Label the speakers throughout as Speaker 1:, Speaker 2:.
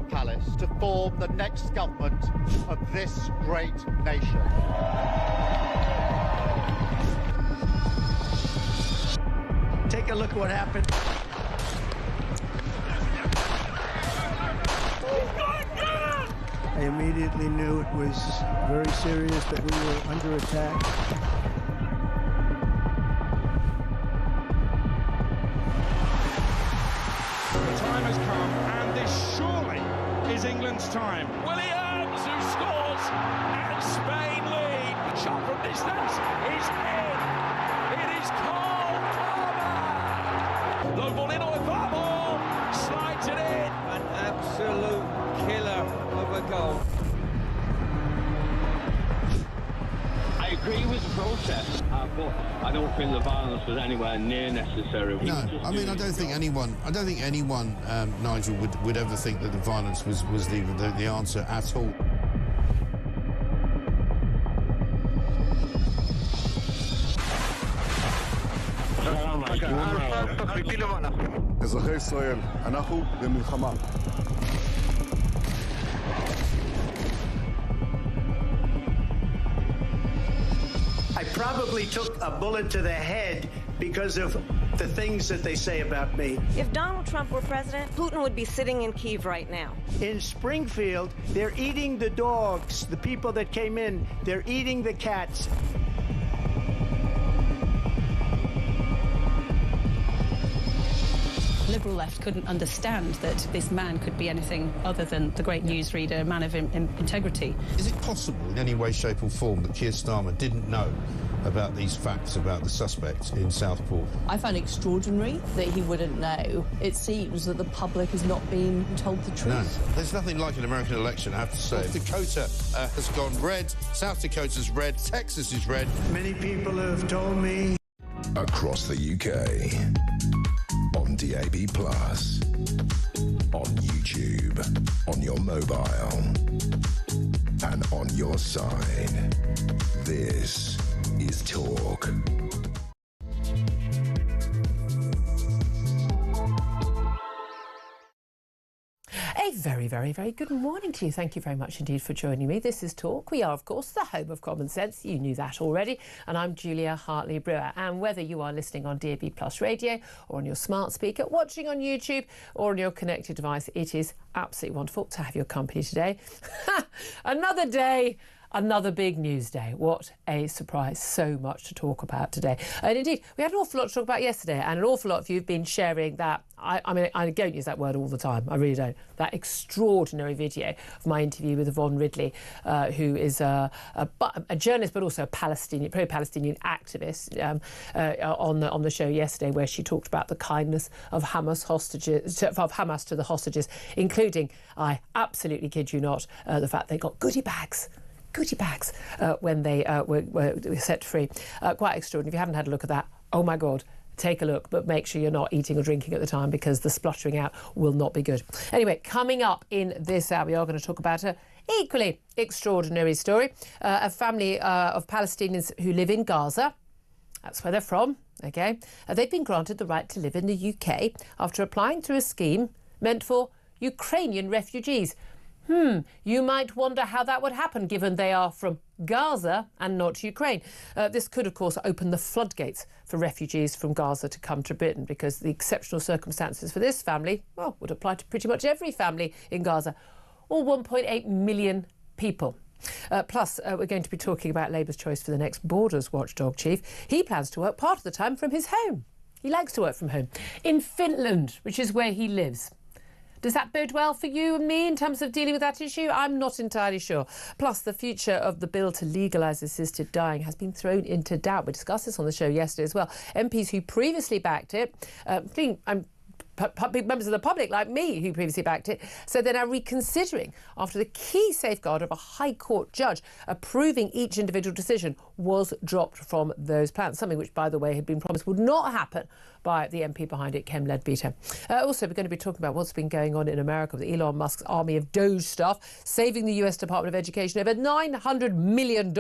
Speaker 1: Palace to form the next government of this great nation.
Speaker 2: Take a look at what happened. I immediately knew it was very serious, that we were under attack.
Speaker 3: The time has come, and this surely is England's time. Williams, who scores, and Spain lead. Shot from distance is in. It is Cole Palmer. Low ball in or far ball, slides it in.
Speaker 4: An absolute killer of a goal.
Speaker 5: I agree with the protest, but I don't think the violence was anywhere near necessary.
Speaker 6: No, I mean, I don't think anyone, Nigel, would ever think that the violence was the answer at all.
Speaker 7: אזרחי ישראל, אנחנו במלחמה.
Speaker 2: I probably took a bullet to the head because of the things that they say about me.
Speaker 8: If Donald Trump were president, Putin would be sitting in Kyiv right now.
Speaker 2: In Springfield, they're eating the dogs, the people that came in, they're eating the cats.
Speaker 9: Liberal left couldn't understand that this man could be anything other than the great newsreader, a man of integrity.
Speaker 6: Is it possible in any way, shape or form that Keir Starmer didn't know about these facts about the suspects in Southport?
Speaker 10: I find it extraordinary that he wouldn't know. It seems that the public has not been told the truth.
Speaker 6: No, there's nothing like an American election, I have to say. North Dakota has gone red, South Dakota's red, Texas is red.
Speaker 2: Many people have told me.
Speaker 11: Across the UK, on DAB+, on YouTube, on your mobile, and on your side. This is Talk.
Speaker 12: A very, very, very good morning to you. Thank you very much indeed for joining me. This is Talk. We are, of course, the home of common sense. You knew that already. And I'm Julia Hartley-Brewer. And whether you are listening on DAB+ radio or on your smart speaker, watching on YouTube or on your connected device, it is absolutely wonderful to have your company today. Another day. Another big news day. What a surprise. So much to talk about today. And indeed, we had an awful lot to talk about yesterday, and an awful lot of you have been sharing that. I mean, I don't use that word all the time. I really don't. That extraordinary video of my interview with Yvonne Ridley, who is a journalist, but also a pro-Palestinian activist, on the show yesterday, where she talked about the kindness of Hamas to the hostages, including, I absolutely kid you not, the fact they got goodie bags when they were set free. Quite extraordinary. If you haven't had a look at that, oh my God, take a look, but make sure you're not eating or drinking at the time, because the spluttering out will not be good. Anyway, coming up in this hour, we are going to talk about an equally extraordinary story. A family of Palestinians who live in Gaza. That's where they're from, OK? They've been granted the right to live in the UK after applying through a scheme meant for Ukrainian refugees. You might wonder how that would happen, given they are from Gaza and not Ukraine. This could, of course, open the floodgates for refugees from Gaza to come to Britain, because the exceptional circumstances for this family, well, would apply to pretty much every family in Gaza, or 1.8 million people. Plus, we're going to be talking about Labour's choice for the next Borders Watchdog chief. He plans to work part of the time from his home. He likes to work from home. In Finland, which is where he lives. Does that bode well for you and me in terms of dealing with that issue? I'm not entirely sure. Plus, the future of the bill to legalise assisted dying has been thrown into doubt. We discussed this on the show yesterday as well. MPs who previously backed it, including members of the public like me who previously backed it, so they're now reconsidering after the key safeguard of a High Court judge approving each individual decision was dropped from those plans, something which, by the way, had been promised would not happen by the MP behind it, Kem Leadbeater. Also, we're going to be talking about what's been going on in America with Elon Musk's army of Doge staff, saving the US Department of Education over $900 million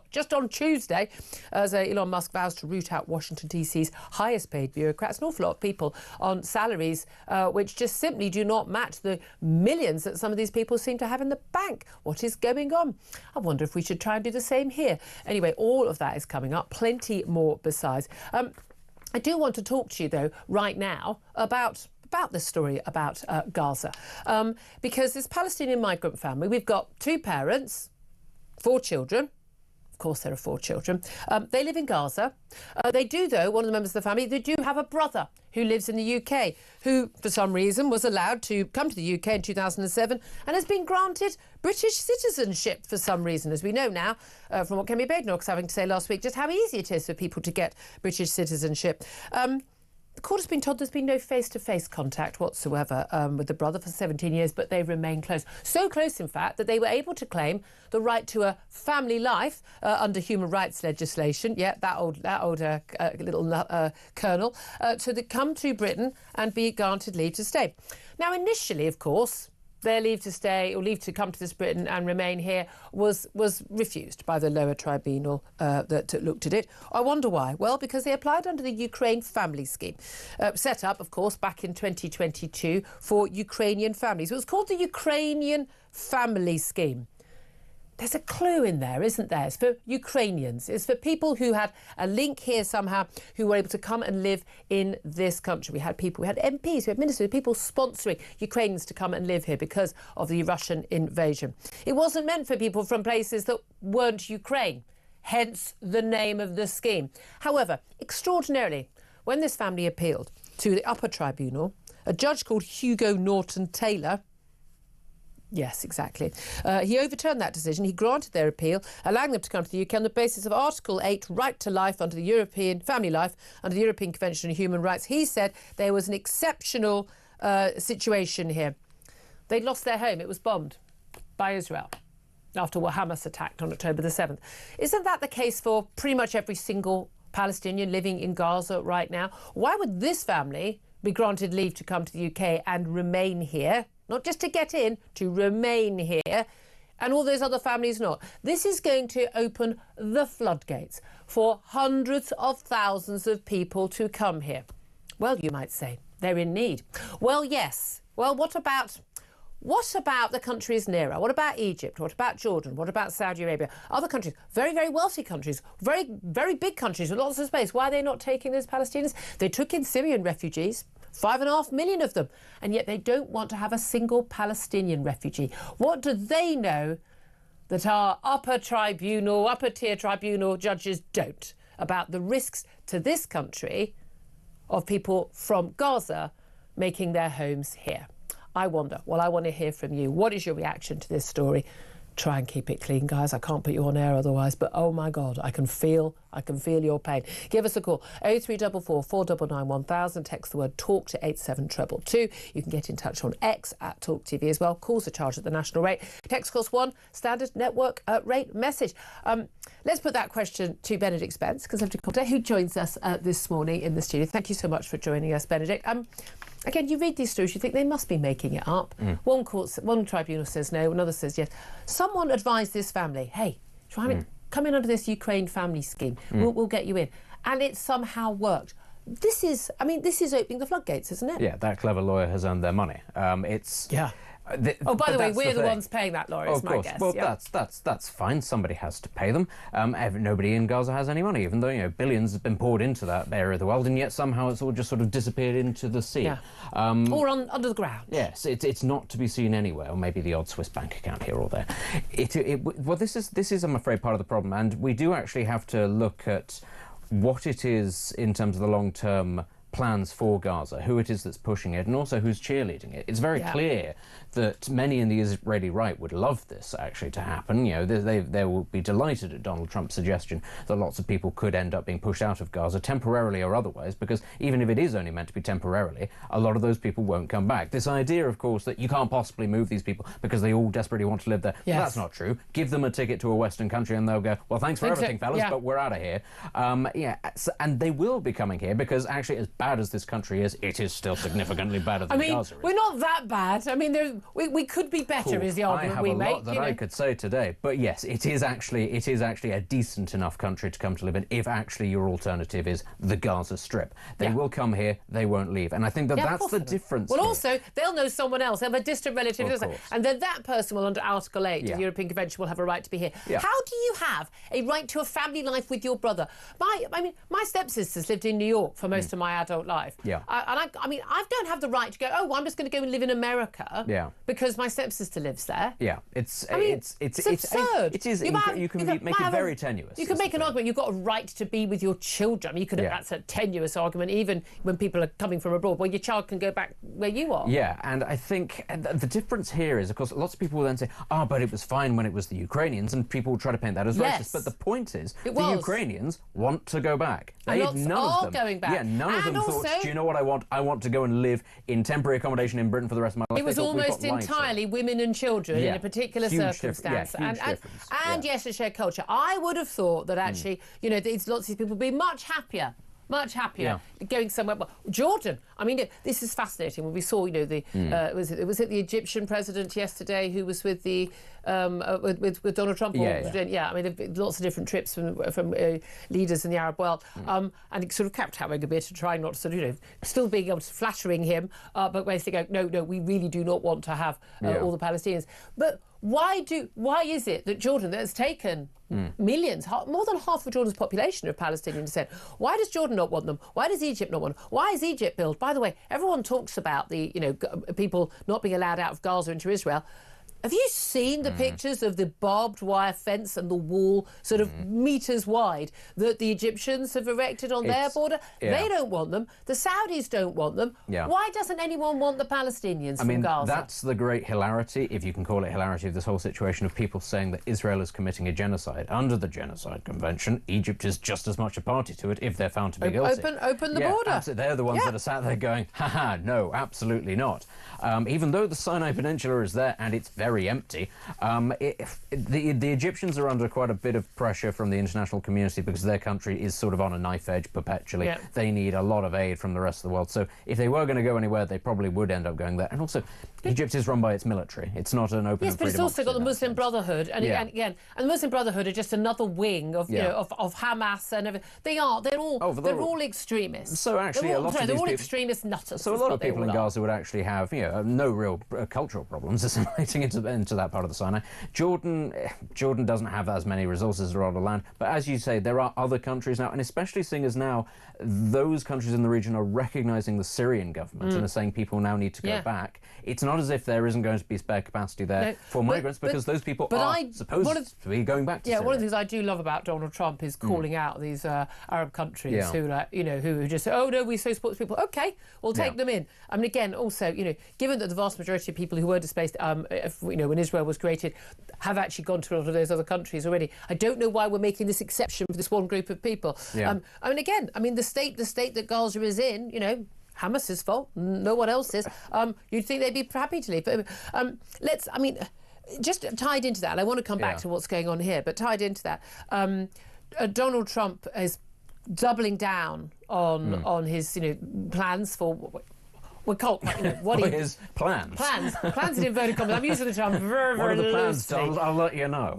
Speaker 12: just on Tuesday, as Elon Musk vows to root out Washington, D.C.'s highest paid bureaucrats. An awful lot of people on salaries salaries which just simply do not match the millions that some of these people seem to have in the bank. What is going on? I wonder if we should try and do the same here. Anyway, all of that is coming up, plenty more besides. I do want to talk to you, though, right now about this story about Gaza, because this Palestinian migrant family, we've got 2 parents, 4 children. Of course, there are 4 children. They live in Gaza. They do, though, one of the members of the family, they do have a brother who lives in the UK, who, for some reason, was allowed to come to the UK in 2007 and has been granted British citizenship for some reason, as we know now, from what Kemi Badenoch was having to say last week, just how easy it is for people to get British citizenship. The court has been told there's been no face-to-face contact whatsoever with the brother for 17 years, but they remain close. So close, in fact, that they were able to claim the right to a family life under human rights legislation. Yeah, that old little colonel, to come to Britain and be granted leave to stay. Now, initially, of course, their leave to stay or leave to come to this Britain and remain here was refused by the lower tribunal that looked at it. I wonder why. Well, because they applied under the Ukraine Family Scheme, set up, of course, back in 2022 for Ukrainian families. It was called the Ukrainian Family Scheme. There's a clue in there, isn't there? It's for Ukrainians. It's for people who had a link here somehow, who were able to come and live in this country. We had MPs, we had ministers, people sponsoring Ukrainians to come and live here because of the Russian invasion. It wasn't meant for people from places that weren't Ukraine, hence the name of the scheme. However, extraordinarily, when this family appealed to the upper tribunal, a judge called Hugo Norton-Taylor, yes, exactly. He overturned that decision. He granted their appeal, allowing them to come to the UK on the basis of Article 8, right to life under the European family life under the European Convention on Human Rights. He said there was an exceptional situation here. They'd lost their home. It was bombed by Israel after what Hamas attacked on October the 7th. Isn't that the case for pretty much every single Palestinian living in Gaza right now? Why would this family be granted leave to come to the UK and remain here? Not just to get in, to remain here, and all those other families not. This is going to open the floodgates for hundreds of thousands of people to come here. Well, you might say, they're in need. Well, yes. Well, what about the countries nearer? What about Egypt? What about Jordan? What about Saudi Arabia? Other countries, very, very wealthy countries, very, very big countries with lots of space. Why are they not taking those Palestinians? They took in Syrian refugees. 5.5 million of them, and yet they don't want to have a single Palestinian refugee. What do they know that our upper tier tribunal judges don't about the risks to this country of people from Gaza making their homes here? I wonder. Well, I want to hear from you. What is your reaction to this story? Try and keep it clean, guys. I can't put you on air otherwise, but oh my God, I can feel your pain. Give us a call, 0344 499 1000. Text the word TALK to 87222. You can get in touch on X at talkTV as well. Calls are charged at the national rate. Text cost 1, standard network rate message. Let's put that question to Benedict Spence, Conservative commentator, who joins us this morning in the studio. Thank you so much for joining us, Benedict. Again, you read these stories, you think they must be making it up. One tribunal says no, another says yes. Someone advised this family, hey, come in under this Ukraine family scheme. We'll get you in. And it somehow worked. This is opening the floodgates, isn't it?
Speaker 13: Yeah, that clever lawyer has earned their money.
Speaker 12: Yeah. By the way, we're the ones paying that lawyer, is my guess.
Speaker 13: Well, yeah. that's fine. Somebody has to pay them. Nobody in Gaza has any money, even though billions have been poured into that area of the world, and yet somehow it's all just sort of disappeared into the sea.
Speaker 12: Yeah. Or under the ground.
Speaker 13: Yes, it's not to be seen anywhere, or maybe the odd Swiss bank account here or there. Well, this is, I'm afraid, part of the problem, and we do actually have to look at what it is in terms of the long-term plans for Gaza, who it is that's pushing it, and also who's cheerleading it. It's very clear that many in the Israeli right would love this actually to happen. They will be delighted at Donald Trump's suggestion that lots of people could end up being pushed out of Gaza, temporarily or otherwise, because even if it is only meant to be temporarily, a lot of those people won't come back. This idea, of course, that you can't possibly move these people because they all desperately want to live there, well, that's not true. Give them a ticket to a Western country and they'll go, well, thanks for everything, fellas, but we're out of here. And they will be coming here because actually, as bad as this country is, it is still significantly better than Gaza is.
Speaker 12: We're not that bad. I mean, We could be better, is the argument we make.
Speaker 13: I have a lot that I could say today, but yes, it is actually a decent enough country to come to live in if actually your alternative is the Gaza Strip. They will come here, they won't leave, and I think that's the difference.
Speaker 12: Well,
Speaker 13: here.
Speaker 12: Also, they'll know someone else. They'll have a distant relative, and then that person will, under Article 8 of the European Convention, will have a right to be here.
Speaker 13: Yeah.
Speaker 12: How do you have a right to a family life with your brother? My stepsisters lived in New York for most of my adult life.
Speaker 13: Yeah.
Speaker 12: I don't have the right to go, oh, I'm just going to go and live in America because my stepsister lives there.
Speaker 13: Yeah, it's
Speaker 12: absurd.
Speaker 13: It is. You can make it very tenuous.
Speaker 12: You can make an argument. You've got a right to be with your children. That's a tenuous argument, even when people are coming from abroad. Well, your child can go back where you are.
Speaker 13: Yeah, and I think the difference here is, of course, lots of people will then say, but it was fine when it was the Ukrainians, and people will try to paint that as racist. But the point is, the Ukrainians want to go back. None of them
Speaker 12: going back.
Speaker 13: Yeah, none of them thought, do you know what I want? I want to go and live in temporary accommodation in Britain for the rest of my life.
Speaker 12: It was almost entirely women and children in a particular circumstance. And yes, a shared culture. I would have thought that actually, lots of these people would be much happier going somewhere. Well, Jordan. I mean, this is fascinating. When we saw, was it the Egyptian president yesterday who was with the with Donald Trump? I mean, lots of different trips from leaders in the Arab world, and it sort of kept having a bit of trying not to sort of, still being able to flattering him, but basically going, no, we really do not want to have all the Palestinians. But why is it that Jordan, that has taken millions, more than half of Jordan's population of Palestinian descent, why does Jordan not want them? Why does Egypt not want them? Why is Egypt built? By the way, everyone talks about the people not being allowed out of Gaza into Israel. Have you seen the pictures of the barbed wire fence and the wall sort of metres wide that the Egyptians have erected on their border? They don't want them. The Saudis don't want them. Why doesn't anyone want the Palestinians from Gaza?
Speaker 13: That's the great hilarity, if you can call it hilarity, of this whole situation of people saying that Israel is committing a genocide. Under the Genocide Convention, Egypt is just as much a party to it if they're found to be guilty.
Speaker 12: Open the border.
Speaker 13: Absolutely. They're the ones that are sat there going, no, absolutely not. Even though the Sinai Peninsula is there and it's very empty. The Egyptians are under quite a bit of pressure from the international community because their country is sort of on a knife edge perpetually. They need a lot of aid from the rest of the world. So if they were going to go anywhere, they probably would end up going there. And also, Egypt is run by its military. It's not an open and free democracy. Yes, but it's also got the Muslim Brotherhood. And again, and the Muslim Brotherhood are just another wing of of Hamas and everything. They're all extremists. So actually, a lot of these people, extremist nutters. So a lot of people in Gaza would actually have no real cultural problems assimilating into that part of the Sinai. Jordan doesn't have as many resources or other land, but as you say, there are other countries now, and especially seeing as now those countries in the region are recognising the Syrian government and are saying people now need to go back. It's not as if there isn't going to be spare capacity there for migrants, because those people are supposed to be going back to Syria. One of the things I do love about Donald Trump is calling out these Arab countries who just say, oh no, we so support people. Okay, we'll take them in. I mean, again, also, given that the vast majority of people who were displaced, when Israel was created, have actually gone to a lot of those other countries already. I don't know why we're making this exception for this one group of people. The state that Gaza is in, Hamas's fault, no one else's. You'd think they'd be happy to leave. But just tied into that, and I want to come back to what's going on here, but tied into that, Donald Trump is doubling down on his plans for. What are his plans? Plans in inverted commas. I'm using the term very, very loosely. What are the plans, Donald? I'll let you know.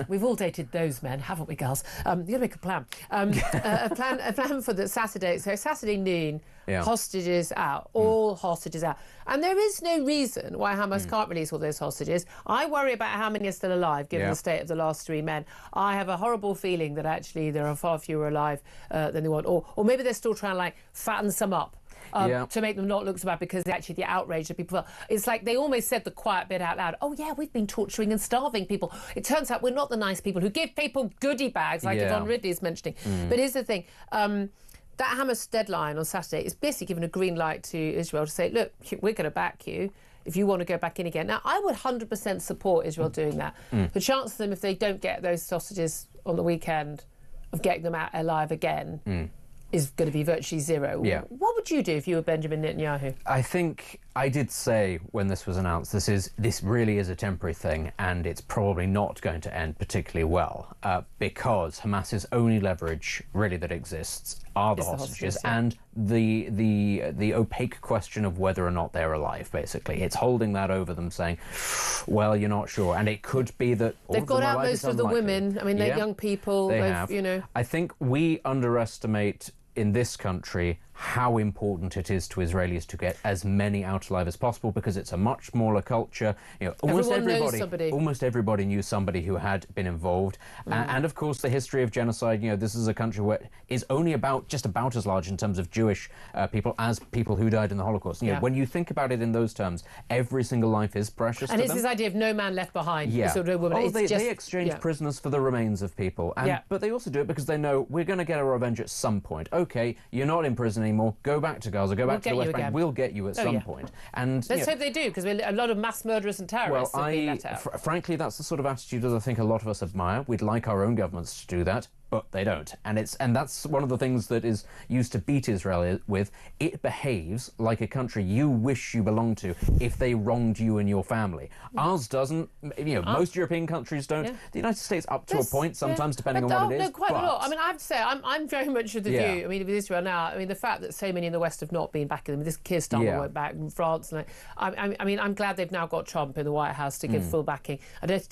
Speaker 13: We've all dated those men, haven't we, girls? You've got to make a plan. A plan for the Saturday. So Saturday noon, hostages out, all hostages out. And there is no reason why Hamas can't release all those hostages. I worry about how many are still alive, given the state of the last three men. I have a horrible feeling that actually there are far fewer alive than they want. Or maybe they're still trying to fatten some up. To make them not look so bad, because actually the outrage that people felt. It's like they almost said the quiet bit out loud. Oh yeah, we've been torturing and starving people. It turns out we're not the nice people who give people goodie bags, like Yvonne Ridley is mentioning. But here's the thing. That Hamas deadline on Saturday is basically giving a green light to Israel to say, look, we're going to back you if you want to go back in again. Now, I would 100% support Israel doing that. The chance of them, if they don't get those sausages on the weekend, of getting them out alive again is going to be virtually zero. What would you do if you were Benjamin Netanyahu? I think I did say when this was announced, this really is a temporary thing, and it's probably not going to end particularly well, because Hamas's only leverage really that exists are the hostages and the opaque question of whether or not they're alive. Basically, it's holding that over them, saying, "Well, you're not sure," and it could be that
Speaker 12: they've got out most of the women. I mean, they're young people.
Speaker 13: They have.
Speaker 12: You know,
Speaker 13: I think we underestimate in this country how important it is to Israelis to get as many out alive as possible, because it's a much smaller culture. You know, almost everybody knew somebody who had been involved, and of course the history of genocide. You know, this is a country where is only just about as large in terms of Jewish people as people who died in the Holocaust. You know, when you think about it in those terms, every single life is precious.
Speaker 12: And
Speaker 13: to
Speaker 12: it's
Speaker 13: them.
Speaker 12: this idea of no man left behind.
Speaker 13: Yeah.
Speaker 12: Sort of woman.
Speaker 13: They exchange prisoners for the remains of people, but they also do it because they know we're going to get our revenge at some point. Okay, you're not in prison anymore. Go back to Gaza. Go back to the West Bank. We'll get you at some point. And
Speaker 12: let's hope they do, because a lot of mass murderers and terrorists have been let out.
Speaker 13: Frankly, that's the sort of attitude that I think a lot of us admire. We'd like our own governments to do that, but they don't. And that's one of the things that is used to beat Israel with. It behaves like a country you wish you belonged to if they wronged you and your family. Ours doesn't. You know, most European countries don't. The United States up to a point, sometimes depending on what it is.
Speaker 12: No, quite a lot. I mean, I have to say, I'm very much of the view. I mean, with Israel now, I mean, the fact that so many in the West have not been back in them. This Keir Starmer went back in France, and I mean, I'm glad they've now got Trump in the White House to give full backing.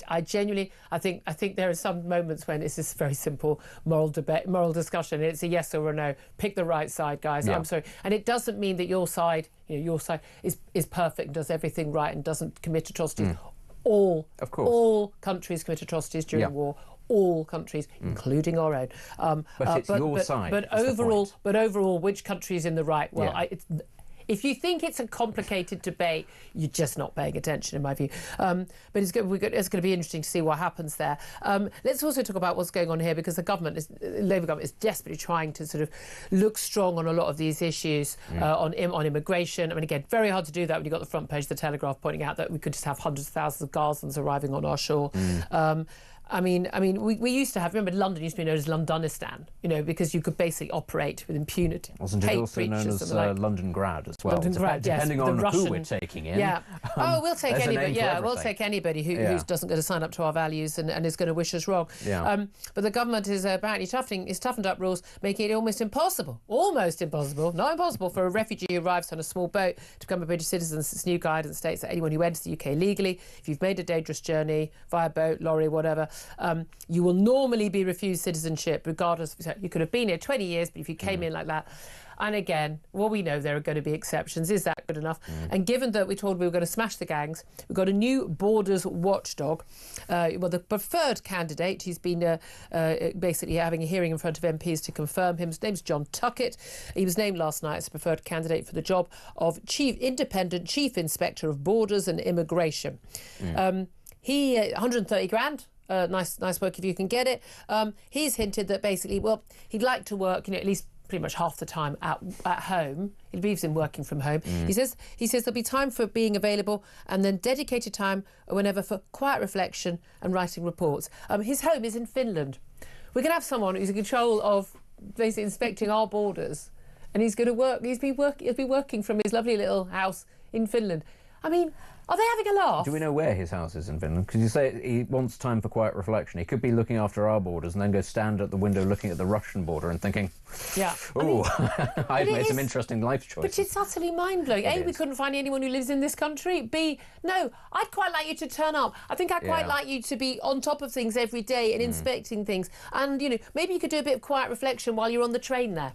Speaker 12: I genuinely, I think there are some moments when it's just very simple moral debate, moral discussion. It's a yes or a no. Pick the right side, guys. I'm sorry, and it doesn't mean that your side is perfect and does everything right and doesn't commit atrocities. All countries commit atrocities during war. All countries, including our own.
Speaker 13: But it's your side.
Speaker 12: But overall, which country is in the right? Well, if you think it's a complicated debate, you're just not paying attention, in my view. But it's going to be interesting to see what happens there. Let's also talk about what's going on here, because the Labour government is desperately trying to sort of look strong on a lot of these issues on immigration. I mean, again, very hard to do that when you've got the front page of the Telegraph pointing out that we could just have hundreds of thousands of Gazans arriving on our shore. I mean, we used to have, remember, London used to be known as Londonistan, you know, because you could basically operate with impunity.
Speaker 13: Wasn't it also known as London Grad as well?
Speaker 12: London Grad,
Speaker 13: depending on who we're taking in.
Speaker 12: Yeah. We'll take anybody. Yeah, we'll take anybody who doesn't go to sign up to our values and is going to wish us wrong.
Speaker 13: Yeah.
Speaker 12: But the government is apparently toughened up rules, making it almost impossible, not impossible, for a refugee who arrives on a small boat to become a British citizen. This new guidance states that anyone who enters the UK legally, if you've made a dangerous journey via boat, lorry, whatever, you will normally be refused citizenship, regardless. You could have been here 20 years, but if you came in like that. And again, well, we know there are going to be exceptions. Is that good enough? And given that we told we were going to smash the gangs, we've got a new borders watchdog. The preferred candidate, he's been basically having a hearing in front of MPs to confirm him. His name's John Tuckett. He was named last night as a preferred candidate for the job of Independent Chief Inspector of Borders and Immigration. He 130 grand. Nice work if you can get it. He's hinted that basically, he'd like to work, at least pretty much half the time at home. He believes in working from home. He says there'll be time for being available, and then dedicated time whenever for quiet reflection and writing reports. His home is in Finland. We're going to have someone who's in control of basically inspecting our borders, and he's going to work. He'll be working from his lovely little house in Finland. I mean, are they having a laugh?
Speaker 13: Do we know where his house is in Finland? Because you say he wants time for quiet reflection. He could be looking after our borders and then go stand at the window looking at the Russian border and thinking, I've made some interesting life choices.
Speaker 12: But it's utterly mind-blowing. A, we couldn't find anyone who lives in this country. B, no, I'd quite like you to turn up. I think I'd quite like you to be on top of things every day and inspecting things. And, maybe you could do a bit of quiet reflection while you're on the train there.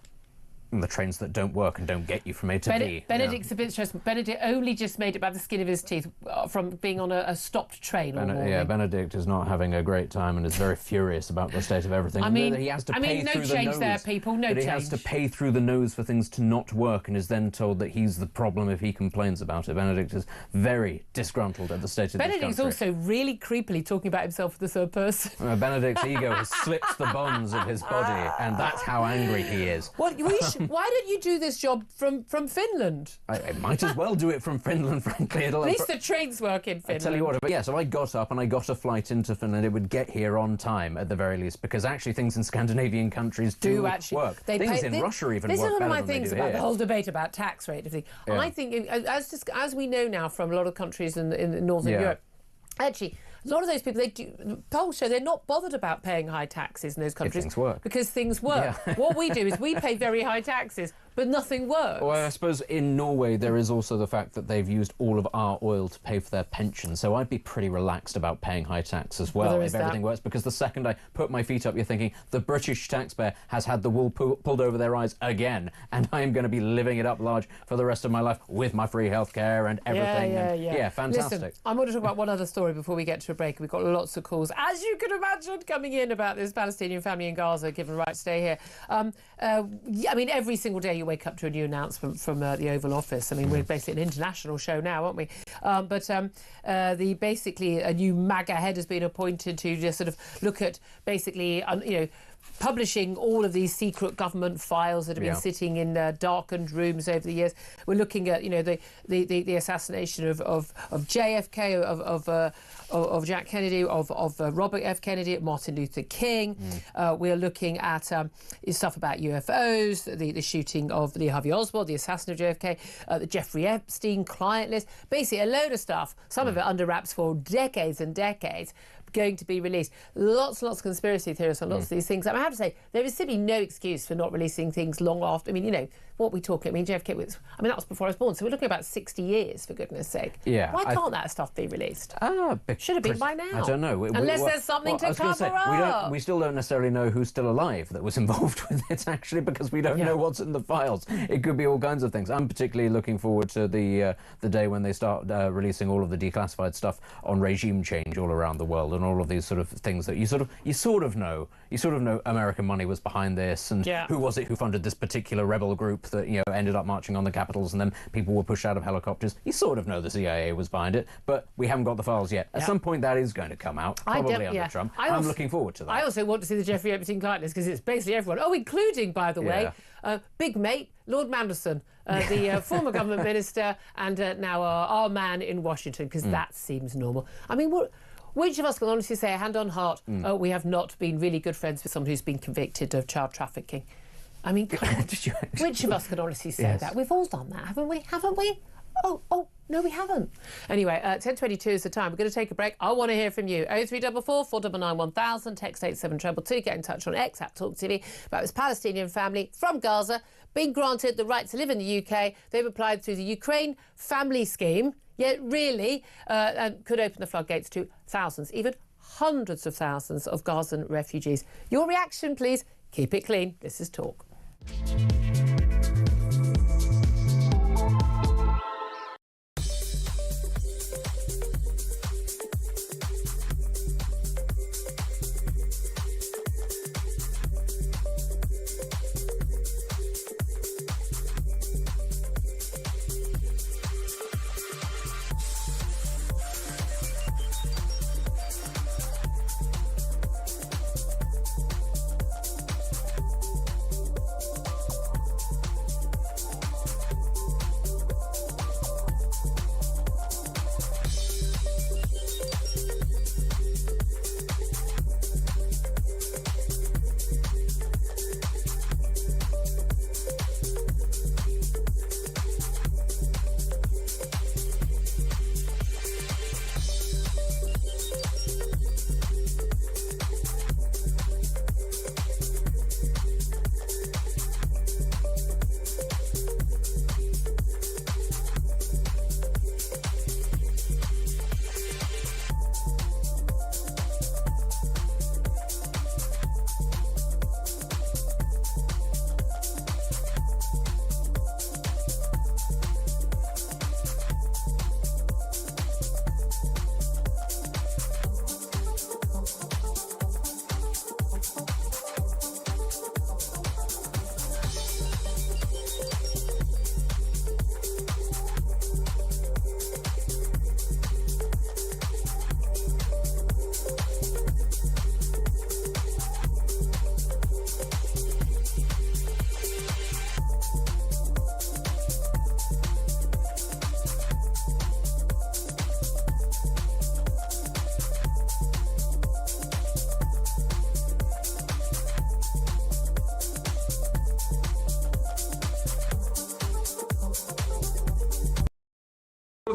Speaker 13: And the trains that don't work and don't get you from A to B.
Speaker 12: Benedict's a bit stressed. Benedict only just made it by the skin of his teeth from being on a stopped train all morning.
Speaker 13: Benedict is not having a great time and is very furious about the state of everything.
Speaker 12: I mean,
Speaker 13: he has to pay
Speaker 12: no
Speaker 13: through the
Speaker 12: change
Speaker 13: nose.
Speaker 12: there, people, no change.
Speaker 13: He has to pay through the nose for things to not work and is then told that he's the problem if he complains about it. Benedict is very disgruntled at the state of this country.
Speaker 12: Benedict's also really creepily talking about himself for the third person.
Speaker 13: Benedict's ego has slipped the bonds of his body, and that's how angry he is.
Speaker 12: Well, why don't you do this job from Finland?
Speaker 13: I might as well do it from Finland, frankly.
Speaker 12: At least the trains work in Finland.
Speaker 13: I tell you what, but yeah, so I got up and I got a flight into Finland. It would get here on time at the very least, because actually things in Scandinavian countries do actually work. Things in Russia even work better than they do here.
Speaker 12: This is one of my things about the whole debate about tax rate. Yeah. I think, as we know now from a lot of countries in Northern Europe, actually, a lot of those people, polls show they're not bothered about paying high taxes in those countries because things work. Yeah. What we do is we pay very high taxes, but nothing works.
Speaker 13: Well, I suppose in Norway there is also the fact that they've used all of our oil to pay for their pension, so I'd be pretty relaxed about paying high tax as well if everything works, because the second I put my feet up, you're thinking the British taxpayer has had the wool pulled over their eyes again, and I am going to be living it up large for the rest of my life with my free healthcare and everything. Yeah, fantastic.
Speaker 12: Listen, I want to talk about one other story before we get to a break. We've got lots of calls, as you can imagine, coming in about this Palestinian family in Gaza given the right to stay here. I mean, every single day you wake up to a new announcement from the Oval Office. I mean, we're basically an international show now, aren't we? Basically a new MAGA head has been appointed to just sort of look at basically, publishing all of these secret government files that have been sitting in darkened rooms over the years. We're looking at, the assassination of JFK, of Jack Kennedy, of Robert F. Kennedy, Martin Luther King. We're looking at stuff about UFOs, the shooting of Lee Harvey Oswald, the assassin of JFK, the Jeffrey Epstein client list. Basically, a load of stuff, some of it under wraps for decades and decades, going to be released. Lots and lots of conspiracy theorists on lots of these things. I have to say, there is simply no excuse for not releasing things long after. I mean, what we talk. I mean, JFK was. I mean, that was before I was born. So we're looking at about 60 years, for goodness sake.
Speaker 13: Yeah.
Speaker 12: Why can't that stuff be released? Should have been by now.
Speaker 13: I don't know.
Speaker 12: Unless there's something to cover up.
Speaker 13: We still don't necessarily know who's still alive that was involved with it, actually, because we don't know what's in the files. It could be all kinds of things. I'm particularly looking forward to the day when they start releasing all of the declassified stuff on regime change all around the world, and all of these sort of things that you sort of know American money was behind this, and who was it who funded this particular rebel group that ended up marching on the capitals, and then people were pushed out of helicopters. You sort of know the CIA was behind it, but we haven't got the files yet. At some point that is going to come out, probably under Trump. I'm looking forward to that.
Speaker 12: I also want to see the Jeffrey Epstein client list, because it's basically everyone. Oh, including, by the way, big mate Lord Mandelson, the former government minister, and now our man in Washington, because that seems normal. I mean, which of us can honestly say, hand on heart, we have not been really good friends with someone who's been convicted of child trafficking? I mean, which of us can honestly say that? We've all done that, haven't we? Haven't we? Oh, no, we haven't. Anyway, 10:22 is the time. We're going to take a break. I want to hear from you. 0344 499 1000, text 87222. Get in touch on X at talkTV about this Palestinian family from Gaza being granted the right to live in the UK. They've applied through the Ukraine Family Scheme, yet really could open the floodgates to thousands, even hundreds of thousands of Gazan refugees. Your reaction, please. Keep it clean. This is Talk.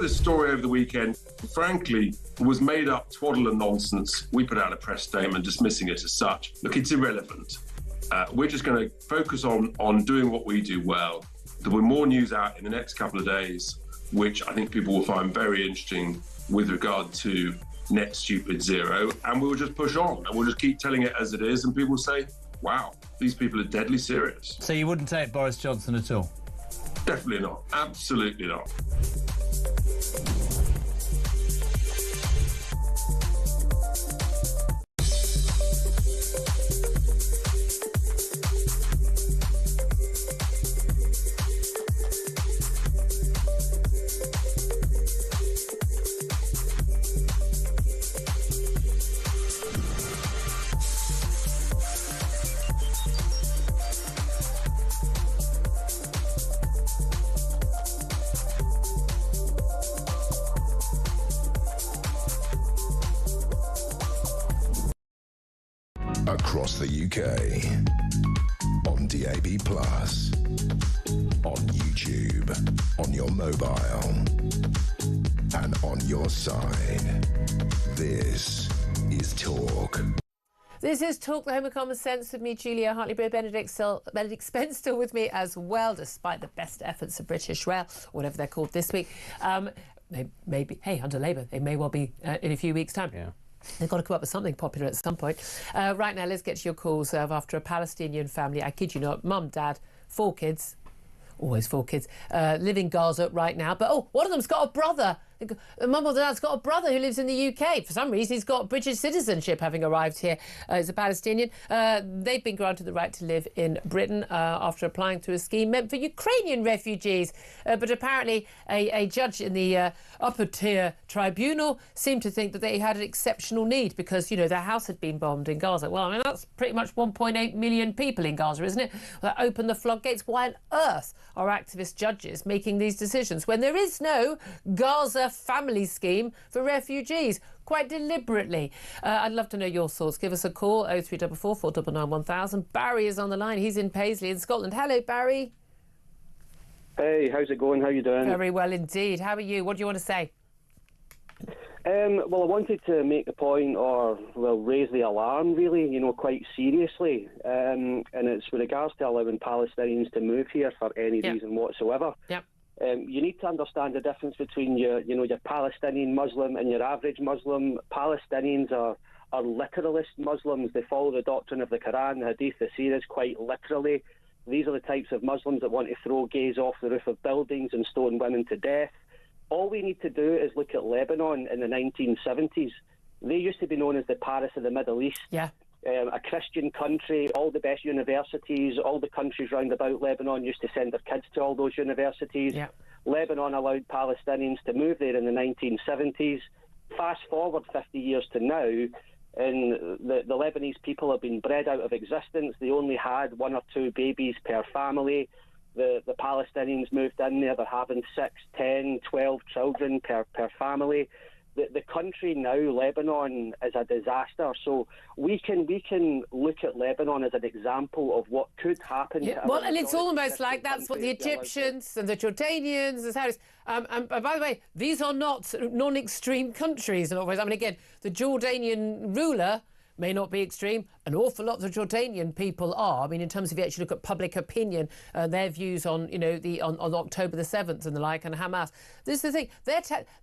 Speaker 14: this story over the weekend, frankly, was made up twaddle and nonsense. We put out a press statement dismissing it as such. Look, it's irrelevant. We're just going to focus on doing what we do well. There will be more news out in the next couple of days, which I think people will find very interesting with regard to net stupid zero. And we'll just push on and we'll just keep telling it as it is. And people will say, wow, these people are deadly serious.
Speaker 15: So you wouldn't take Boris Johnson at all?
Speaker 14: Definitely not. Absolutely not.
Speaker 11: Across the UK, on DAB+, on YouTube, on your mobile, and on your side. This is Talk.
Speaker 12: This is Talk, the Home of Common Sense, with me, Julia Hartley-Brewer. Benedict Spence still with me as well, despite the best efforts of British Rail, whatever they're called this week. Maybe, hey, under Labour, they may well be in a few weeks' time.
Speaker 13: Yeah.
Speaker 12: They've got to come up with something popular at some point. Right now, let's get to your calls after a Palestinian family, I kid you not, mum, dad, 4 kids, always 4 kids, live in Gaza right now. But, one of them's got a brother. Mum or dad's got a brother who lives in the UK. For some reason, he's got British citizenship, having arrived here. He's a Palestinian. They've been granted the right to live in Britain after applying to a scheme meant for Ukrainian refugees. But apparently, a judge in the upper tier tribunal seemed to think that they had an exceptional need because, their house had been bombed in Gaza. Well, I mean, that's pretty much 1.8 million people in Gaza, isn't it? That opened the floodgates. Why on earth are activist judges making these decisions when there is no Gaza family scheme for refugees, quite deliberately? I'd love to know your thoughts. Give us a call, 0344 499 1000. Barry is on the line. He's in Paisley in Scotland. Hello, Barry.
Speaker 16: Hey, how's it going? How you doing?
Speaker 12: Very well indeed. How are you? What do you want to say?
Speaker 16: Well, I wanted to make the point, raise the alarm, really, quite seriously. And it's with regards to allowing Palestinians to move here for any reason whatsoever.
Speaker 12: Yep.
Speaker 16: You need to understand the difference between your Palestinian Muslim and your average Muslim. Palestinians are literalist Muslims. They follow the doctrine of the Quran, the Hadith, the Seerahs quite literally. These are the types of Muslims that want to throw gays off the roof of buildings and stone women to death. All we need to do is look at Lebanon in the 1970s. They used to be known as the Paris of the Middle East.
Speaker 12: Yeah.
Speaker 16: A Christian country, all the best universities, all the countries round about Lebanon used to send their kids to all those universities.
Speaker 12: Yeah.
Speaker 16: Lebanon allowed Palestinians to move there in the 1970s. Fast forward 50 years to now, and the Lebanese people have been bred out of existence. They only had 1 or 2 babies per family. The Palestinians moved in there, they're having 6, 10, 12 children per family. The country now, Lebanon, is a disaster. So we can look at Lebanon as an example of what could happen.
Speaker 12: Yeah, well, and it's almost like that's what the Egyptians and the Jordanians, the Saudis. And by the way, these are not non-extreme countries. In other words, I mean, again, the Jordanian ruler may not be extreme. An awful lot of the Jordanian people are. I mean, in terms of if you actually look at public opinion, their views on, on October the 7th and the like, and Hamas. This is the thing.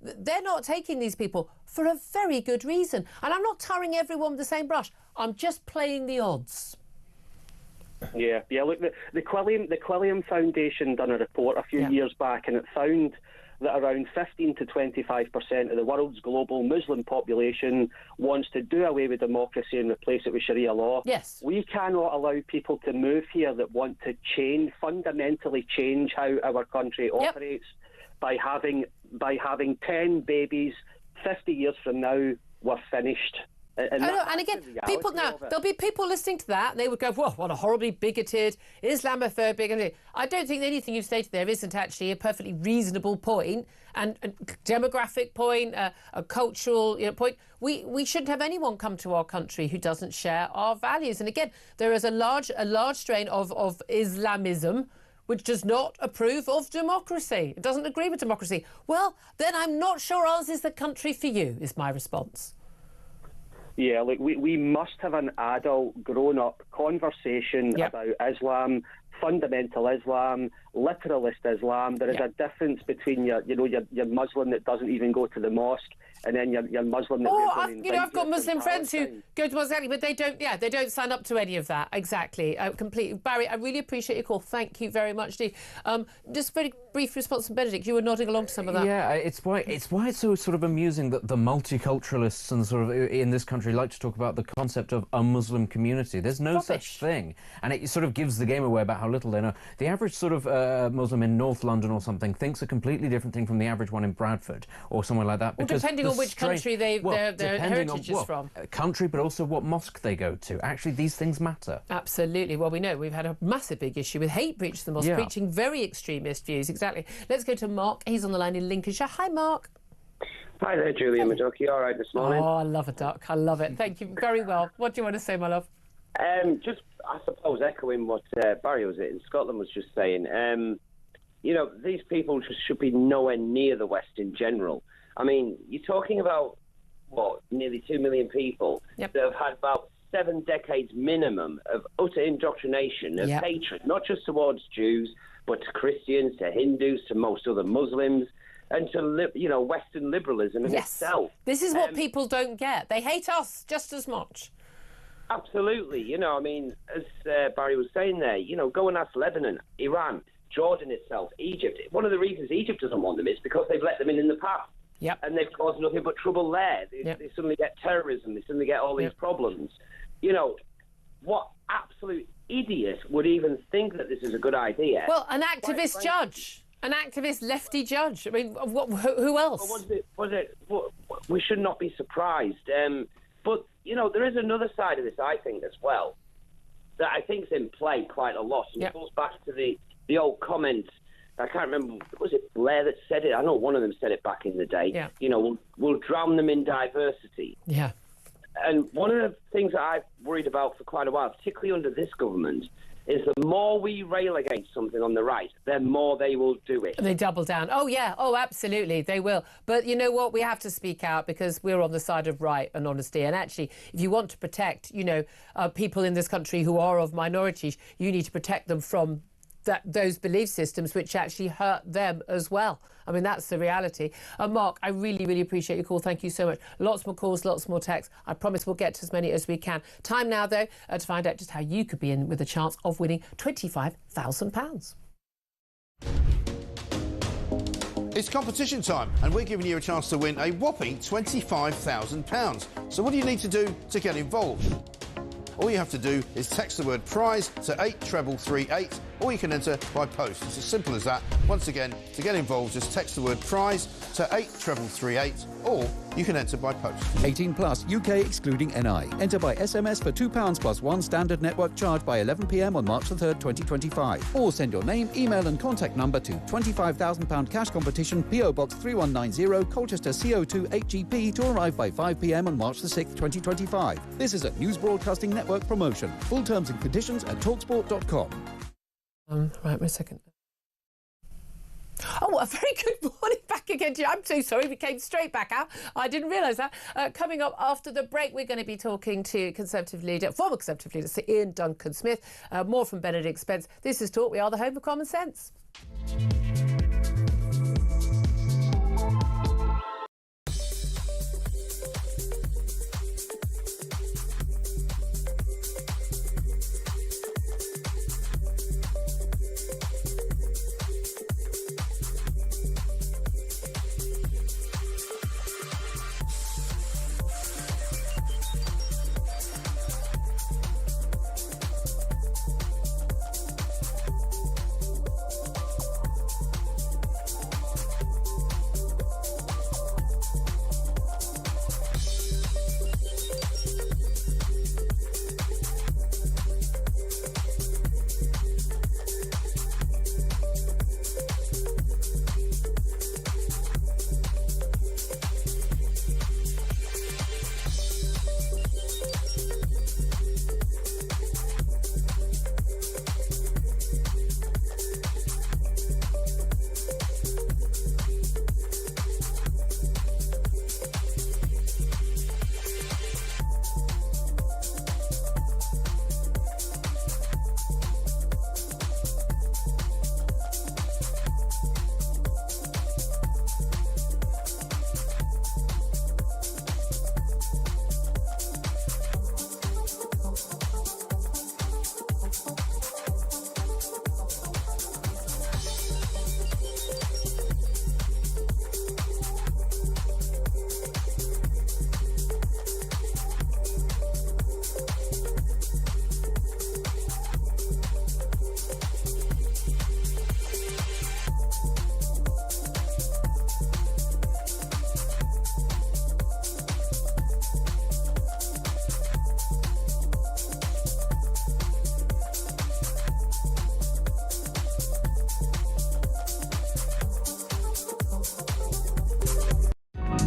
Speaker 12: They're not taking these people for a very good reason. And I'm not tarring everyone with the same brush. I'm just playing the odds.
Speaker 16: Yeah. Look, the Quilliam Foundation done a report a few years back, and it found that around 15 to 25% of the world's global Muslim population wants to do away with democracy and replace it with Sharia law.
Speaker 12: Yes.
Speaker 16: We cannot allow people to move here that want to fundamentally change how our country operates by having 10 babies. 50 years from now, we're finished. And
Speaker 12: again, there'll be people listening to that and they would go, whoa, what a horribly bigoted, Islamophobic. I don't think anything you've stated there isn't actually a perfectly reasonable point and a demographic point, a cultural point. We shouldn't have anyone come to our country who doesn't share our values. And again, there is a large strain of Islamism, which does not approve of democracy. It doesn't agree with democracy. Well, then I'm not sure ours is the country for you, is my response.
Speaker 16: Yeah, look, we must have an adult, grown-up conversation about Islam, fundamental Islam, literalist Islam. There is a difference between your Muslim that doesn't even go to the mosque, and then your Muslim that
Speaker 12: I've got Muslim friends who go to mosque, but they don't sign up to any of that. Exactly, completely. Barry, I really appreciate your call. Thank you very much, Steve. Just a very brief response from Benedict. You were nodding along to some of that.
Speaker 13: Yeah, it's why it's so sort of amusing that the multiculturalists and sort of in this country like to talk about the concept of a Muslim community. There's no such thing, and it sort of gives the game away about how little they know. The average sort of Muslim in North London or something thinks a completely different thing from the average one in Bradford or somewhere like that.
Speaker 12: Well, depending on which country their heritage is from.
Speaker 13: Country, but also what mosque they go to. Actually, these things matter.
Speaker 12: Absolutely. Well, we know we've had a massive big issue with hate preach to the mosque, preaching very extremist views. Exactly. Let's go to Mark. He's on the line in Lincolnshire. Hi, Mark.
Speaker 17: Hi there, Julia Maducky. All right this morning?
Speaker 12: Oh, I love a duck. I love it. Thank you very well. What do you want to say, my love?
Speaker 17: Just, I suppose, echoing what Barry was in Scotland was just saying. These people just should be nowhere near the West in general. I mean, you're talking about, nearly 2 million people that have had about 7 decades minimum of utter indoctrination, of hatred, not just towards Jews, but to Christians, to Hindus, to most other Muslims, and to, Western liberalism in itself.
Speaker 12: This is what people don't get. They hate us just as much.
Speaker 17: Absolutely. As Barry was saying there, go and ask Lebanon, Iran, Jordan itself, Egypt. One of the reasons Egypt doesn't want them is because they've let them in the past.
Speaker 12: Yep.
Speaker 17: And they've caused nothing but trouble there. They suddenly get terrorism. They suddenly get all these problems. What absolute idiot would even think that this is a good idea?
Speaker 12: Well, an activist judge. An activist lefty judge. I mean, who else?
Speaker 17: We should not be surprised. But, there is another side of this, I think, as well, that I think is in play quite a lot. And it goes back to the old comment. I can't remember, was it Blair that said it? I know one of them said it back in the day. Yeah. We'll drown them in diversity.
Speaker 12: Yeah.
Speaker 17: And one of the things that I've worried about for quite a while, particularly under this government, is the more we rail against something on the right, the more they will do it.
Speaker 12: And they double down. Oh, yeah. Oh, absolutely. They will. But you know what? We have to speak out because we're on the side of right and honesty. And actually, if you want to protect, people in this country who are of minorities, you need to protect them from those belief systems which actually hurt them as well. I mean, that's the reality. Mark, I really, really appreciate your call. Thank you so much. Lots more calls, lots more texts. I promise we'll get to as many as we can. Time now, though, to find out just how you could be in with a chance of winning £25,000.
Speaker 6: It's competition time, and we're giving you a chance to win a whopping £25,000. So what do you need to do to get involved? All you have to do is text the word prize to 83338, or you can enter by post. It's as simple as that. Once again, to get involved, just text the word prize to 83338, or you can enter by post.
Speaker 18: 18 plus, UK excluding NI. Enter by SMS for £2 plus one standard network charge by 11 p.m. on March the 3rd, 2025. Or send your name, email and contact number to £25,000 cash competition, PO Box 3190, Colchester CO2 8GP, to arrive by 5 p.m. on March the 6th, 2025. This is a News Broadcasting Network promotion. Full terms and conditions at talksport.com.
Speaker 12: Right, wait a second. Oh, a very good morning back again to you. I'm so sorry we came straight back out. I didn't realise that. Coming up after the break, we're going to be talking to former Conservative leader Sir Ian Duncan Smith. More from Benedict Spence. This is Talk. We are the home of common sense.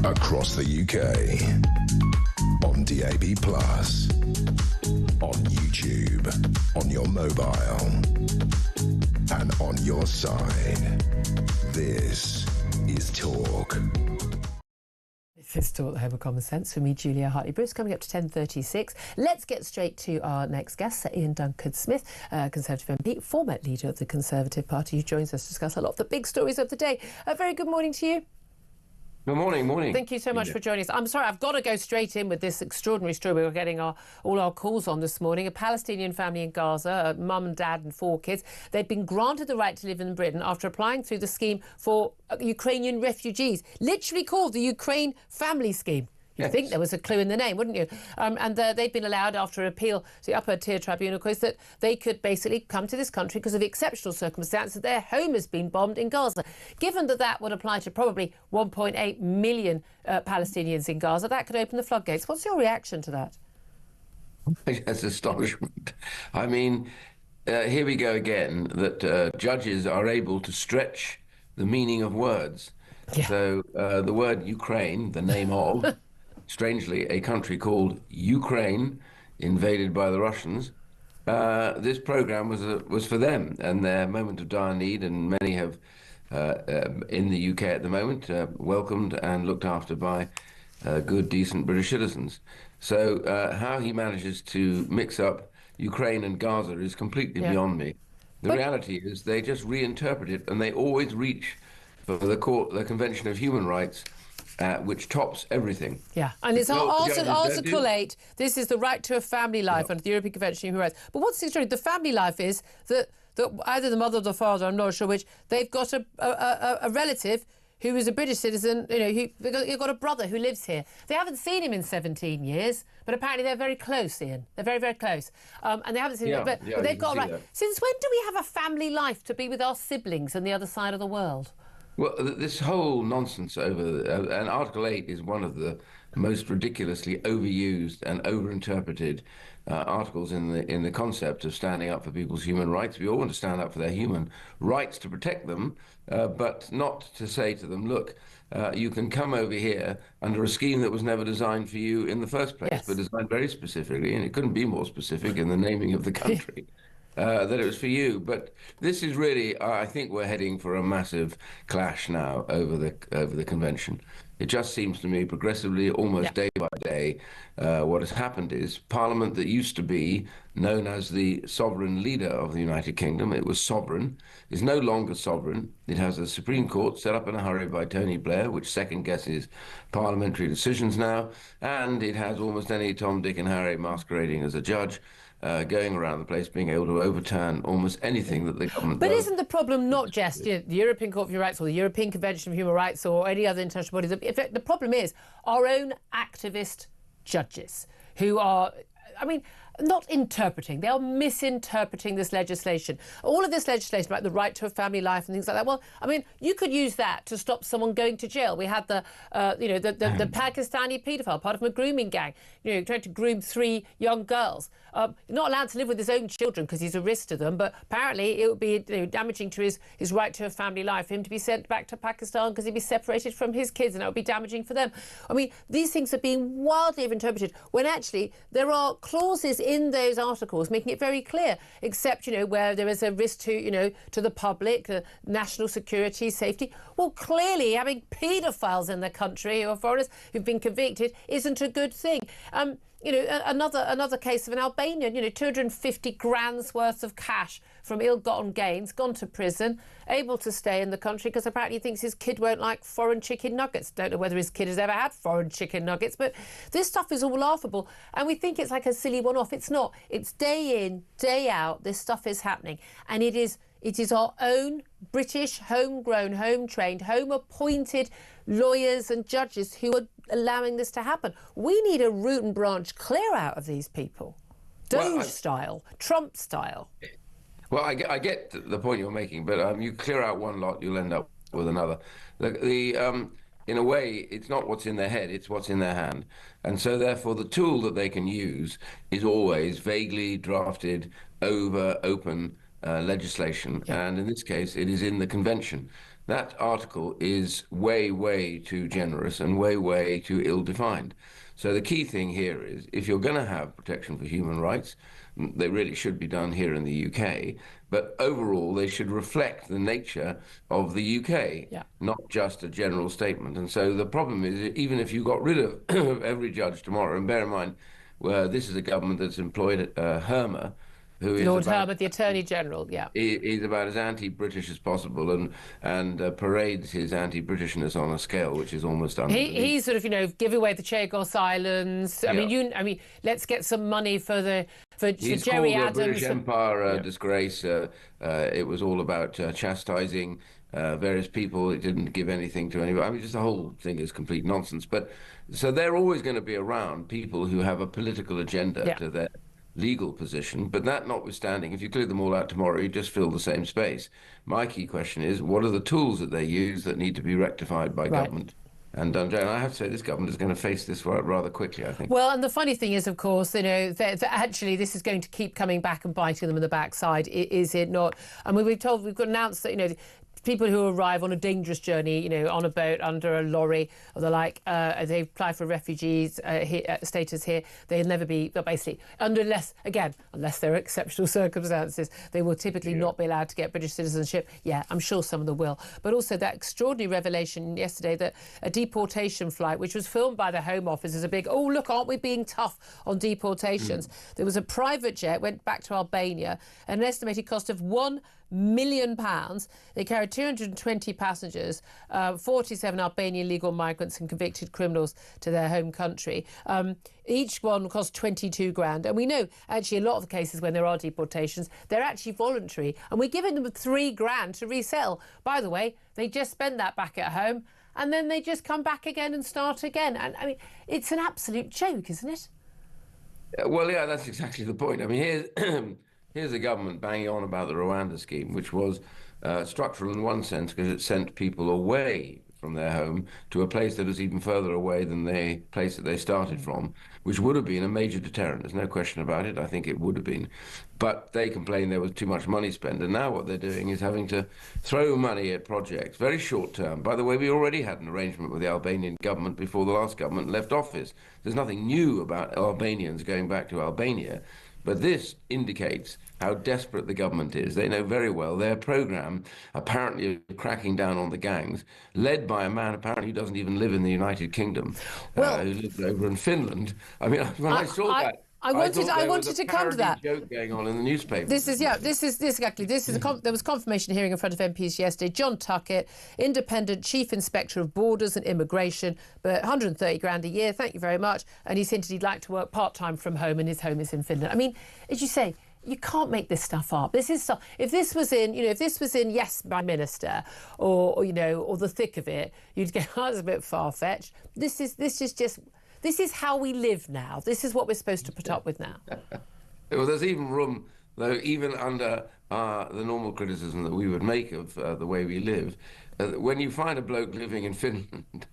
Speaker 11: across the UK, on DAB+, on YouTube, on your mobile, and on your side. This is Talk.
Speaker 12: This is Talk, the Home of Common Sense, for me, Julia Hartley-Brewer. Coming up to 10:36. Let's get straight to our next guest, Sir Ian Duncan-Smith, Conservative MP, former leader of the Conservative Party, who joins us to discuss a lot of the big stories of the day. A very good morning to you.
Speaker 19: Good morning, morning.
Speaker 12: Thank you so much for joining us. I'm sorry, I've got to go straight in with this extraordinary story. We were getting all our calls on this morning. A Palestinian family in Gaza, a mum and dad and 4 kids. They'd been granted the right to live in Britain after applying through the scheme for Ukrainian refugees, literally called the Ukraine Family Scheme. You'd think there was a clue in the name, wouldn't you? And they'd been allowed, after appeal to the upper tier tribunal, of course, that they could basically come to this country because of the exceptional circumstance that their home has been bombed in Gaza. Given that that would apply to probably 1.8 million Palestinians in Gaza, that could open the floodgates. What's your reaction to that?
Speaker 19: That's astonishment. I mean, here we go again, that judges are able to stretch the meaning of words. Yeah. So the word Ukraine, the name of... strangely, a country called Ukraine, invaded by the Russians. This program was for them and their moment of dire need, and many have, in the UK at the moment, welcomed and looked after by good, decent British citizens. So how he manages to mix up Ukraine and Gaza is completely beyond me. The reality is they just reinterpret it, and they always reach for the Convention of Human Rights, which tops everything. Yeah, and it's Article 8. This is the right to a family life under the European Convention of Human Rights. But what's extraordinary, the family life is that either the mother or the father, I'm not sure which, they've got a relative who is a British citizen, you've got a brother who lives here. They haven't seen him in 17 years, but apparently they're very close, Ian. They're very, very close. And they haven't seen him, but they've got a right. Since when do we have a family life to be with our siblings on the other side of the world? Well, this whole nonsense over, and Article 8 is one of the most ridiculously overused and overinterpreted articles in the concept of standing up for people's human rights. We all want to stand up for their human rights, to protect them, but not to say to them, look, you can come over here under a scheme that was never designed for you in the first place, but designed very specifically, and it couldn't be more specific in the naming of the country. That it was for you. But this is really, I think we're heading for a massive clash now over the convention. It just seems to me progressively, almost day by day, what has happened is Parliament that used to be known as the sovereign leader of the United Kingdom, it was sovereign, is no longer sovereign. It has a Supreme Court set up in a hurry by Tony Blair, which second guesses parliamentary decisions now, and it has almost any Tom, Dick and Harry masquerading as a judge, going around the place, being able to overturn almost anything that the government does.
Speaker 12: But isn't the problem not just the European Court of Human Rights or the European Convention of Human Rights or any other international bodies? In fact, the problem is our own activist judges who are, I mean, not interpreting, they are misinterpreting this legislation. All of this legislation about the right to a family life and things like that, well, I mean, you could use that to stop someone going to jail. We had the Pakistani paedophile, part of a grooming gang, trying to groom 3 young girls. Not allowed to live with his own children because he's a risk to them, but apparently it would be damaging to his right to a family life for him to be sent back to Pakistan because he'd be separated from his kids, and that would be damaging for them. I mean, these things are being wildly interpreted when actually there are clauses in those articles making it very clear, except, where there is a risk to, to the public, national security, safety. Well, clearly having paedophiles in the country or foreigners who've been convicted isn't a good thing. Another case of an Albanian, 250 grand's worth of cash from ill-gotten gains, gone to prison, able to stay in the country because apparently he thinks his kid won't like foreign chicken nuggets. Don't know whether his kid has ever had foreign chicken nuggets, but this stuff is all laughable. And we think it's like a silly one-off. It's not. It's day in, day out. This stuff is happening. And it is our own British, homegrown, home-trained, home-appointed lawyers and judges who are allowing this to happen. We need a root and branch clear out of these people. Doge style, Trump style.
Speaker 19: Well, I get the point you're making, but you clear out one lot, you'll end up with another. In a way, it's not what's in their head, it's what's in their hand. And so, therefore, the tool that they can use is always vaguely drafted, open legislation. And in this case, it is in the convention. that article is way, way too generous and way, way too ill-defined. So the key thing here is, if you're going to have protection for human rights, they really should be done here in the UK, but overall they should reflect the nature of the UK, not just a general statement. And so the problem is, even if you got rid of every judge tomorrow, and bear in mind, this is a government that's employed Hermer, who is
Speaker 12: Lord Hermer, the Attorney General,
Speaker 19: he's about as anti-British as possible, and parades his anti-Britishness on a scale which is almost unbelievable.
Speaker 12: He's sort of, give away the Chagos Islands. I mean, let's get some money for Jerry Adams.
Speaker 19: The British Empire a disgrace. It was all about chastising various people. It didn't give anything to anybody. I mean, just the whole thing is complete nonsense. But so they're always going to be around people who have a political agenda to their legal position. But that notwithstanding, if you clear them all out tomorrow, you just fill the same space. My key question is, what are the tools that they use that need to be rectified by government? And I have to say, this government is going to face this rather quickly, I think.
Speaker 12: Well, and the funny thing is, of course, that actually this is going to keep coming back and biting them in the backside, is it not? I mean, we've got announced that, people who arrive on a dangerous journey, on a boat, under a lorry, or the like, they apply for refugees status here, they'll never be, basically, unless there are exceptional circumstances, they will typically not be allowed to get British citizenship. Yeah, I'm sure some of them will. But also that extraordinary revelation yesterday that a deportation flight, which was filmed by the Home Office as a big, oh, look, aren't we being tough on deportations? There was a private jet, went back to Albania, at an estimated cost of £1 million. They carried 220 passengers, 47 Albanian legal migrants and convicted criminals to their home country. Each one cost 22 grand. And we know, actually, a lot of the cases when there are deportations, they're actually voluntary. And we're giving them 3 grand to resell. By the way, they just spend that back at home and then they just come back again and start again. And I mean, it's an absolute joke, isn't it?
Speaker 19: Well, yeah, that's exactly the point. I mean, here's a government banging on about the Rwanda scheme, which was structural in one sense because it sent people away from their home to a place that is even further away than the place that they started from, which would have been a major deterrent. There's no question about it. I think it would have been. But they complained there was too much money spent. And now what they're doing is having to throw money at projects, very short term. By the way, we already had an arrangement with the Albanian government before the last government left office. There's nothing new about Albanians going back to Albania. But this indicates how desperate the government is. They know very well their programme, apparently cracking down on the gangs, led by a man apparently who doesn't even live in the United Kingdom, who lives over in Finland. I mean, when I saw that,
Speaker 12: I wanted to come to that.
Speaker 19: Joke going on in the newspaper.
Speaker 12: There was confirmation hearing in front of MPs yesterday. John Tuckett, independent chief inspector of borders and immigration, but 130 grand a year. Thank you very much. And he's hinted he'd like to work part-time from home, and his home is in Finland. I mean, as you say, you can't make this stuff up. This is stuff. If this was in, Yes, Prime Minister, or the thick of it, you'd go, oh, that's a bit far-fetched. This is how we live now. This is what we're supposed to put up with now.
Speaker 19: Well, there's even room, though, even under the normal criticism that we would make of the way we live, when you find a bloke living in Finland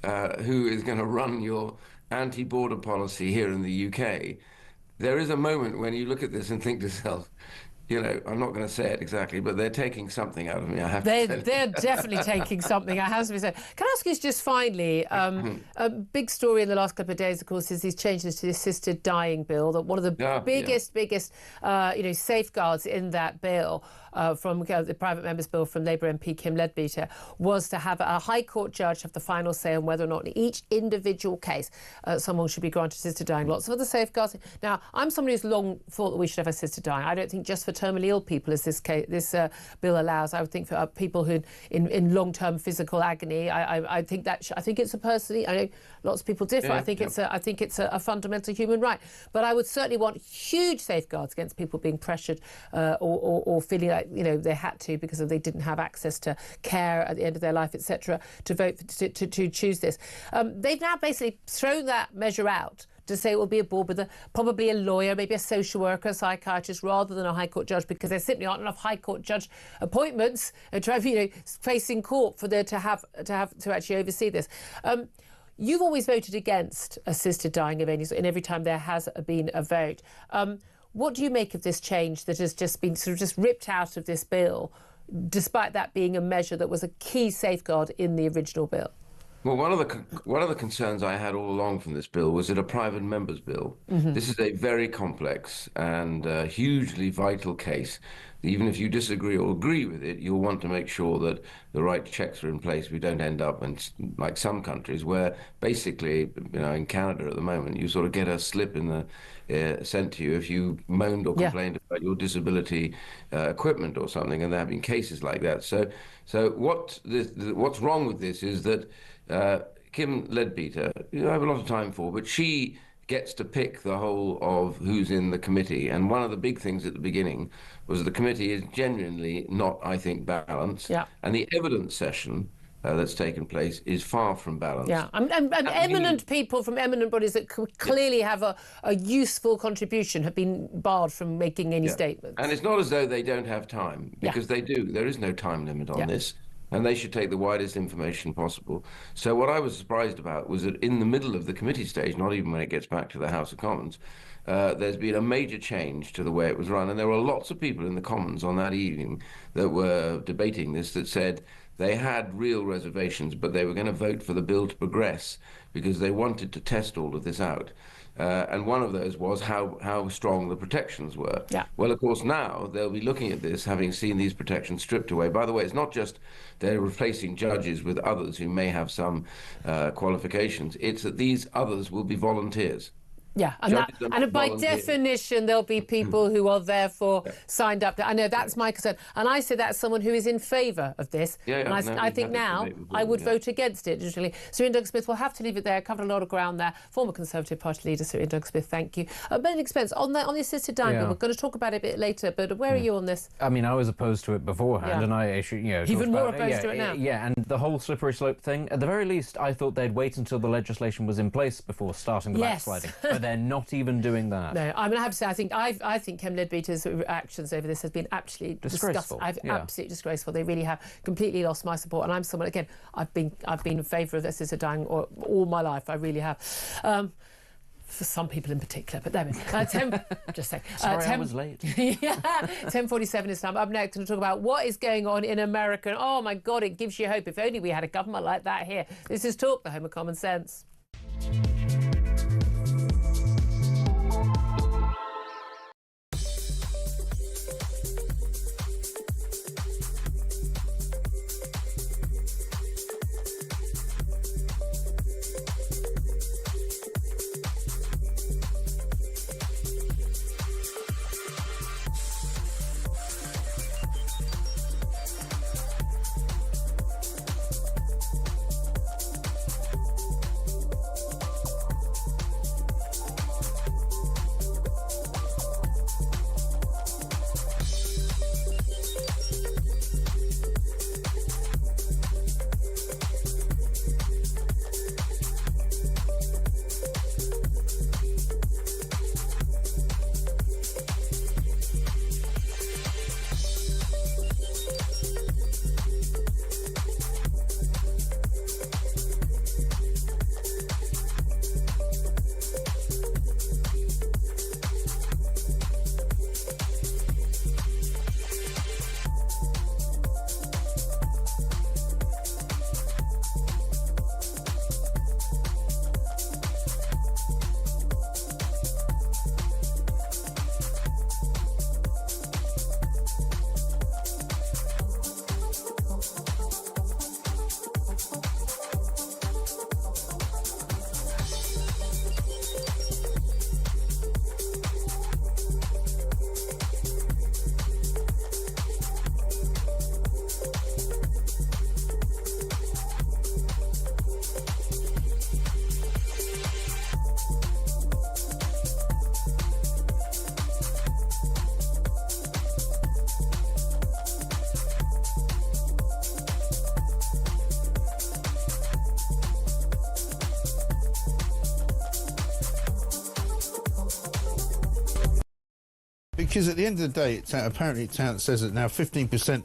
Speaker 19: who is going to run your anti-border policy here in the UK, there is a moment when you look at this and think to yourself, I'm not going to say it exactly, but they're taking something out of me, I have to say.
Speaker 12: They're definitely taking something, I have to be said. Can I ask you just finally, a big story in the last couple of days, of course, is these changes to the assisted dying bill, that one of the biggest safeguards in that bill from the private member's bill from Labour MP Kim Leadbeater was to have a High Court judge have the final say on whether or not in each individual case someone should be granted assisted dying. Lots of other safeguards. Now, I'm somebody who's long thought that we should have assisted dying. I don't think just for terminally ill people, as this bill allows. I would think for people who in long-term physical agony. I think it's a personally. I know lots of people differ. I think it's a fundamental human right. But I would certainly want huge safeguards against people being pressured or feeling like they had to because they didn't have access to care at the end of their life, etc. To vote to choose this. They've now basically thrown that measure out to say it will be a board with probably a lawyer, maybe a social worker, a psychiatrist, rather than a High Court judge, because there simply aren't enough High Court judge appointments facing court for there to actually oversee this. You've always voted against assisted dying of any sort, and every time there has been a vote. What do you make of this change that has just been sort of just ripped out of this bill? despite that being a measure that was a key safeguard in the original bill?
Speaker 19: Well, one of the concerns I had all along from this bill was it a private member's bill.
Speaker 12: Mm-hmm.
Speaker 19: This is a very complex and hugely vital case. Even if you disagree or agree with it, you'll want to make sure that the right checks are in place. We don't end up in, like some countries where basically, in Canada at the moment, you sort of get a slip in the sent to you if you moaned or complained about your disability equipment or something, and there have been cases like that. So what's wrong with this is that Kim Leadbeater, I have a lot of time for, but she gets to pick the whole of who's in the committee. And one of the big things at the beginning was the committee is genuinely not, I think, balanced.
Speaker 12: Yeah.
Speaker 19: And the evidence session that's taken place is far from balanced.
Speaker 12: Yeah, and eminent people from eminent bodies that clearly have a useful contribution have been barred from making any statements.
Speaker 19: And it's not as though they don't have time, because they do. There is no time limit on this. And they should take the widest information possible. So what I was surprised about was that in the middle of the committee stage, not even when it gets back to the House of Commons, there's been a major change to the way it was run. And there were lots of people in the Commons on that evening that were debating this that said they had real reservations, but they were going to vote for the bill to progress because they wanted to test all of this out. And one of those was how strong the protections were.
Speaker 12: Yeah.
Speaker 19: Well, of course, now they'll be looking at this, having seen these protections stripped away. By the way, it's not just they're replacing judges with others who may have some qualifications. It's that these others will be volunteers.
Speaker 12: Yeah, and by definition, there'll be people who are therefore signed up to. I know that's my concern, and I say that as someone who is in favour of this. I think now I would vote against it. Literally, Sir Ian Duncan-Smith, we'll have to leave it there. Covered a lot of ground there. Former Conservative Party leader Sir Ian Duncan-Smith, thank you. Benedict Spence, on the assisted dying bill, we're going to talk about it a bit later. But where are you on this?
Speaker 13: I mean, I was opposed to it beforehand, and I issued,
Speaker 12: even more opposed to it now.
Speaker 13: Yeah, and the whole slippery slope thing. At the very least, I thought they'd wait until the legislation was in place before starting the backsliding. But they're not even doing that.
Speaker 12: No, I mean, I have to say, I think Kim Leadbeater's actions over this has been absolutely disgusting. Absolutely disgraceful. They really have completely lost my support. And I'm someone, again, I've been in favour of this as a dying all my life. I really have. For some people in particular, but there we go. Just saying.
Speaker 13: Sorry, I was late.
Speaker 12: 10:47 is time. Up next, going to talk about what is going on in America. Oh my God, it gives you hope. If only we had a government like that here. This is Talk, the home of common sense.
Speaker 6: Because at the end of the day, apparently it says that now 15%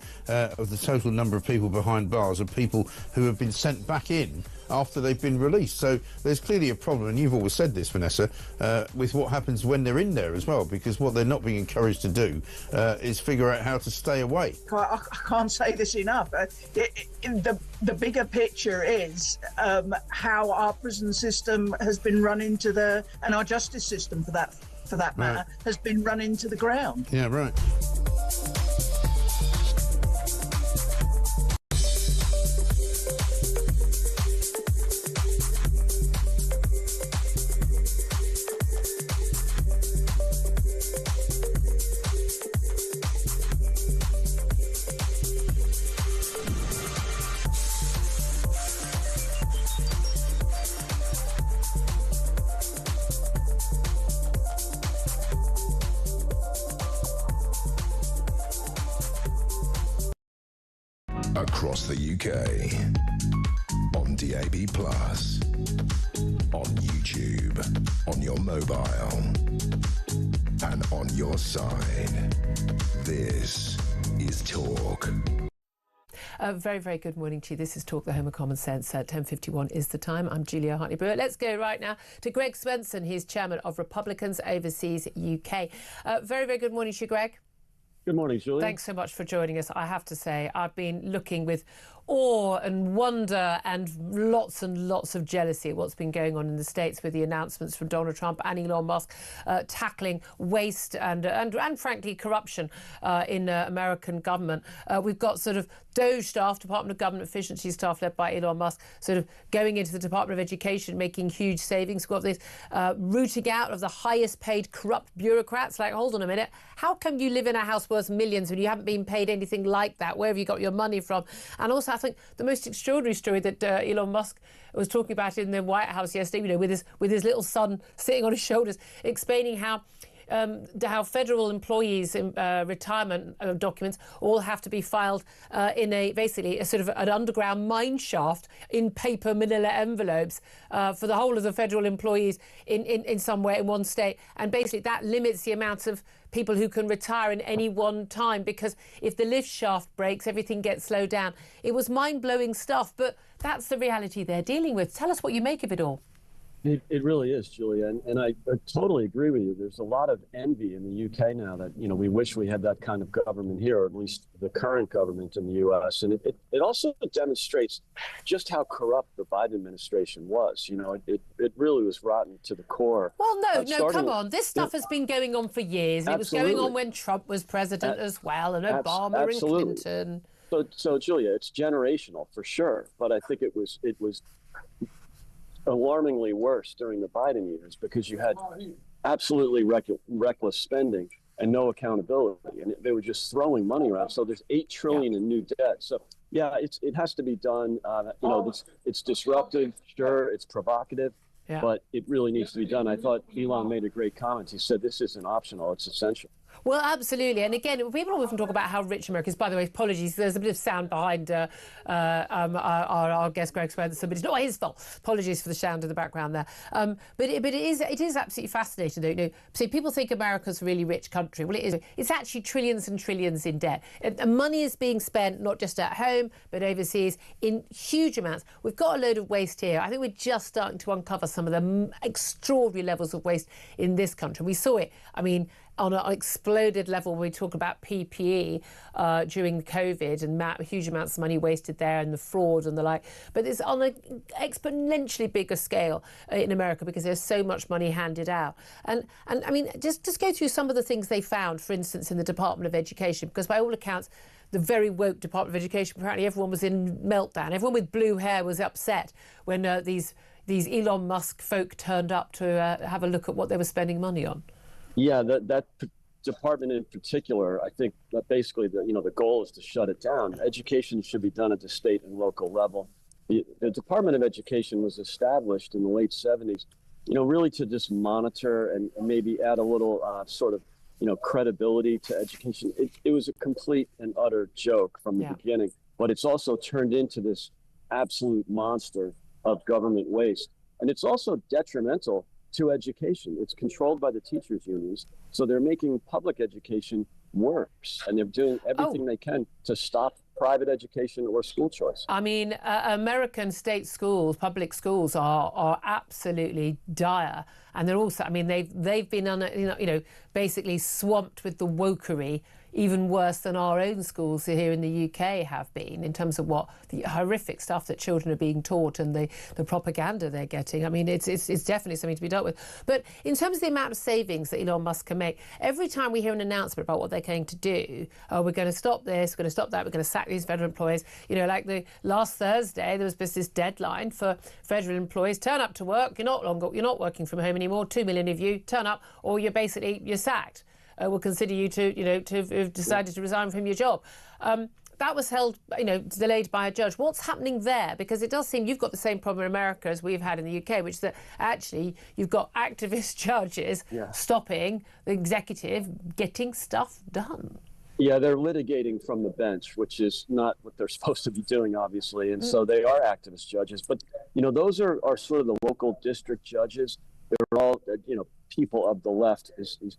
Speaker 6: of the total number of people behind bars are people who have been sent back in after they've been released. So there's clearly a problem, and you've always said this, Vanessa, with what happens when they're in there as well, because what they're not being encouraged to do is figure out how to stay away.
Speaker 20: I can't say this enough. The bigger picture is how our prison system has been run into and our justice system, for that matter, has been run into the ground.
Speaker 6: Yeah, right.
Speaker 11: Across the UK, on DAB+, on YouTube, on your mobile, and on your side. This is Talk.
Speaker 12: Very, very good morning to you. This is Talk, the Home of Common Sense. 10:51 is the time. I'm Julia Hartley-Brewer. Let's go right now to Greg Swenson. He's chairman of Republicans Overseas UK. Very, very good morning to you, Greg.
Speaker 21: Good morning, Julia.
Speaker 12: Thanks so much for joining us. I have to say, I've been looking with awe and wonder and lots of jealousy at what's been going on in the States with the announcements from Donald Trump and Elon Musk tackling waste and frankly corruption in American government. We've got sort of DOGE staff, Department of Government Efficiency staff led by Elon Musk, sort of going into the Department of Education, making huge savings. We've got this rooting out of the highest paid corrupt bureaucrats. Like, hold on a minute, how come you live in a house worth millions when you haven't been paid anything like that? Where have you got your money from? And also, I think the most extraordinary story that Elon Musk was talking about in the White House yesterday, you know, with his little son sitting on his shoulders, explaining how federal employees' retirement documents all have to be filed in basically a sort of an underground mine shaft in paper manila envelopes for the whole of the federal employees in somewhere in one state. And basically that limits the amount of people who can retire in any one time, because if the lift shaft breaks, everything gets slowed down. It was mind-blowing stuff, but that's the reality they're dealing with. Tell us what you make of it all.
Speaker 21: It really is, Julia, and I totally agree with you. There's a lot of envy in the UK now that, you know, we wish we had that kind of government here, or at least the current government in the US. And it also demonstrates just how corrupt the Biden administration was. You know, it really was rotten to the core.
Speaker 12: Well, no, come on. This stuff has been going on for years. It was going on when Trump was president as well, and Obama and Clinton.
Speaker 21: So, Julia, it's generational for sure. But I think it was alarmingly worse during the Biden years, because you had absolutely reckless spending and no accountability, and they were just throwing money around. So there's $8 trillion in new debt. So yeah, it has to be done. You know, it's disruptive, sure, it's provocative, but it really needs to be done. I thought Elon made a great comment. He said this isn't optional; it's essential.
Speaker 12: Well, absolutely. And again, people often talk about how rich America is. By the way, apologies, there's a bit of sound behind our guest, Greg Swenson, but it's not his fault. Apologies for the sound in the background there. But it is absolutely fascinating, though. You know, see, people think America's a really rich country. Well, it is. It's actually trillions and trillions in debt. And money is being spent not just at home, but overseas in huge amounts. We've got a load of waste here. I think we're just starting to uncover some of the extraordinary levels of waste in this country. We saw it, I mean, on an exploded level when we talk about PPE during COVID, and huge amounts of money wasted there, and the fraud and the like. But it's on an exponentially bigger scale in America, because there's so much money handed out. And I mean, just go through some of the things they found, for instance, in the Department of Education, because by all accounts, the very woke Department of Education, apparently everyone was in meltdown. Everyone with blue hair was upset when these Elon Musk folk turned up to have a look at what they were spending money on. Yeah,
Speaker 21: that department in particular, I think that basically the goal is to shut it down. Education should be done at the state and local level. The Department of Education was established in the late 70s, really to just monitor and maybe add a little sort of, credibility to education. It was a complete and utter joke from the beginning, but it's also turned into this absolute monster of government waste. And it's also detrimental to education. It's controlled by the teachers' unions. So they're making public education worse, and they're doing everything they can to stop private education or school choice.
Speaker 12: I mean, American state schools, public schools, are absolutely dire, and they're also, I mean, they've been basically swamped with the wokery, even worse than our own schools here in the UK have been, in terms of what the horrific stuff that children are being taught and the propaganda they're getting. I mean, it's definitely something to be dealt with. But in terms of the amount of savings that Elon Musk can make, every time we hear an announcement about what they're going to do, oh, we're going to stop this, we're going to stop that, we're going to sack these federal employees. You know, like the last Thursday, there was this deadline for federal employees: turn up to work. You're not working from home anymore. 2 million of you turn up, or you're sacked. Will consider you to have decided to resign from your job. That was held, delayed by a judge. What's happening there? Because it does seem you've got the same problem in America as we've had in the UK, which is that actually you've got activist judges stopping the executive getting stuff done.
Speaker 21: Yeah, they're litigating from the bench, which is not what they're supposed to be doing, obviously. And so they are activist judges. But, those are sort of the local district judges. They're all, people of the left.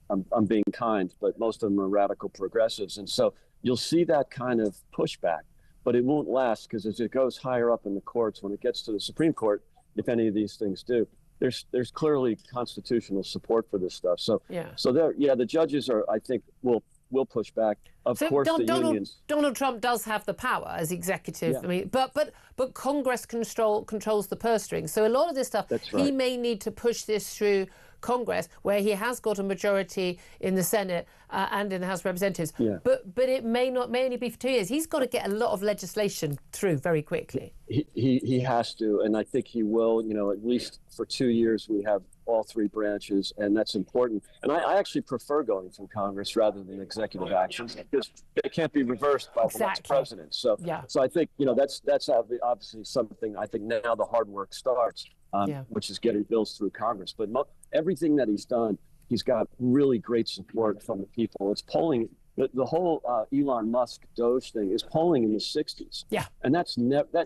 Speaker 21: I'm being kind, but most of them are radical progressives. And so you'll see that kind of pushback, but it won't last, because as it goes higher up in the courts, when it gets to the Supreme Court, if any of these things do, there's clearly constitutional support for this stuff. So the judges I think will push back. Of course, the unions.
Speaker 12: Donald Trump does have the power as executive. Yeah. I mean, but Congress controls the purse strings. So a lot of this stuff, he may need to push this through Congress, where he has got a majority in the Senate and in the House of Representatives. Yeah. But it may only be for 2 years. He's got to get a lot of legislation through very quickly.
Speaker 21: He has to, and I think he will. At least for 2 years we have all three branches, and that's important. And I actually prefer going through Congress rather than executive actions, because they can't be reversed by the next president. So I think that's obviously something. I think now the hard work starts, which is getting bills through Congress. But everything that he's done, he's got really great support from the people. It's polling. The whole Elon Musk Doge thing is polling in the 60s. Yeah, and that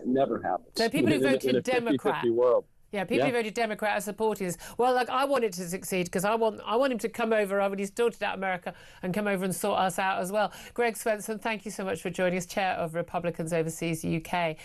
Speaker 21: never happens.
Speaker 12: So people who voted
Speaker 21: in a
Speaker 12: Democrat.
Speaker 21: 50-50 world.
Speaker 12: Yeah, people who voted Democrat are supporting this. Well, I want it to succeed, because I want him to come over when he's sorted out America and come over and sort us out as well. Greg Swenson, thank you so much for joining us, Chair of Republicans Overseas UK.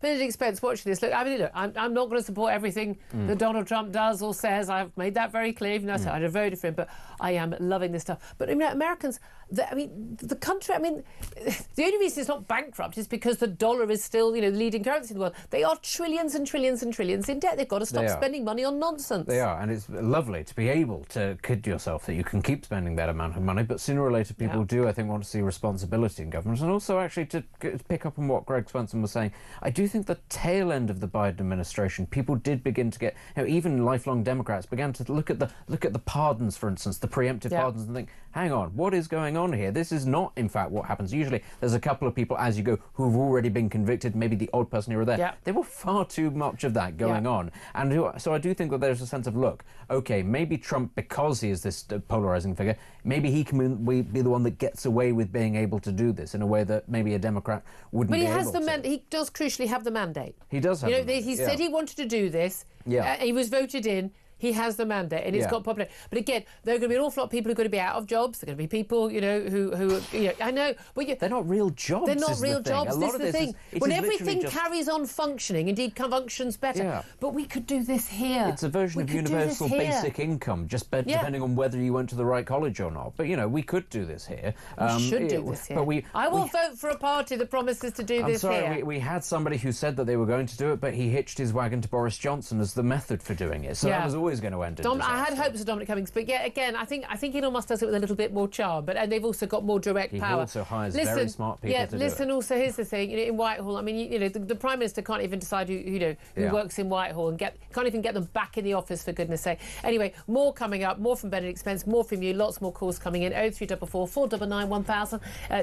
Speaker 12: Benedict Spence, watching this. Look, I'm not going to support everything that Donald Trump does or says. I've made that very clear, even though I'd have voted for him, but I am loving this stuff. But Americans, the country, the only reason it's not bankrupt is because the dollar is still, the leading currency in the world. They are trillions and trillions and trillions in debt. They've got to stop spending money on nonsense.
Speaker 13: They are, and it's lovely to be able to kid yourself that you can keep spending that amount of money, but sooner or later people do, I think, want to see responsibility in government. And also, actually, to pick up on what Greg Swenson was saying, I do think the tail end of the Biden administration, people did begin to get, even lifelong Democrats began to look at the pardons, for instance, the preemptive pardons, and think, hang on, what is going on here? This is not, in fact, what happens. Usually there's a couple of people, as you go, who've already been convicted, maybe the odd person here or there. Yeah. There were far too much of that going on. And so I do think that there's a sense of, look, OK, maybe Trump, because he is this polarising figure, maybe he can be the one that gets away with being able to do this in a way that maybe a Democrat wouldn't be able to. But
Speaker 12: he does crucially have the mandate.
Speaker 13: He does have the mandate.
Speaker 12: He said he wanted to do this. Yeah. He was voted in. He has the mandate, and it's got popular. But again, there are going to be an awful lot of people who are going to be out of jobs. There are going to be people, who I know, but
Speaker 13: they're not real jobs.
Speaker 12: They're not real jobs. This is the thing. When everything carries on functioning, indeed functions better. Yeah. But we could do this here.
Speaker 13: It's a version of universal basic income, just depending on whether you went to the right college or not. But we could do this here.
Speaker 12: We should do this here. But I will vote for a party that promises to do this here.
Speaker 13: We had somebody who said that they were going to do it, but he hitched his wagon to Boris Johnson as the method for doing it. So that was always going to end in disaster.
Speaker 12: I had hopes of Dominic Cummings, but again, I think Elon Musk does it with a little bit more charm, and they've also got more direct power.
Speaker 13: He also hires very smart people to do it.
Speaker 12: Also, here's the thing, in Whitehall, the Prime Minister can't even decide who works in Whitehall, and can't even get them back in the office, for goodness sake. Anyway, more coming up, more from Benedict Spence, more from you, lots more calls coming in, 0344 499 1000.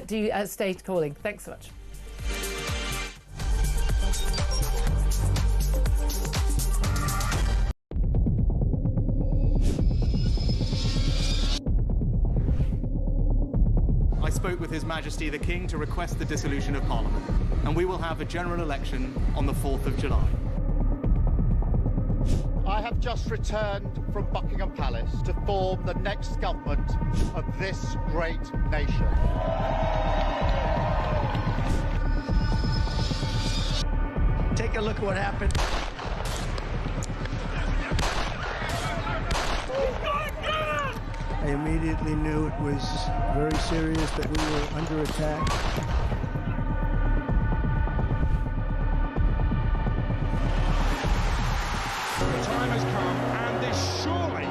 Speaker 12: Do stay calling. Thanks so much.
Speaker 1: I spoke with His Majesty the King to request the dissolution of Parliament, and we will have a general election on the 4th of July.
Speaker 22: I
Speaker 3: I have just returned from Buckingham Palace to form the next government of this great nation.
Speaker 2: Take a look at what happened.
Speaker 22: I immediately knew it was very serious, that we were under attack.
Speaker 23: The time has come, and this surely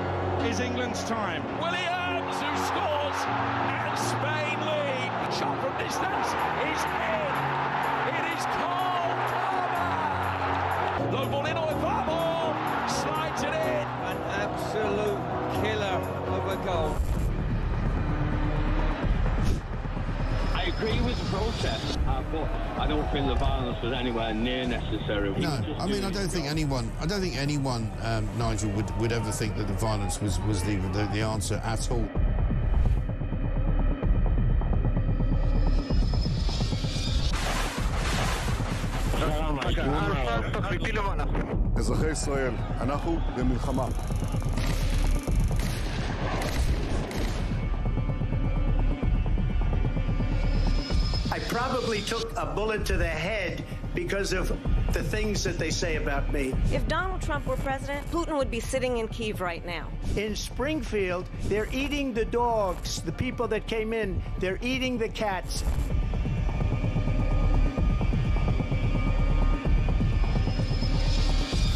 Speaker 23: is England's time.
Speaker 24: Williams, who scores, and Spain lead. Shot from distance is in. It is Cole Palmer. Low ball in or far ball, slides it in.
Speaker 4: An absolute killer of a goal.
Speaker 5: I agree with the protest, but I don't think the violence was anywhere near necessary.
Speaker 6: No, I mean, I don't think anyone, Nigel, would ever think that the violence was the answer at all.
Speaker 7: אזרחי ישראל, אנחנו במלחמה.
Speaker 2: I probably took a bullet to the head because of the things that they say about me.
Speaker 8: If Donald Trump were president, Putin would be sitting in Kyiv right now.
Speaker 2: In Springfield, they're eating the dogs. The people that came in, they're eating the cats.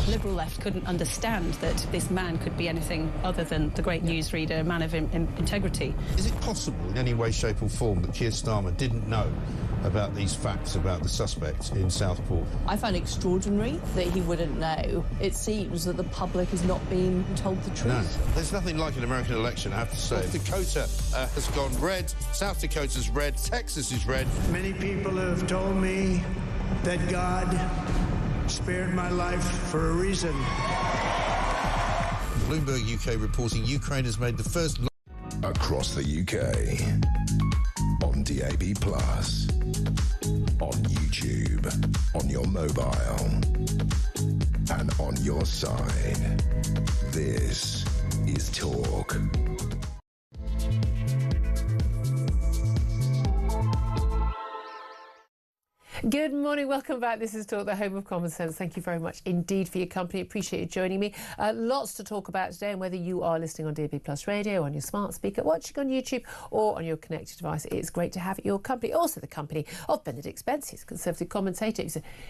Speaker 9: Liberal left couldn't understand that this man could be anything other than the great newsreader, a man of integrity.
Speaker 6: Is it possible in any way, shape or form that Keir Starmer didn't know about these facts about the suspect in Southport?
Speaker 10: I find it extraordinary that he wouldn't know. It seems that the public has not been told the truth.
Speaker 6: No, there's nothing like an American election, I have to say. North Dakota has gone red, South Dakota's red, Texas is red.
Speaker 2: Many people have told me that God spared my life for a reason.
Speaker 6: Bloomberg UK reporting Ukraine has made the first...
Speaker 11: Across the UK, on DAB+, on YouTube, on your mobile, and on your side. This is Talk.
Speaker 12: Good morning, welcome back. This is Talk, the home of common sense. Thank you very much indeed for your company. Appreciate you joining me. Lots to talk about today, and whether you are listening on DAB+ radio, on your smart speaker, watching on YouTube, or on your connected device, it's great to have your company. Also the company of Benedict Spence, he's a Conservative commentator.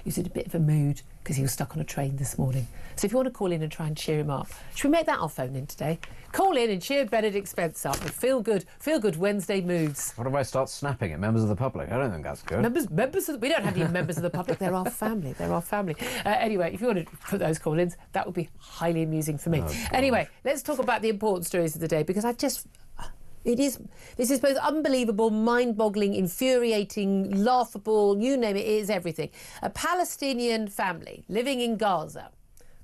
Speaker 12: He's in a bit of a mood because he was stuck on a train this morning. So if you want to call in and try and cheer him up, should we make that our phone in today? Call in and cheer Benedict Spence up with feel good Wednesday moods.
Speaker 13: What if I start snapping at members of the public? I don't think that's good.
Speaker 12: We don't have any members of the public. They're our family. They're our family. Anyway, if you want to put those call-ins, that would be highly amusing for me. Anyway, let's talk about the important stories of the day, because this is both unbelievable, mind-boggling, infuriating, laughable, you name it, it is everything. A Palestinian family living in Gaza,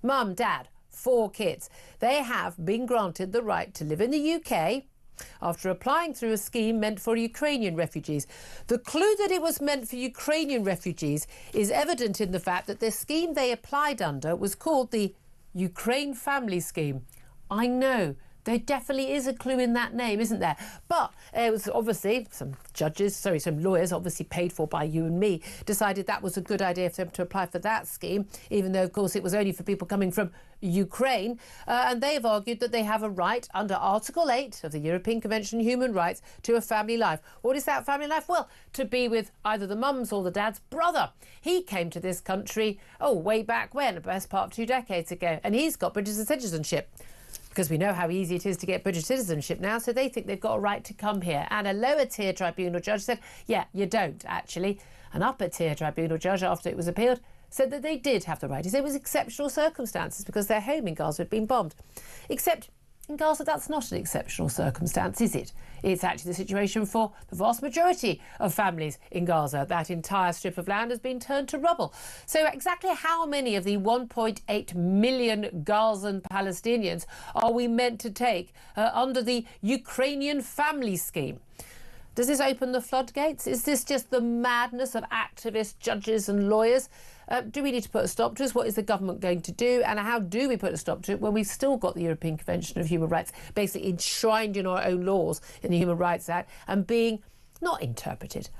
Speaker 12: mum, dad, 4 kids. They have been granted the right to live in the UK after applying through a scheme meant for Ukrainian refugees. The clue that it was meant for Ukrainian refugees is evident in the fact that the scheme they applied under was called the Ukraine Family Scheme. I know, there definitely is a clue in that name, isn't there? But it was obviously some lawyers, obviously paid for by you and me, decided that was a good idea for them to apply for that scheme, even though, of course, it was only for people coming from Ukraine. And they have argued that they have a right under Article 8 of the European Convention on Human Rights to a family life. What is that family life? Well, to be with either the mum's or the dad's brother. He came to this country, way back when, the best part of 2 decades ago, and he's got British citizenship. Because we know how easy it is to get British citizenship now, so they think they've got a right to come here. And a lower-tier tribunal judge said, yeah, you don't, actually. An upper-tier tribunal judge, after it was appealed, said that they did have the right. He said it was exceptional circumstances because their home in Gaza had been bombed. Except in Gaza, that's not an exceptional circumstance, is it? It's actually the situation for the vast majority of families in Gaza. That entire strip of land has been turned to rubble. So exactly how many of the 1.8 million Gazan Palestinians are we meant to take under the Ukrainian Family Scheme? Does this open the floodgates? Is this just the madness of activists, judges and lawyers? Do we need to put a stop to this? What is the government going to do? And how do we put a stop to it when we've still got the European Convention of Human Rights basically enshrined in our own laws in the Human Rights Act and being not interpreted,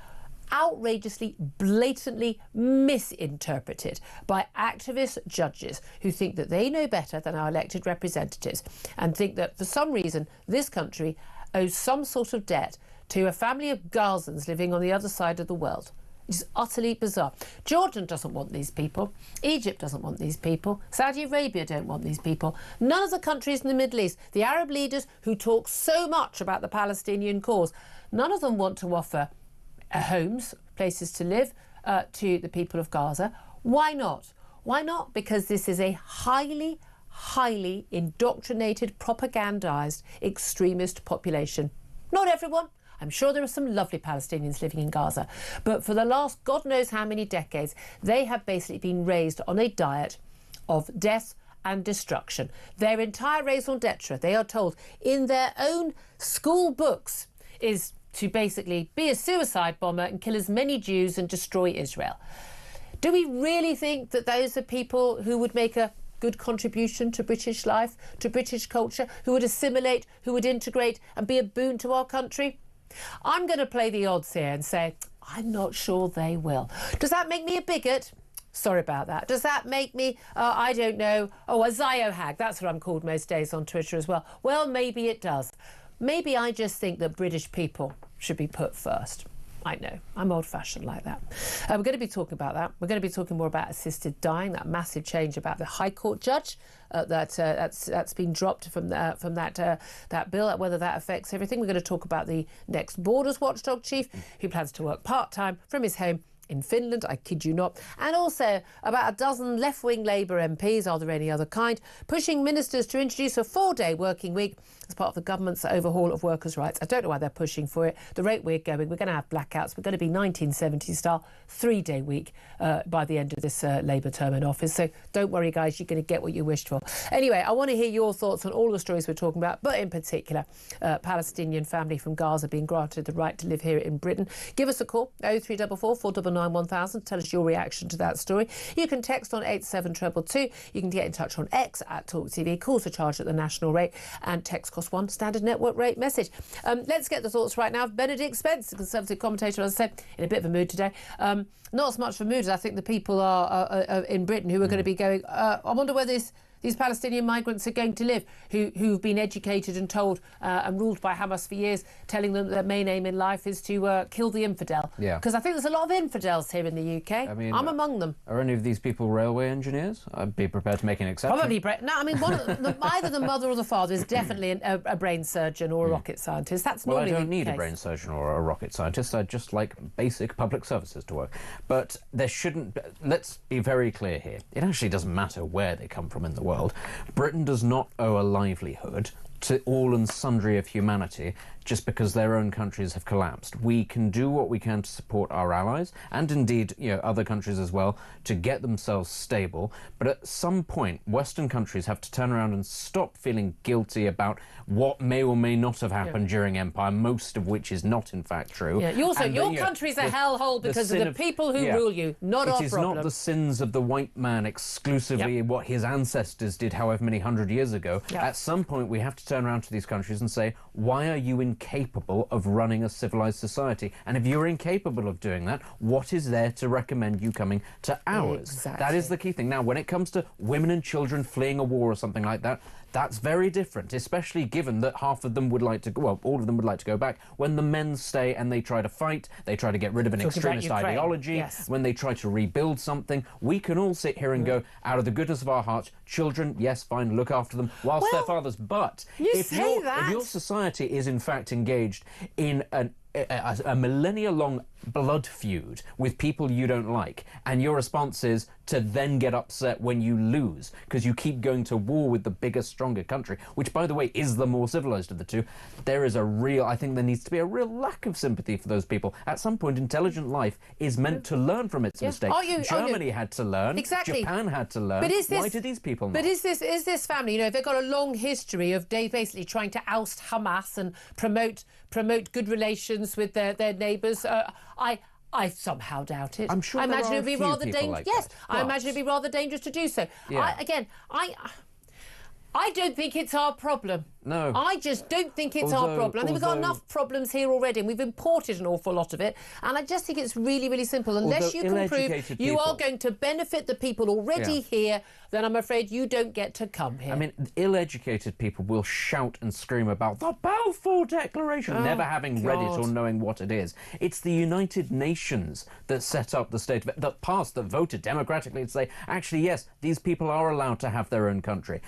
Speaker 12: outrageously, blatantly misinterpreted by activist judges who think that they know better than our elected representatives and think that for some reason this country owes some sort of debt to a family of Gazans living on the other side of the world. It's utterly bizarre. Jordan doesn't want these people. Egypt doesn't want these people. Saudi Arabia don't want these people. None of the countries in the Middle East, the Arab leaders who talk so much about the Palestinian cause, none of them want to offer homes, places to live to the people of Gaza. Why not? Why not? Because this is a highly, highly indoctrinated, propagandised, extremist population. Not everyone. I'm sure there are some lovely Palestinians living in Gaza. But for the last God knows how many decades, they have basically been raised on a diet of death and destruction. Their entire raison d'etre, they are told in their own school books, is to basically be a suicide bomber and kill as many Jews and destroy Israel. Do we really think that those are people who would make a good contribution to British life, to British culture, who would assimilate, who would integrate and be a boon to our country? I'm going to play the odds here and say, I'm not sure they will. Does that make me a bigot? Sorry about that. Does that make me, I don't know, a ziohag? That's what I'm called most days on Twitter as well. Well, maybe it does. Maybe I just think that British people should be put first. I know, I'm old-fashioned like that. We're going to be talking about that. We're going to be talking more about assisted dying, that massive change about the High Court judge that's been dropped from that bill, whether that affects everything. We're going to talk about the next Borders Watchdog chief who plans to work part-time from his home in Finland, I kid you not, and also about a dozen left-wing Labour MPs, are there any other kind, pushing ministers to introduce a 4-day working week as part of the government's overhaul of workers' rights. I don't know why they're pushing for it. The rate we're going, we're going to have blackouts. We're going to be 1970 style 3-day week by the end of this Labour term in office. So don't worry, guys, you're going to get what you wished for. Anyway, I want to hear your thoughts on all the stories we're talking about, but in particular, Palestinian family from Gaza being granted the right to live here in Britain. Give us a call, 0344 499 1000. Tell us your reaction to that story. You can text on 87222. You can get in touch on X at talkTV. Calls are charged at the national rate and text costs £1, standard network rate message. Let's get the thoughts right now of Benedict Spence, the Conservative commentator, as I said, in a bit of a mood today. Not as much of a mood as I think the people are in Britain who are going to be going, I wonder where these Palestinian migrants are going to live, who've been educated and told and ruled by Hamas for years, telling them their main aim in life is to kill the infidel. Yeah. Because I think there's a lot of infidels here in the UK. I mean, I'm among them.
Speaker 13: Are any of these people railway engineers? I'd be prepared to make an exception.
Speaker 12: Probably. No, I mean, either the mother or the father is definitely a brain surgeon or a rocket scientist. That's normally the case.
Speaker 13: Well, I don't need a brain surgeon or a rocket scientist. I'd just like basic public services to work. But there shouldn't... Let's be very clear here. It actually doesn't matter where they come from in the world. Britain does not owe a livelihood to all and sundry of humanity just because their own countries have collapsed. We can do what we can to support our allies and indeed, other countries as well, to get themselves stable. But at some point, Western countries have to turn around and stop feeling guilty about what may or may not have happened during empire, most of which is not in fact true.
Speaker 12: Yeah. Your country's a hellhole because of the people who rule you, not our problem.
Speaker 13: It is not the sins of the white man exclusively what his ancestors did however many hundred years ago. At some point, we have to turn around to these countries and say, why are you incapable of running a civilized society? And if you're incapable of doing that, what is there to recommend you coming to ours?
Speaker 12: Exactly.
Speaker 13: That is the key thing. Now, when it comes to women and children fleeing a war or something like that, that's very different, especially given that half of them would like to go, well, all of them would like to go back. When the men stay and they try to fight, they try to get rid of an extremist ideology, when they try to rebuild something, we can all sit here and go, out of the goodness of our hearts, children, yes, fine, look after them, whilst their fathers. But if your society is in fact engaged in a millennia-long blood feud with people you don't like, and your response is to then get upset when you lose because you keep going to war with the bigger, stronger country, which, by the way, is the more civilized of the two, I think there needs to be a real lack of sympathy for those people. At some point, intelligent life is meant to learn from its mistakes. Germany had to learn.
Speaker 12: Exactly.
Speaker 13: Japan had to learn.
Speaker 12: But
Speaker 13: why do these people not?
Speaker 12: But is this family, they've got a long history of basically trying to oust Hamas and promote good relations with their neighbours. I somehow doubt it.
Speaker 13: I'm sure
Speaker 12: I
Speaker 13: there
Speaker 12: imagine
Speaker 13: are
Speaker 12: it'd be
Speaker 13: a few
Speaker 12: rather
Speaker 13: people
Speaker 12: dangerous.
Speaker 13: like
Speaker 12: Yes,
Speaker 13: that,
Speaker 12: I imagine it'd be rather dangerous to do so.
Speaker 13: Yeah.
Speaker 12: I don't think it's our problem.
Speaker 13: No.
Speaker 12: I just don't think it's our problem. I think we've got enough problems here already, and we've imported an awful lot of it. And I just think it's really, really simple. Unless you can prove you are going to benefit the people already here, then I'm afraid you don't get to come here.
Speaker 13: I mean, ill-educated people will shout and scream about the Balfour Declaration, never having read it or knowing what it is. It's the United Nations that set up the state, that passed, that voted democratically to say, actually, yes, these people are allowed to have their own country.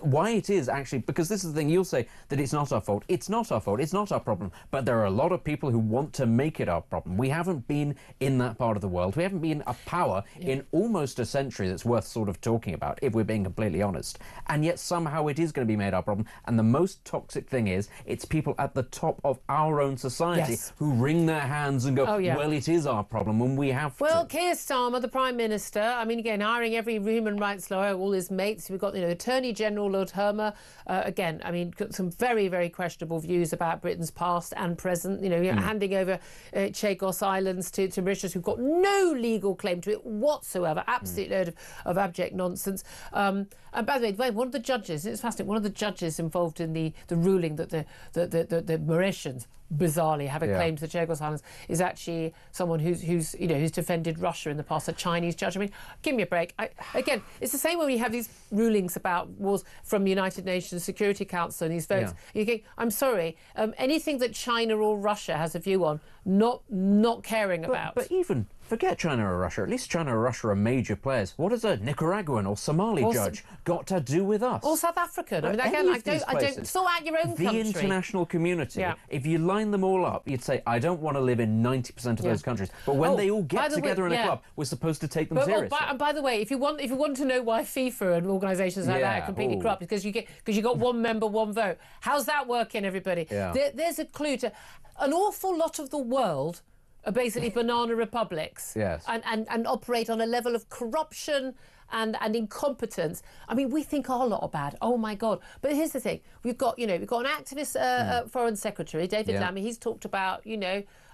Speaker 13: Why it is, actually, because this is the thing, you'll say that it's not our fault. It's not our fault. It's not our problem. But there are a lot of people who want to make it our problem. We haven't been in that part of the world. We haven't been a power in almost a century that's worth sort of talking about, if we're being completely honest. And yet somehow it is going to be made our problem. And the most toxic thing is, it's people at the top of our own society who wring their hands and go, well, it is our problem, and we have
Speaker 12: Well, Keir Starmer, the Prime Minister, I mean, again, hiring every human rights lawyer, all his mates. We've got, Attorney General Lord Hermer, again, I mean, got some very, very questionable views about Britain's past and present, handing over Chagos Islands to Mauritius, who've got no legal claim to it whatsoever. Absolute load of abject nonsense. And by the way, one of the judges, it's fascinating, one of the judges involved in the ruling that the Mauritians bizarrely have a claim to the Chagos Islands is actually someone who's defended Russia in the past, a Chinese judge. I mean, give me a break. Again, it's the same when we have these rulings about wars from the United Nations Security Council and these votes. You think, I'm sorry, anything that China or Russia has a view on, not caring about.
Speaker 13: But even forget China or Russia. At least China or Russia are major players. What has a Nicaraguan or Somali judge got to do with us?
Speaker 12: Or South African. I mean, again, I don't sort out your own country.
Speaker 13: The international community. If you line them all up, you'd say, I don't want to live in 90% of those countries. But when they all get together in a club, we're supposed to take them seriously.
Speaker 12: By the way, if you want to know why FIFA and organisations like that are completely corrupt, because you got one member, one vote. How's that working, everybody? There's a clue to an awful lot of the world are basically banana republics and operate on a level of corruption and incompetence. I mean, we think our lot are bad. Oh my God! But here's the thing: we've got an activist foreign secretary, David Lammy. He's talked about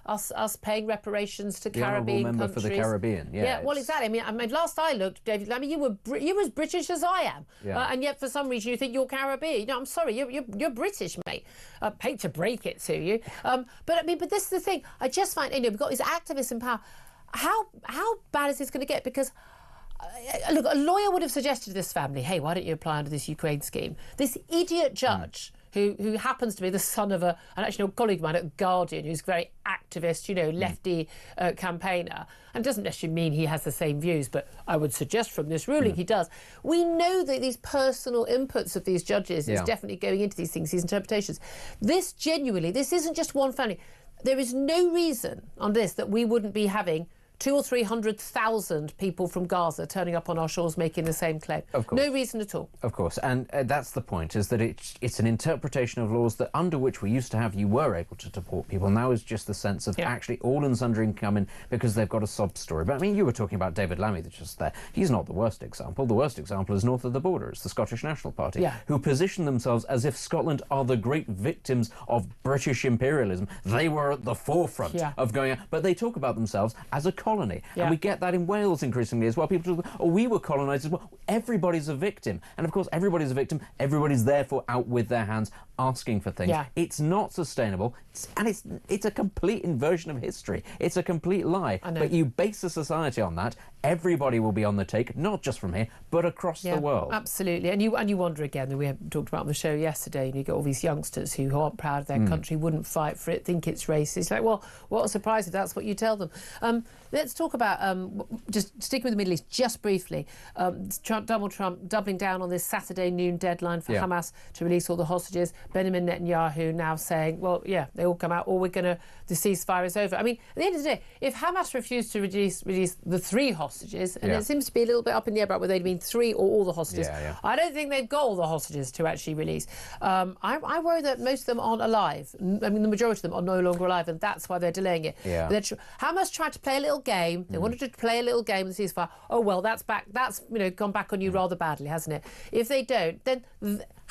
Speaker 12: us paying reparations to Caribbean
Speaker 13: member
Speaker 12: countries.
Speaker 13: for the Caribbean.
Speaker 12: Well, exactly. I mean, last I looked, David Lammy, you were as British as I am, and yet for some reason you think you're Caribbean. I'm sorry, you're British, mate. I hate to break it to you, but this is the thing. I just find we've got these activists in power. How bad is this going to get? Because look, a lawyer would have suggested to this family, hey, why don't you apply under this Ukraine scheme? This idiot judge who happens to be the son of an colleague of mine at Guardian, who's a very activist, lefty campaigner, and doesn't necessarily mean he has the same views, but I would suggest from this ruling he does. We know that these personal inputs of these judges is definitely going into these things, these interpretations. This isn't just one family. There is no reason on this that we wouldn't be having 200,000 or 300,000 people from Gaza turning up on our shores making the same claim.
Speaker 13: Of course.
Speaker 12: No reason at all.
Speaker 13: Of course, and that's the point, is that it's an interpretation of laws that under which we used to have you were able to deport people. Now is just the sense of actually all and sundry can come in because they've got a sob story. But I mean, you were talking about David Lammy that's just there. He's not the worst example. The worst example is north of the border. It's the Scottish National Party, who position themselves as if Scotland are the great victims of British imperialism. They were at the forefront of going out, but they talk about themselves as a colony. And we get that in Wales increasingly as well. People talk about, we were colonised as well. Everybody's a victim. And of course, everybody's a victim. Everybody's therefore out with their hands asking for things. It's not sustainable. It's a complete inversion of history. It's a complete lie. But you base a society on that, everybody will be on the take, not just from here, but across the world.
Speaker 12: Absolutely. And you wonder again, that we talked about on the show yesterday, and you get all these youngsters who aren't proud of their country, wouldn't fight for it, think it's racist. It's like, well, what a surprise if that's what you tell them. Let's talk about, just sticking with the Middle East, just briefly, Donald Trump doubling down on this Saturday noon deadline for Hamas to release all the hostages. Benjamin Netanyahu now saying, well, they all come out, or the ceasefire is over. I mean, at the end of the day, if Hamas refused to release the 3 hostages, and it seems to be a little bit up in the air about whether they'd mean 3 or all the hostages, I don't think they've got all the hostages to actually release. I worry that most of them aren't alive. I mean, the majority of them are no longer alive, and that's why they're delaying it. Hamas tried to play a little game. They wanted to play a little game with the ceasefire. Oh, well, that's back. That's gone back on you rather badly, hasn't it? If they don't, then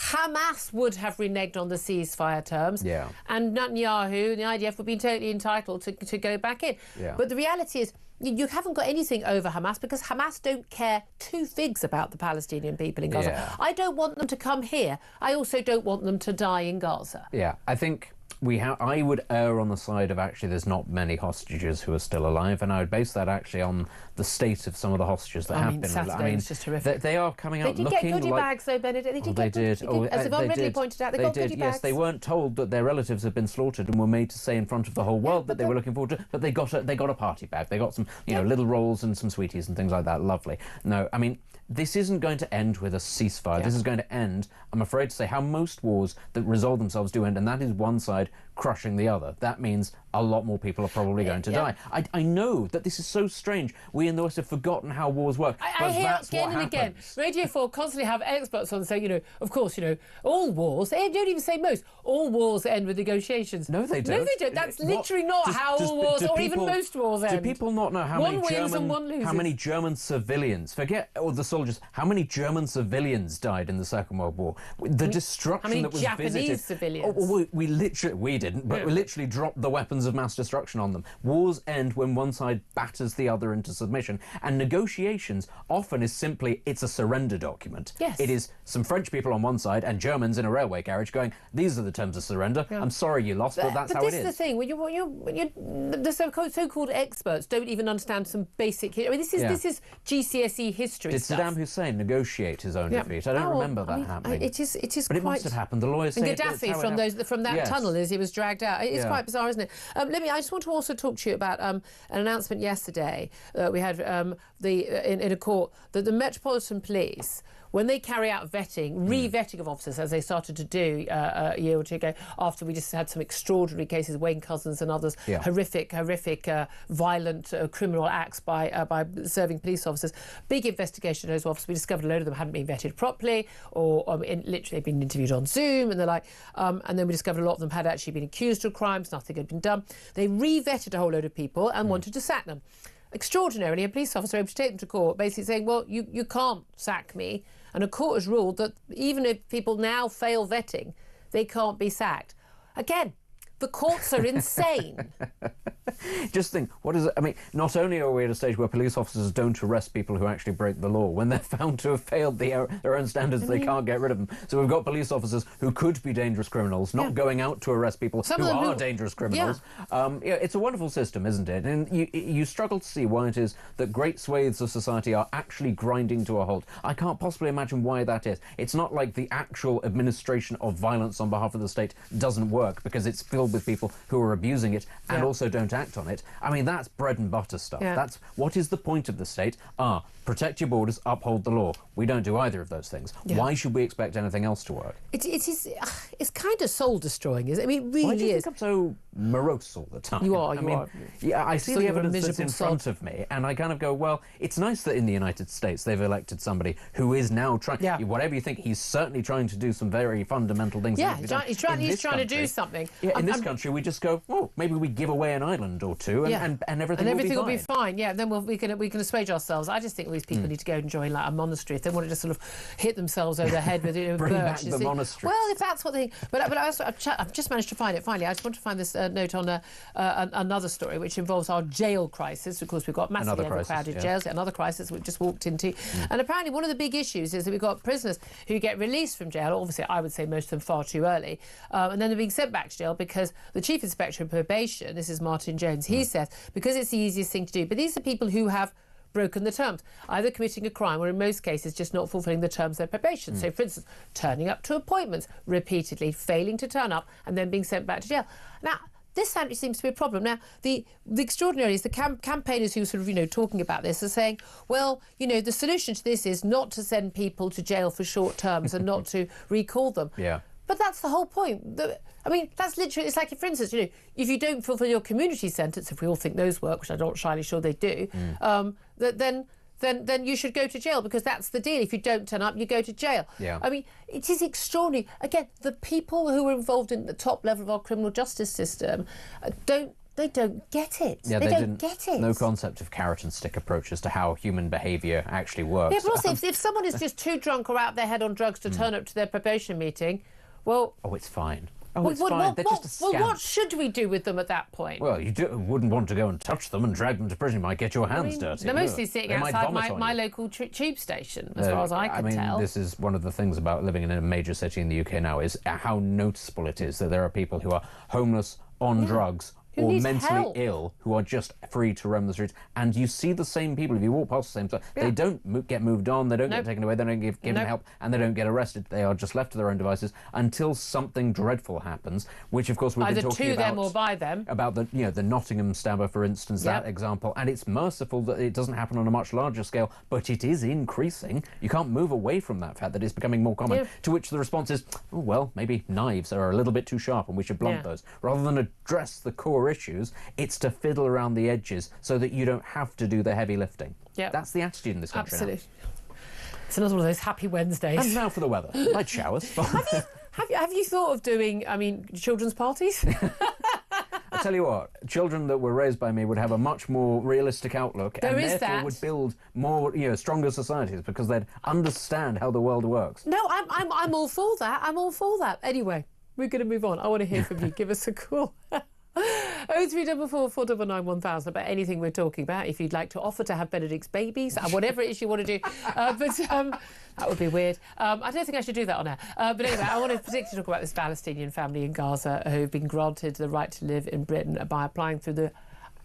Speaker 12: Hamas would have reneged on the ceasefire terms, and Netanyahu and the IDF would be totally entitled to go back in. But the reality is, you haven't got anything over Hamas because Hamas don't care two figs about the Palestinian people in Gaza. I don't want them to come here. I also don't want them to die in Gaza.
Speaker 13: Yeah, I think I would err on the side of actually there's not many hostages who are still alive, and I would base that actually on the state of some of the hostages that have been.
Speaker 12: Saturday was just horrific.
Speaker 13: They are coming out
Speaker 12: looking like... They did get goodie bags, though, Benedict. They did. As Yvonne Ridley pointed out, they got goodie bags.
Speaker 13: Yes, they weren't told that their relatives had been slaughtered and were made to say in front of the whole world that they were looking forward to, but they got a party bag. They got some, little rolls and some sweeties and things like that. Lovely. No, I mean, this isn't going to end with a ceasefire. This is going to end, I'm afraid to say, how most wars that resolve themselves do end, and that is one side crushing the other. That means a lot more people are probably going to die. I know that this is so strange. We in the West have forgotten how wars work.
Speaker 12: I hear again and again. Radio 4 constantly have experts on saying, of course, all wars, they don't even say most, all wars end with negotiations.
Speaker 13: No, they don't.
Speaker 12: No, they don't. That's literally not how all wars, or even most wars end.
Speaker 13: Do people not know how many German civilians, forget all the soldiers, how many German civilians died in the Second World War? The destruction that was
Speaker 12: Japanese
Speaker 13: visited.
Speaker 12: Civilians?
Speaker 13: We didn't, but we literally dropped the weapons of mass destruction on them. Wars end when one side batters the other into submission, and negotiations often is simply, it's a surrender document.
Speaker 12: Yes.
Speaker 13: It is some French people on one side and Germans in a railway carriage going, these are the terms of surrender. I'm sorry you lost, but that's how it is.
Speaker 12: But this is the thing, when the so-called experts don't even understand some basic... I mean, this is GCSE history
Speaker 13: Did
Speaker 12: stuff.
Speaker 13: Saddam Hussein negotiate his own defeat? I don't remember that happening.
Speaker 12: It is
Speaker 13: but it must have happened. The lawyers say
Speaker 12: Gaddafi from that tunnel as he was dragged out. It's quite bizarre, isn't it? I just want to also talk to you about an announcement yesterday we had in a court that the Metropolitan Police, when they carry out vetting, re-vetting of officers, as they started to do a year or two ago, after we just had some extraordinary cases, Wayne Couzens and others, horrific, violent criminal acts by serving police officers. Big investigation of those officers. We discovered a load of them hadn't been vetted properly, or literally been interviewed on Zoom and the like. And then we discovered a lot of them had actually been accused of crimes, nothing had been done. They re-vetted a whole load of people and wanted to sack them. Extraordinarily, a police officer able to take them to court, basically saying, well, you can't sack me. And a court has ruled that even if people now fail vetting, they can't be sacked. Again, the courts are insane.
Speaker 13: Just think, what is it? I mean, not only are we at a stage where police officers don't arrest people who actually break the law, when they're found to have failed their own standards, they can't get rid of them. So we've got police officers who could be dangerous criminals, not going out to arrest people who are dangerous criminals. It's a wonderful system, isn't it? And you struggle to see why it is that great swathes of society are actually grinding to a halt. I can't possibly imagine why that is. It's not like the actual administration of violence on behalf of the state doesn't work, because it's filled with people who are abusing it and also don't act on it. I mean, that's bread and butter stuff. That's what is the point of the state? Protect your borders, uphold the law. We don't do either of those things. Why should we expect anything else to work?
Speaker 12: It's kind of soul-destroying, isn't it? I mean, it really
Speaker 13: Why do you think I'm so morose all the time?
Speaker 12: You are.
Speaker 13: Yeah, I see the evidence that's in front of me, and I kind of go, well, it's nice that in the United States they've elected somebody who is now trying... Whatever you think, he's certainly trying to do some very fundamental things.
Speaker 12: Yeah, he's trying to do something.
Speaker 13: Yeah, in this country, we just go, well, maybe we give away an island or two, and everything will be fine. Yeah, then we can assuage ourselves. I just think these people need to go and join like a monastery if they want to just sort of hit themselves over the head with Bring back the monastery.
Speaker 12: Well, if that's what they... But I've just managed to find it, finally. I just want to find this note on another story, which involves our jail crisis. Of course, we've got massively overcrowded jails. Another crisis we've just walked into. And apparently one of the big issues is that we've got prisoners who get released from jail, obviously I would say most of them far too early, and then they're being sent back to jail because the Chief Inspector of Probation, this is Martin Jones, he says, because it's the easiest thing to do. But these are people who have broken the terms, either committing a crime or in most cases just not fulfilling the terms of their probation. So, for instance, turning up to appointments repeatedly, failing to turn up and then being sent back to jail. Now, this actually seems to be a problem. Now, the extraordinary is the campaigners who sort of, talking about this are saying, well, the solution to this is not to send people to jail for short terms and not to recall them.
Speaker 13: Yeah.
Speaker 12: But that's the whole point. I mean, that's literally, it's like, for instance, if you don't fulfil your community sentence, if we all think those work, which I'm not entirely sure they do, then you should go to jail, because that's the deal. If you don't turn up, you go to jail.
Speaker 13: Yeah.
Speaker 12: I mean, it is extraordinary. Again, the people who are involved in the top level of our criminal justice system don't They don't get it.
Speaker 13: Yeah,
Speaker 12: they don't get it.
Speaker 13: No concept of carrot and stick approach as to how human behaviour actually works.
Speaker 12: Yeah, but also, if someone is just too drunk or out their head on drugs to turn up to their probation meeting, well...
Speaker 13: Oh, it's fine. Oh, it's fine. They're just a scam.
Speaker 12: Well, what should we do with them at that point?
Speaker 13: Well, you wouldn't want to go and touch them and drag them to prison. You might get your hands dirty.
Speaker 12: They're mostly sitting outside my local tube station, as far as I can tell.
Speaker 13: This is one of the things about living in a major city in the UK now, is how noticeable it is that there are people who are homeless, on drugs, or mentally ill, who are just free to roam the streets. And you see the same people, if you walk past the same stuff, they don't get moved on, they don't get taken away, they don't get given help, and they don't get arrested. They are just left to their own devices until something dreadful happens, which of course we've been talking about.
Speaker 12: Either to them or by them.
Speaker 13: About the Nottingham stabber, for instance, that example. And it's merciful that it doesn't happen on a much larger scale, but it is increasing. You can't move away from that fact that it's becoming more common. To which the response is, oh, well, maybe knives are a little bit too sharp and we should blunt those. Rather than address the core issues, it's to fiddle around the edges so that you don't have to do the heavy lifting. That's the attitude in this country.
Speaker 12: Absolutely. It's another one of those happy Wednesdays.
Speaker 13: And now for the weather. Light showers.
Speaker 12: Have you thought of doing, children's parties?
Speaker 13: I tell you what, children that were raised by me would have a much more realistic outlook and therefore would build more, stronger societies because they'd understand how the world works.
Speaker 12: No, I'm all for that. I'm all for that. Anyway, we're going to move on. I want to hear from you. Give us a call. 0344 499 1000 about anything we're talking about. If you'd like to offer to have Benedict's babies, whatever it is you want to do, but that would be weird. I don't think I should do that on air. But anyway, I want to particularly talk about this Palestinian family in Gaza who've been granted the right to live in Britain by applying through the...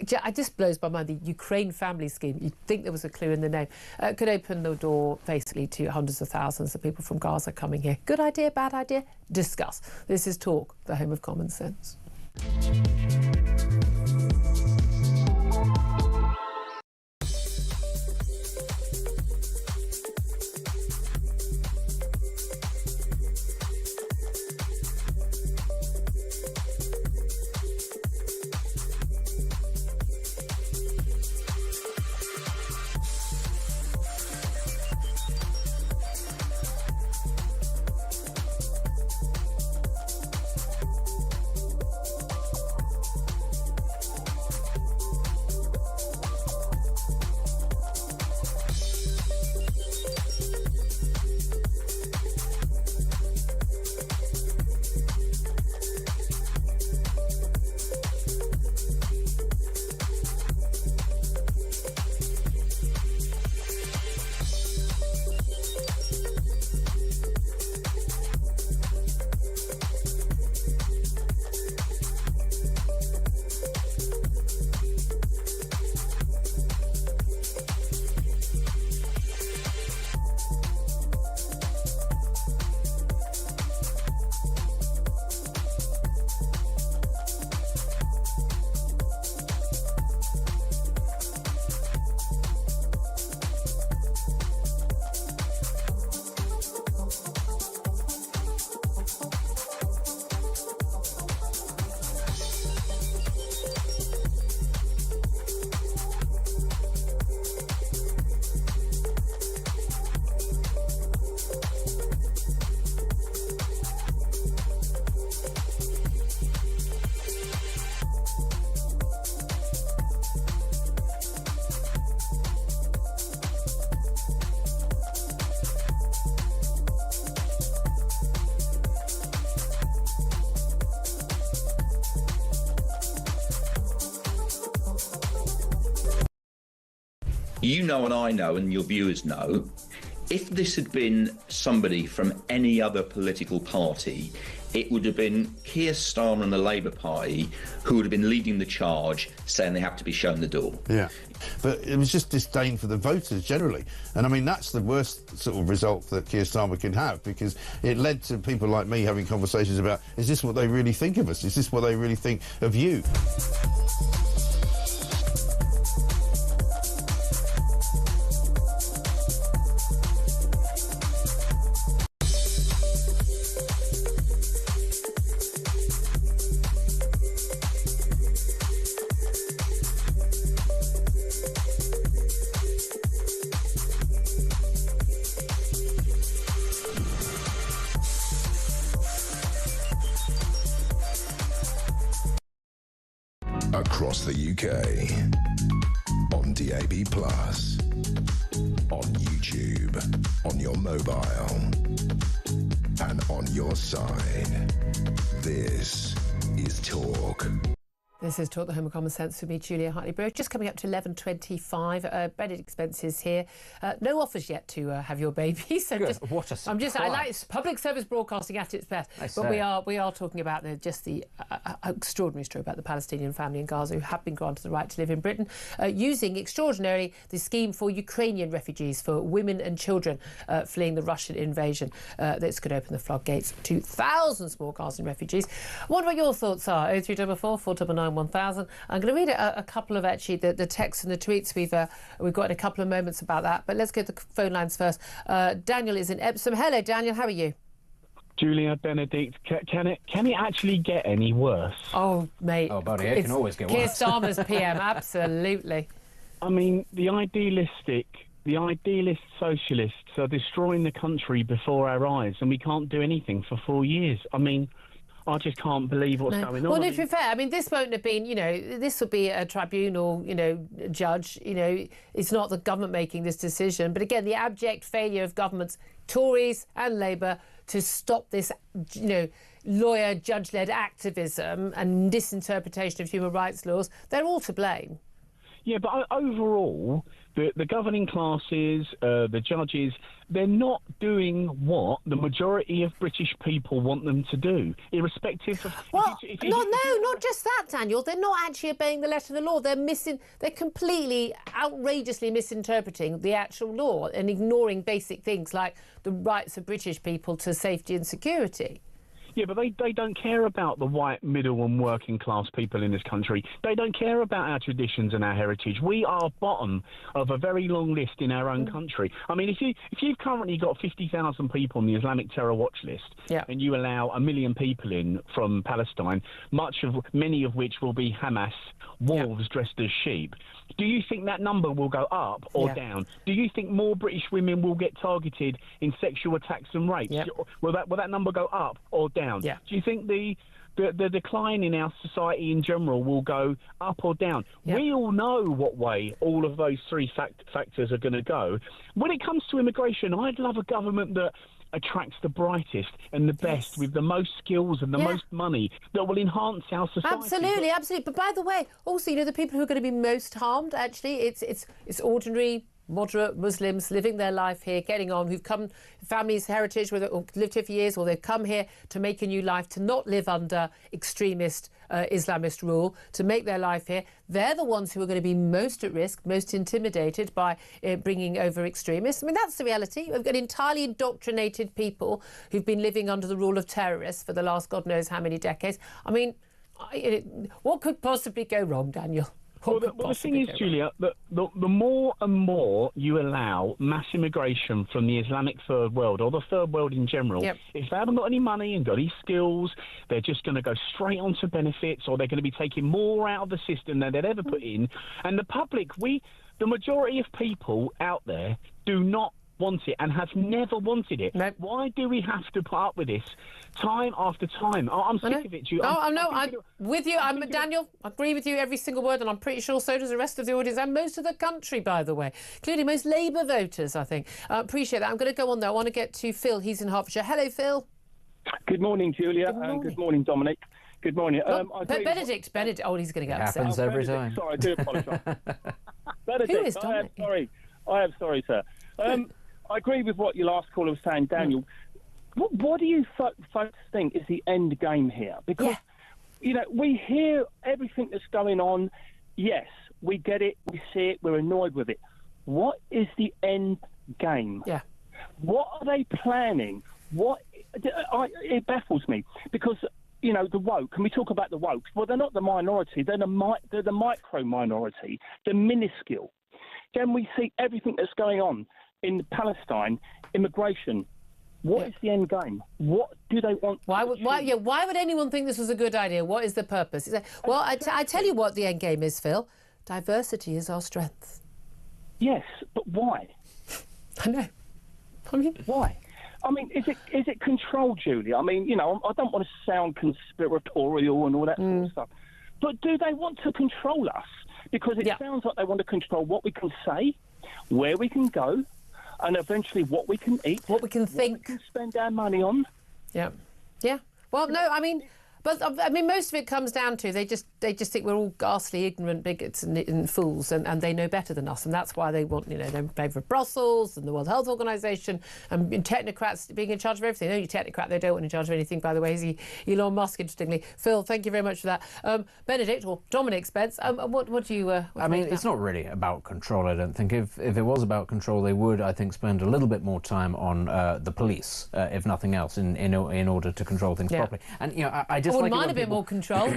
Speaker 12: It just blows my mind, the Ukraine family scheme. You'd think there was a clue in the name. Could open the door basically to hundreds of thousands of people from Gaza coming here. Good idea, bad idea? Discuss. This is Talk, the home of common sense.
Speaker 14: You know, and I know, and your viewers know, if this had been somebody from any other political party, it would have been Keir Starmer and the Labour Party who would have been leading the charge, saying they have to be shown the door.
Speaker 6: Yeah, but it was just disdain for the voters generally. And I mean, that's the worst sort of result that Keir Starmer can have, because it led to people like me having conversations about, is this what they really think of us? Is this what they really think of you?
Speaker 11: Across the UK. On DAB+. On YouTube. On your mobile. And on your side. This is Talk.
Speaker 12: This is Talk, the Home of Common Sense with me, Julia Hartley-Brewer. Just coming up to 11:25. Benedict expenses here. No offers yet to have your baby. So
Speaker 13: good. What a surprise.
Speaker 12: I like public service broadcasting at its best. But we are talking about the extraordinary story about the Palestinian family in Gaza who have been granted the right to live in Britain, using extraordinarily the scheme for Ukrainian refugees, for women and children fleeing the Russian invasion. This could open the floodgates to thousands more Gazan refugees. I wonder what your thoughts are. 0344 499 1000. I'm going to read a couple of actually the texts and the tweets we've got in a couple of moments about that. But let's go to the phone lines first. Daniel is in Epsom. Hello, Daniel. How are you?
Speaker 15: Julia, Benedict, can it actually get any worse?
Speaker 12: Oh, mate.
Speaker 13: Oh, buddy, it can always get worse.
Speaker 12: Keir Starmer's PM, absolutely.
Speaker 15: I mean, the idealist socialists are destroying the country before our eyes, and we can't do anything for 4 years. I mean, I just can't believe what's going on.
Speaker 12: Well, to be fair, I mean, this won't have been, this will be a tribunal, judge. It's not the government making this decision. But again, the abject failure of governments, Tories and Labour, to stop this, lawyer, judge-led activism and disinterpretation of human rights laws, they're all to blame.
Speaker 15: Yeah, but overall, the governing classes, the judges, they're not doing what the majority of British people want them to do, irrespective of...
Speaker 12: Well, not just that, Daniel. They're not actually obeying the letter of the law. They're completely, outrageously misinterpreting the actual law and ignoring basic things like the rights of British people to safety and security.
Speaker 15: Yeah, but they don't care about the white, middle and working class people in this country. They don't care about our traditions and our heritage. We are bottom of a very long list in our own country. I mean, if you've currently got 50,000 people on the Islamic terror watch list, and you allow 1 million people in from Palestine, many of which will be Hamas wolves dressed as sheep, do you think that number will go up or down? Do you think more British women will get targeted in sexual attacks and rapes? Will that number go up or down? Do you think the decline in our society in general will go up or down? We all know what way all of those three factors are going to go. When it comes to immigration, I'd love a government that attracts the brightest and the best with the most skills and the most money that will enhance our society.
Speaker 12: Absolutely. But by the way, also, the people who are going to be most harmed, actually, it's ordinary, moderate Muslims living their life here, getting on, who've come, families, heritage, or lived here for years, or they've come here to make a new life, to not live under extremist Islamist rule, to make their life here. They're the ones who are going to be most at risk, most intimidated by bringing over extremists. I mean, that's the reality. We've got entirely indoctrinated people who've been living under the rule of terrorists for the last God knows how many decades. I mean, what could possibly go wrong, Daniel?
Speaker 15: Well, the thing is, Julia, that the more and more you allow mass immigration from the Islamic third world, or the third world in general, if they haven't got any money and got any skills, they're just going to go straight onto benefits, or they're going to be taking more out of the system than they'd ever put in. And the public, the majority of people out there do not want it and have never wanted it. Why do we have to put up with this time after time? I'm sick of it, Julia.
Speaker 12: I'm with you. Daniel, I agree with you every single word, and I'm pretty sure so does the rest of the audience and most of the country, by the way, including most Labour voters, I think. Appreciate that. I'm going to go on there. I want to get to Phil. He's in Hertfordshire. Hello, Phil.
Speaker 16: Good morning, Julia. Good morning, Dominic. Good morning.
Speaker 12: Benedict. Oh, he's going to get upset.
Speaker 13: Happens every time.
Speaker 16: Sorry, I do apologise. Benedict,
Speaker 12: who is Dominic?
Speaker 16: I am sorry, sir. I agree with what your last caller was saying, Daniel. What do you folks think is the end game here? Because, we hear everything that's going on. Yes, we get it, we see it, we're annoyed with it. What is the end game?
Speaker 12: Yeah.
Speaker 16: What are they planning? It baffles me because, the woke, can we talk about the woke? Well, they're not the minority, they're the micro minority, the minuscule. Then we see everything that's going on in Palestine, immigration. What is the end game? What do they want?
Speaker 12: Why would anyone think this was a good idea? What is the purpose? Well, I tell you what the end game is, Phil. Diversity is our strength.
Speaker 16: Yes, but why?
Speaker 12: I know. I mean,
Speaker 16: why? I mean, is it control, Julia? I mean, I don't want to sound conspiratorial and all that sort of stuff. But do they want to control us? Because it sounds like they want to control what we can say, where we can go, and eventually what we can eat,
Speaker 12: what we can think,
Speaker 16: what we can spend our money on.
Speaker 12: Yeah. Well, no, I mean, most of it comes down to they just think we're all ghastly, ignorant bigots and fools, and they know better than us, and that's why they want, they're in favour of Brussels and the World Health Organisation and technocrats being in charge of everything. The only technocrat they don't want in charge of anything, by the way, is Elon Musk. Interestingly, Phil, thank you very much for that. Benedict or Dominic Spence, what do you?
Speaker 13: It's not really about control. I don't think. If it was about control, they would, I think, spend a little bit more time on the police, if nothing else, in order to control things properly. And I just.
Speaker 12: I wouldn't mind a bit more control.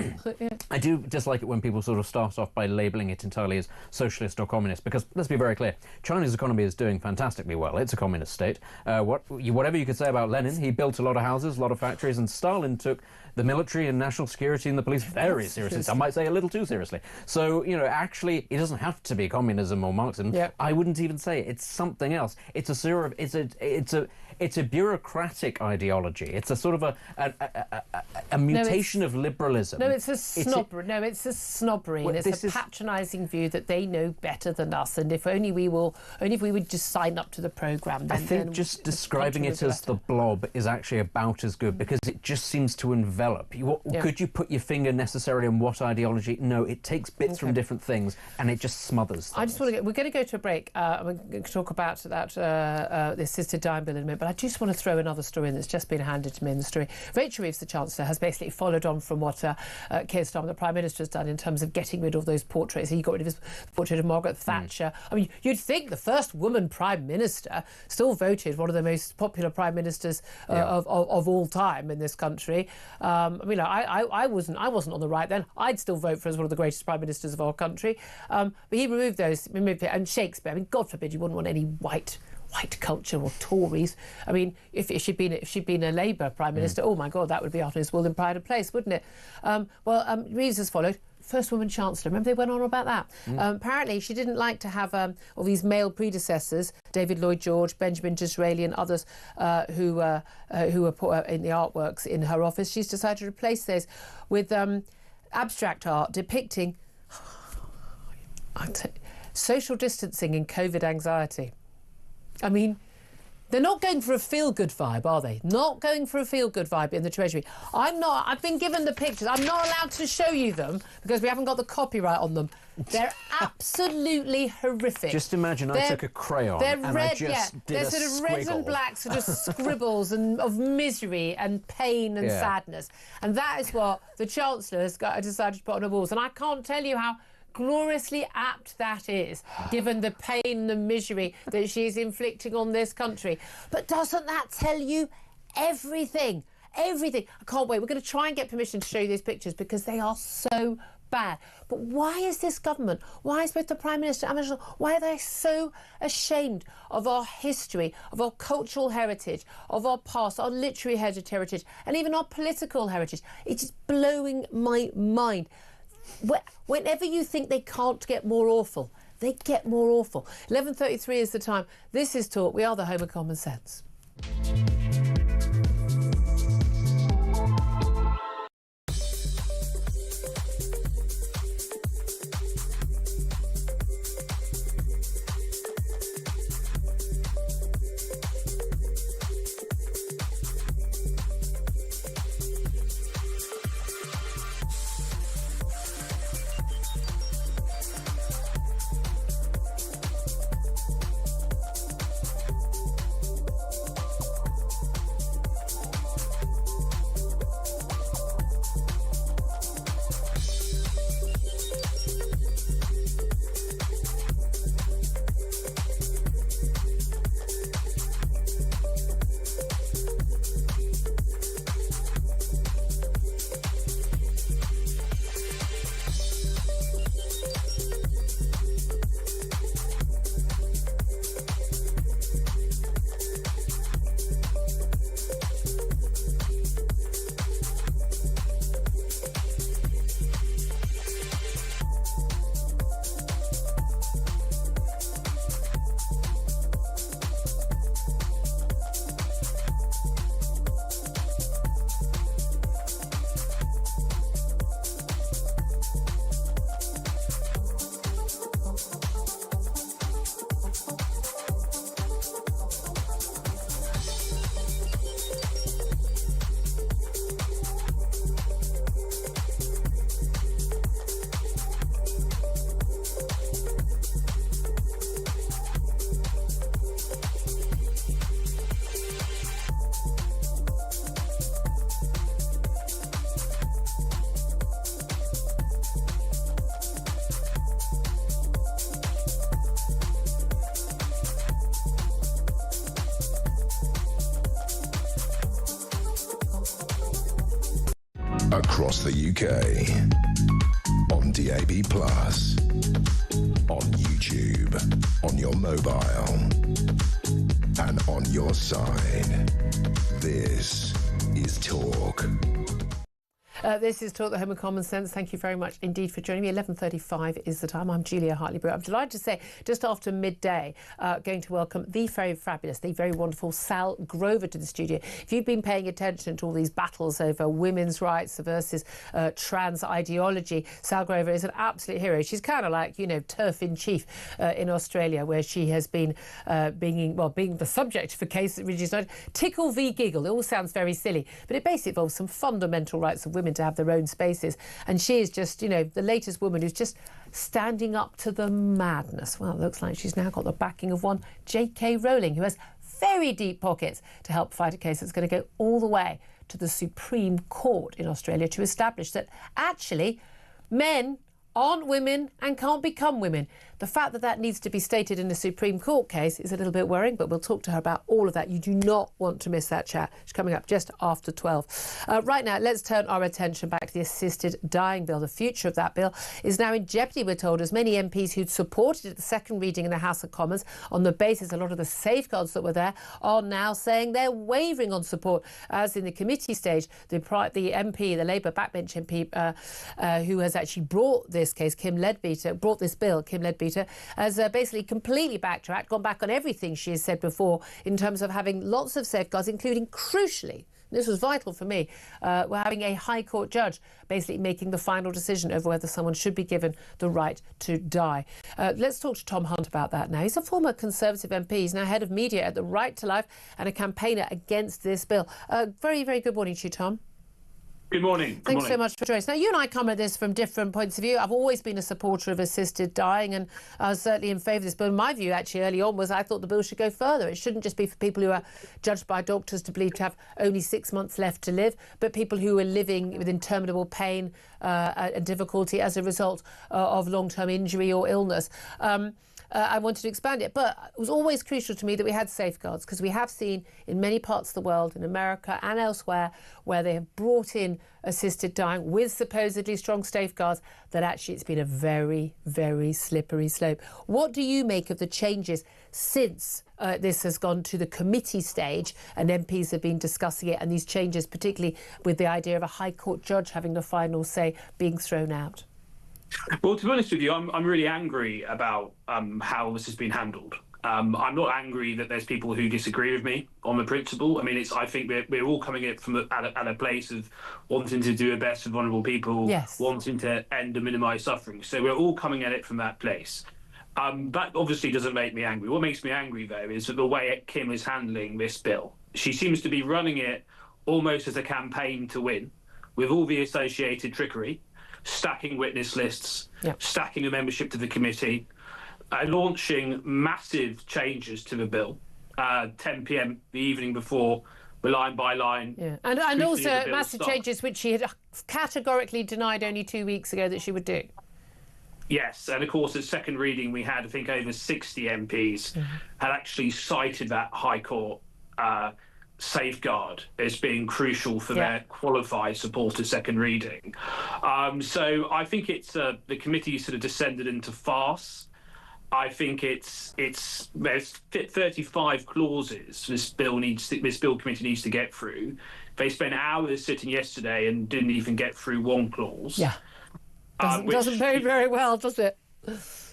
Speaker 13: I do dislike it when people sort of start off by labelling it entirely as socialist or communist, because let's be very clear, China's economy is doing fantastically well. It's a communist state. Whatever you could say about Lenin, he built a lot of houses, a lot of factories, and Stalin took the military and national security and the police very seriously. Some might say a little too seriously. So, actually, it doesn't have to be communism or Marxism.
Speaker 12: Yep.
Speaker 13: I wouldn't even say it. It's something else. It's a bureaucratic ideology. It's a sort of a mutation of liberalism.
Speaker 12: No, it's a snobbery.
Speaker 13: Well,
Speaker 12: it's a patronising view that they know better than us, and if only we would just sign up to the programme.
Speaker 13: I think just describing it as the blob is actually about as good, because it just seems to envelop. Could you put your finger necessarily on what ideology? No, it takes bits from different things and it just smothers things.
Speaker 12: We're going to go to a break. We're going to talk about that the assisted dying bill in a minute, but I just want to throw another story in that's just been handed to me in the story. Rachel Reeves, the Chancellor, has basically followed on from what Keir Starmer, the Prime Minister, has done in terms of getting rid of those portraits. He got rid of his portrait of Margaret Thatcher. I mean, you'd think the first woman Prime Minister, still voted one of the most popular Prime Ministers of all time in this country. I wasn't on the right then. I'd still vote for as one of the greatest Prime Ministers of our country. But he removed it. And Shakespeare, God forbid you wouldn't want any white culture or Tories. I mean, if she'd been a Labour Prime Minister, oh my God, that would be out of his will and pride of place, wouldn't it? Reeves has followed. First woman Chancellor. Remember they went on about that? Apparently she didn't like to have all these male predecessors, David Lloyd George, Benjamin Disraeli and others who were put in the artworks in her office. She's decided to replace those with abstract art depicting social distancing and COVID anxiety. I mean, they're not going for a feel-good vibe, are they? Not going for a feel-good vibe in the Treasury. I've been given the pictures. I'm not allowed to show you them because we haven't got the copyright on them. They're absolutely horrific.
Speaker 13: Just imagine I took a crayon and I just did
Speaker 12: they're
Speaker 13: a
Speaker 12: sort of
Speaker 13: squiggle.
Speaker 12: red and black sort of scribbles and of misery and pain and sadness. And that is what the Chancellor has decided to put on her walls. And I can't tell you how gloriously apt that is, given the pain and the misery that she's inflicting on this country. But doesn't that tell you everything? Everything. I can't wait. We're going to try and get permission to show you these pictures because they are so bad. But why is this government, why is both the Prime Minister and Minister, why are they so ashamed of our history, of our cultural heritage, of our past, our literary heritage, and even our political heritage? It is blowing my mind. Whenever you think they can't get more awful, they get more awful. 11:33 is the time. This is Talk. We are the home of common sense.
Speaker 11: across the UK, on DAB+, on YouTube, on your mobile, and on your side. This is Talk.
Speaker 12: This is Talk, the Home of Common Sense. Thank you very much indeed for joining me. 11:35 is the time. I'm Julia Hartley-Brewer. I'm delighted to say, just after midday, going to welcome the very fabulous, the very wonderful Sal Grover to the studio. If you've been paying attention to all these battles over women's rights versus trans ideology, Sal Grover is an absolute hero. She's kind of like, you know, turf in chief in Australia, where she has been being the subject of a case that really is not Tickle v Giggle. It all sounds very silly, but it basically involves some fundamental rights of women to have their own spaces, and she is just, you know, the latest woman who's just standing up to the madness. Well, it looks like she's now got the backing of one J.K. Rowling, who has very deep pockets to help fight a case that's going to go all the way to the Supreme Court in Australia to establish that actually men aren't women and can't become women. The fact that that needs to be stated in the Supreme Court case is a little bit worrying, but we'll talk to her about all of that. You do not want to miss that chat. It's coming up just after 12. Right now, let's turn our attention back to the assisted dying bill. The future of that bill is now in jeopardy, we're told, as many MPs who'd supported it at the second reading in the House of Commons on the basis a lot of the safeguards that were there are now saying they're wavering on support. As in the committee stage, the MP, the Labour backbench MP, who has actually brought this case, Kim Leadbeater, has basically completely backtracked, gone back on everything she has said before in terms of having lots of safeguards, including, crucially, this was vital for me, we're having a High Court judge basically making the final decision over whether someone should be given the right to die. Let's talk to Tom Hunt about that now. He's a former Conservative MP. He's now head of media at the Right to Life and a campaigner against this bill. Very, very good morning to you, Tom.
Speaker 17: Good morning.
Speaker 12: Thanks so much for joining us. Now, you and I come at this from different points of view. I've always been a supporter of assisted dying, and I was certainly in favour of this. But my view, actually, early on was I thought the bill should go further. It shouldn't just be for people who are judged by doctors to believe to have only 6 months left to live, but people who are living with interminable pain and difficulty as a result of long-term injury or illness. I wanted to expand it, but it was always crucial to me that we had safeguards, because we have seen in many parts of the world, in America and elsewhere, where they have brought in assisted dying with supposedly strong safeguards, that actually it's been a very, very slippery slope. What do you make of the changes since this has gone to the committee stage and MPs have been discussing it, and these changes, particularly with the idea of a High Court judge having the final say, being thrown out?
Speaker 17: Well, to be honest with you, I'm really angry about how this has been handled. I'm not angry that there's people who disagree with me on the principle. I mean, I think we're all coming at a place of wanting to do the best for vulnerable people, yes, wanting to end and minimise suffering. So we're all coming at it from that place. That obviously doesn't make me angry. What makes me angry, though, is the way Kim is handling this bill. She seems to be running it almost as a campaign to win, with all the associated trickery, stacking witness lists, stacking a membership to the committee, launching massive changes to the bill, 10 p.m. the evening before, line by line.
Speaker 12: Yeah. And also massive changes which she had categorically denied only 2 weeks ago that she would do.
Speaker 17: Yes, and of course at second reading we had, I think, over 60 MPs had actually cited that High Court safeguard as being crucial for their qualified support of second reading. So I think it's the committee sort of descended into farce. I think there's 35 clauses this bill committee needs to get through. They spent hours sitting yesterday and didn't even get through one clause.
Speaker 12: Yeah, doesn't bode very well, does it?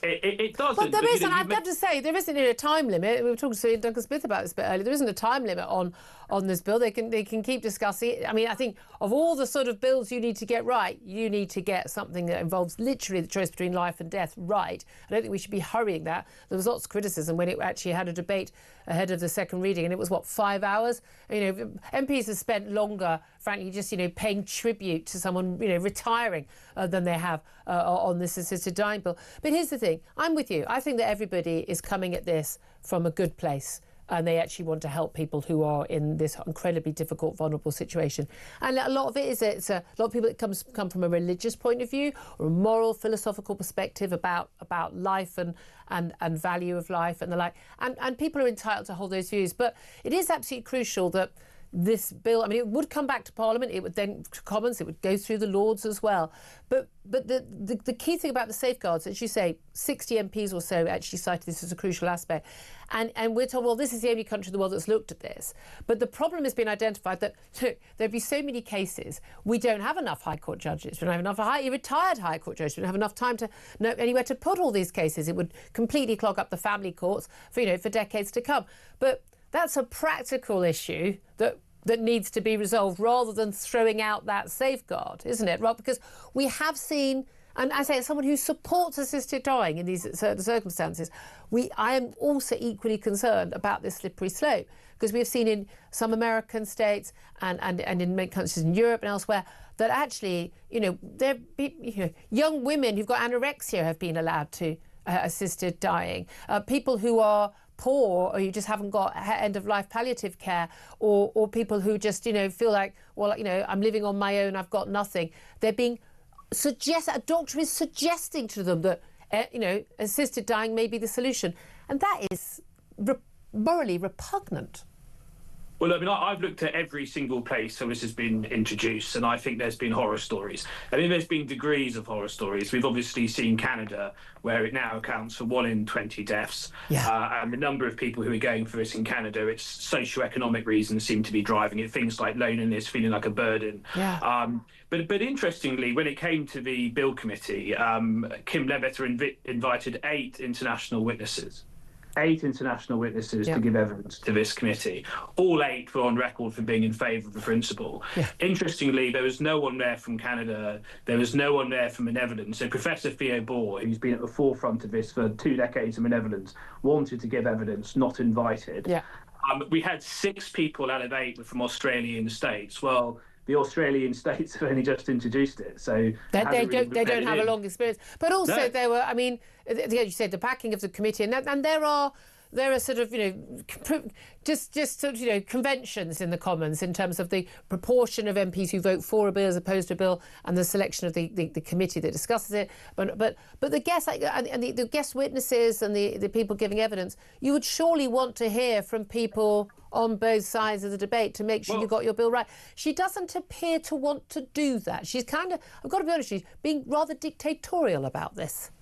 Speaker 17: It doesn't.
Speaker 12: But there isn't, I've got to say, there isn't a time limit. We were talking to Douglas Smith about this a bit earlier. There isn't a time limit on this bill. They can keep discussing it. I mean, I think of all the sort of bills you need to get right, you need to get something that involves literally the choice between life and death right. I don't think we should be hurrying that. There was lots of criticism when it actually had a debate ahead of the second reading, and it was, 5 hours? You know, MPs have spent longer, frankly, just, paying tribute to someone, retiring than they have on this assisted dying bill. But here's the thing. I'm with you. I think that everybody is coming at this from a good place, and they actually want to help people who are in this incredibly difficult, vulnerable situation. And a lot of it is, it's a lot of people that come from a religious point of view or a moral, philosophical perspective about life and value of life and the like. And people are entitled to hold those views. But it is absolutely crucial that this bill, I mean, it would come back to Parliament, it would then to Commons, it would go through the Lords as well. But the key thing about the safeguards, as you say, 60 MPs or so actually cited this as a crucial aspect. And we're told, well, this is the only country in the world that's looked at this. But the problem has been identified that there'd be so many cases. We don't have enough High Court judges. We don't have enough retired High Court judges. We don't have enough time to know anywhere to put all these cases. It would completely clog up the family courts for decades to come. But that's a practical issue that needs to be resolved rather than throwing out that safeguard, isn't it? Right? Because we have seen, and I say as someone who supports assisted dying in these certain circumstances, I am also equally concerned about this slippery slope, because we have seen in some American states and in many countries in Europe and elsewhere that actually, young women who've got anorexia have been allowed to assisted dying. People who are poor or you just haven't got end-of-life palliative care, or people who just, feel like, well, I'm living on my own, I've got nothing. They're being a doctor is suggesting to them that, assisted dying may be the solution. And that is morally repugnant.
Speaker 17: Well, I mean, I've looked at every single place where this has been introduced, and I think there's been horror stories. I think there's been degrees of horror stories. We've obviously seen Canada, where it now accounts for 1 in 20 deaths. Yeah. And the number of people who are going for this in Canada, it's socio-economic reasons seem to be driving it, things like loneliness, feeling like a burden. Yeah. But interestingly, when it came to the Bill Committee, Kim Levitter invited 8 international witnesses. 8 international witnesses to give evidence to this committee. All 8 were on record for being in favour of the principle. Yeah. Interestingly, there was no one there from Canada. There was no one there from the Netherlands. So Professor Theo Boer, who's been at the forefront of this for 2 decades in the Netherlands, wanted to give evidence, not invited. Yeah. We had 6 people out of 8 from Australia and the States. Well, the Australian states have only just introduced it, so
Speaker 12: they don't have a long experience. But also there were, I mean, as you said, the backing of the committee, and there are sort of, just sort of, conventions in the Commons in terms of the proportion of MPs who vote for a bill as opposed to a bill, and the selection of the committee that discusses it. But the guests and the guest witnesses and the people giving evidence, you would surely want to hear from people on both sides of the debate to make sure you got your bill right. She doesn't appear to want to do that. She's kind of, I've got to be honest, she's being rather dictatorial about this.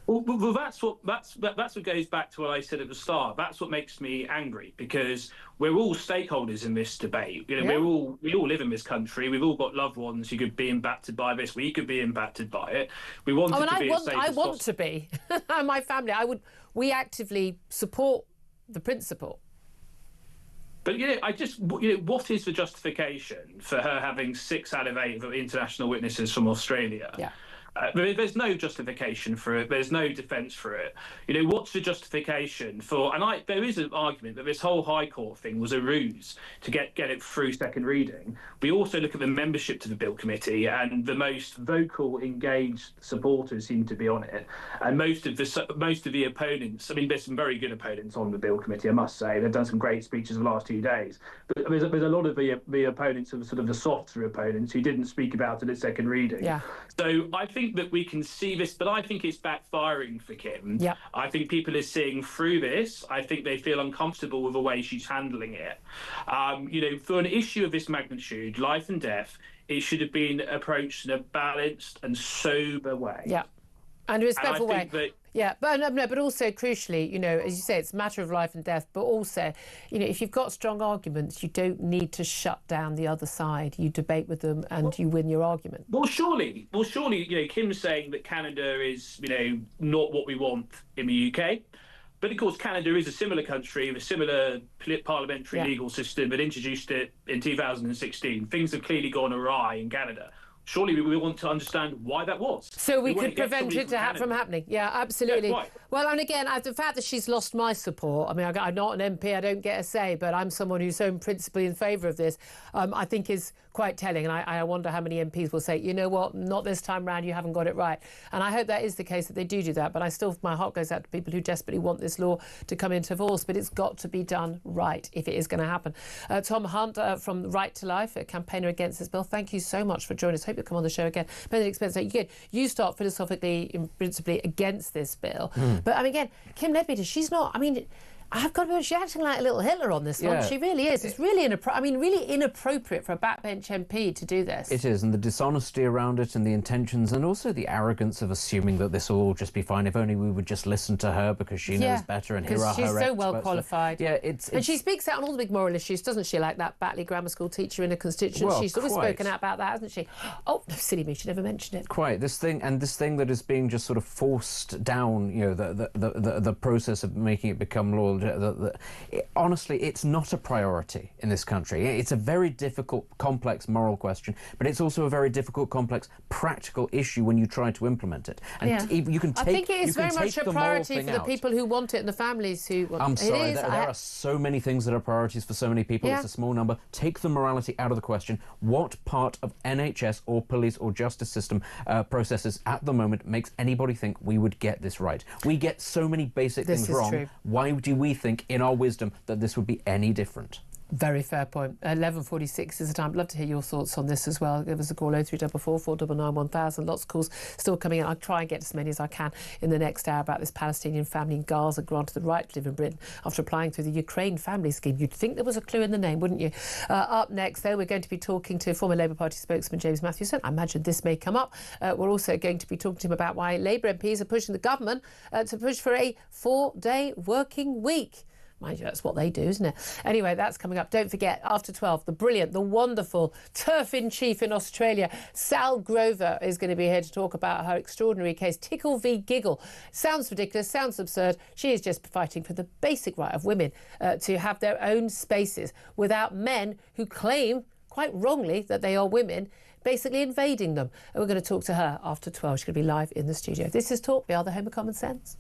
Speaker 17: Well, that's what goes back to what I said at the start. That's what makes me angry, because we're all stakeholders in this debate. We all live in this country. We've all got loved ones who could be impacted by this. We could be impacted by it. We want it to be as safe as possible. I want to be.
Speaker 12: My family, we actively support the principle.
Speaker 17: But what is the justification for her having 6 out of 8 of international witnesses from Australia? Yeah. There's no justification for it. There's no defence for it. What's the justification for? And there is an argument that this whole High Court thing was a ruse to get it through second reading. We also look at the membership to the Bill Committee, and the most vocal, engaged supporters seem to be on it. And most of the opponents. I mean, there's some very good opponents on the Bill Committee, I must say. They've done some great speeches the last 2 days. But there's a lot of the opponents of sort of the softer opponents who didn't speak about it at second reading. Yeah. So I think that we can see this, but I think it's backfiring for Kim. Yep. I think people are seeing through this. I think they feel uncomfortable with the way she's handling it. For an issue of this magnitude, life and death, it should have been approached in a balanced and sober way. Yeah,
Speaker 12: and a respectful way. Yeah, but also crucially, as you say, it's a matter of life and death. But also, if you've got strong arguments, you don't need to shut down the other side. You debate with them and you win your argument.
Speaker 17: Well, surely, Kim's saying that Canada is, not what we want in the UK. But of course, Canada is a similar country with a similar parliamentary legal system that introduced it in 2016. Things have clearly gone awry in Canada. Surely we want to understand why that was.
Speaker 12: So we could prevent it from happening. Yeah, absolutely. Yeah, well, and again, the fact that she's lost my support, I mean, I'm not an MP, I don't get a say, but I'm someone who's so principally in favour of this, I think is quite telling. And I wonder how many MPs will say, you know what, not this time round, you haven't got it right. And I hope that is the case, that they do that. But my heart goes out to people who desperately want this law to come into force. But it's got to be done right if it is going to happen. Tom Hunt from Right to Life, a campaigner against this bill, thank you so much for joining us. Hope you'll come on the show again. Benedict Spencer, you start philosophically, principally against this bill. But I mean, again, Kim Leadbeater, she's not, I mean, I've got to be honest, she's acting like a little Hitler on this one.
Speaker 13: Yeah.
Speaker 12: She really is. It's really really inappropriate for a backbench MP to do this.
Speaker 13: It is, and the dishonesty around it and the intentions and also the arrogance of assuming that this will all just be fine if only we would just listen to her because she knows better and here are her
Speaker 12: she's so well
Speaker 13: experts.
Speaker 12: qualified.
Speaker 13: Yeah,
Speaker 12: and she speaks out on all the big moral issues, doesn't she? Like that Batley Grammar School teacher in a constituency.
Speaker 13: Well,
Speaker 12: she's always
Speaker 13: quite.
Speaker 12: spoken out about that, hasn't she? Oh, no, silly me, she never mentioned it.
Speaker 13: Quite. This thing that is being just sort of forced down, you know, the process of making it become law. Honestly, it's not a priority in this country. It's a very difficult, complex moral question, but it's also a very difficult, complex, practical issue when you try to implement it. And you can take.
Speaker 12: I think it is very much a priority for the
Speaker 13: out.
Speaker 12: people who want it and the families who want it.
Speaker 13: I'm sorry,
Speaker 12: there
Speaker 13: are so many things that are priorities for so many people. It's a small number. Take the morality out of the question. What part of NHS or police or justice system processes at the moment makes anybody think we would get this right? We get so many basic things wrong.
Speaker 12: True.
Speaker 13: Why do we think, in our wisdom, that this would be any different?
Speaker 12: Very fair point. 11:46 is the time. I'd love to hear your thoughts on this as well. Give us a call 0344 499 1000. Lots of calls still coming in. I'll try and get as many as I can in the next hour about this Palestinian family in Gaza granted the right to live in Britain after applying through the Ukraine family scheme. You'd think there was a clue in the name, wouldn't you? Up next, though, we're going to be talking to former Labour Party spokesman James Matthewson. I imagine this may come up. We're also going to be talking to him about why Labour MPs are pushing the government to push for a 4-day working week. Mind you, that's what they do, isn't it? Anyway, that's coming up. Don't forget, after 12, the brilliant, the wonderful turf-in-chief in Australia, Sal Grover, is going to be here to talk about her extraordinary case, Tickle v Giggle. Sounds ridiculous, sounds absurd. She is just fighting for the basic right of women to have their own spaces without men who claim, quite wrongly, that they are women, basically invading them. And we're going to talk to her after 12. She's going to be live in the studio. This is Talk. We are the home of common sense.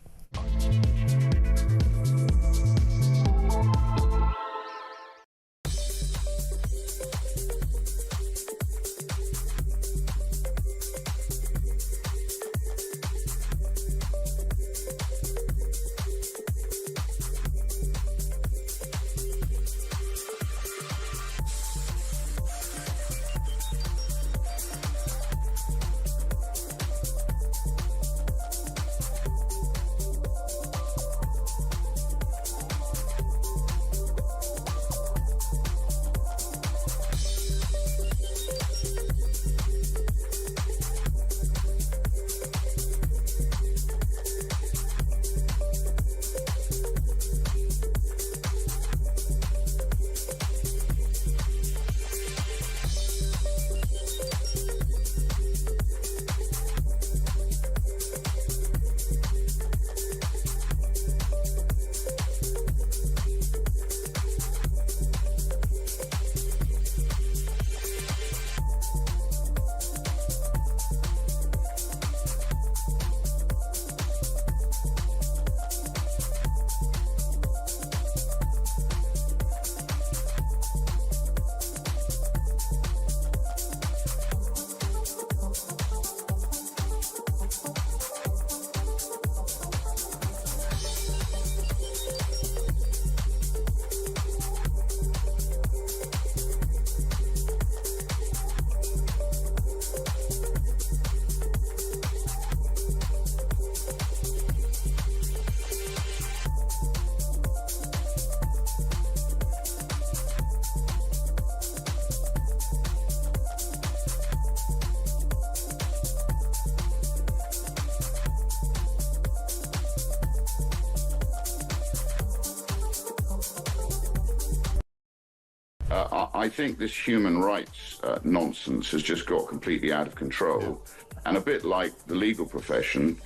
Speaker 18: I think this human rights nonsense has just got completely out of control. And a bit like the legal profession,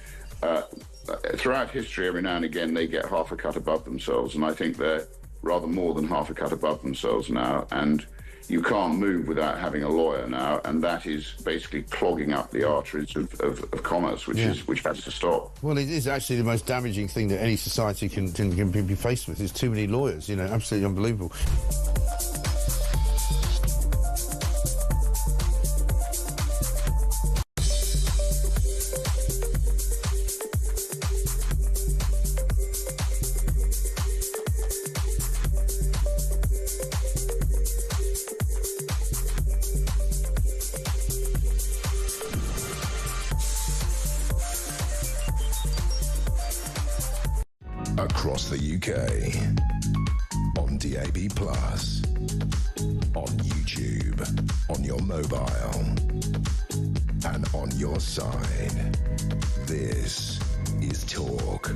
Speaker 18: throughout history, every now and again, they get half a cut above themselves. And I think they're rather more than half a cut above themselves now. And you can't move without having a lawyer now. And that is basically clogging up the arteries of commerce, which has to stop.
Speaker 6: Well, it is actually the most damaging thing that any society can be faced with, is too many lawyers, you know, absolutely unbelievable.
Speaker 11: Across the UK. On DAB+. On YouTube. On your mobile. And on your side. This is Talk.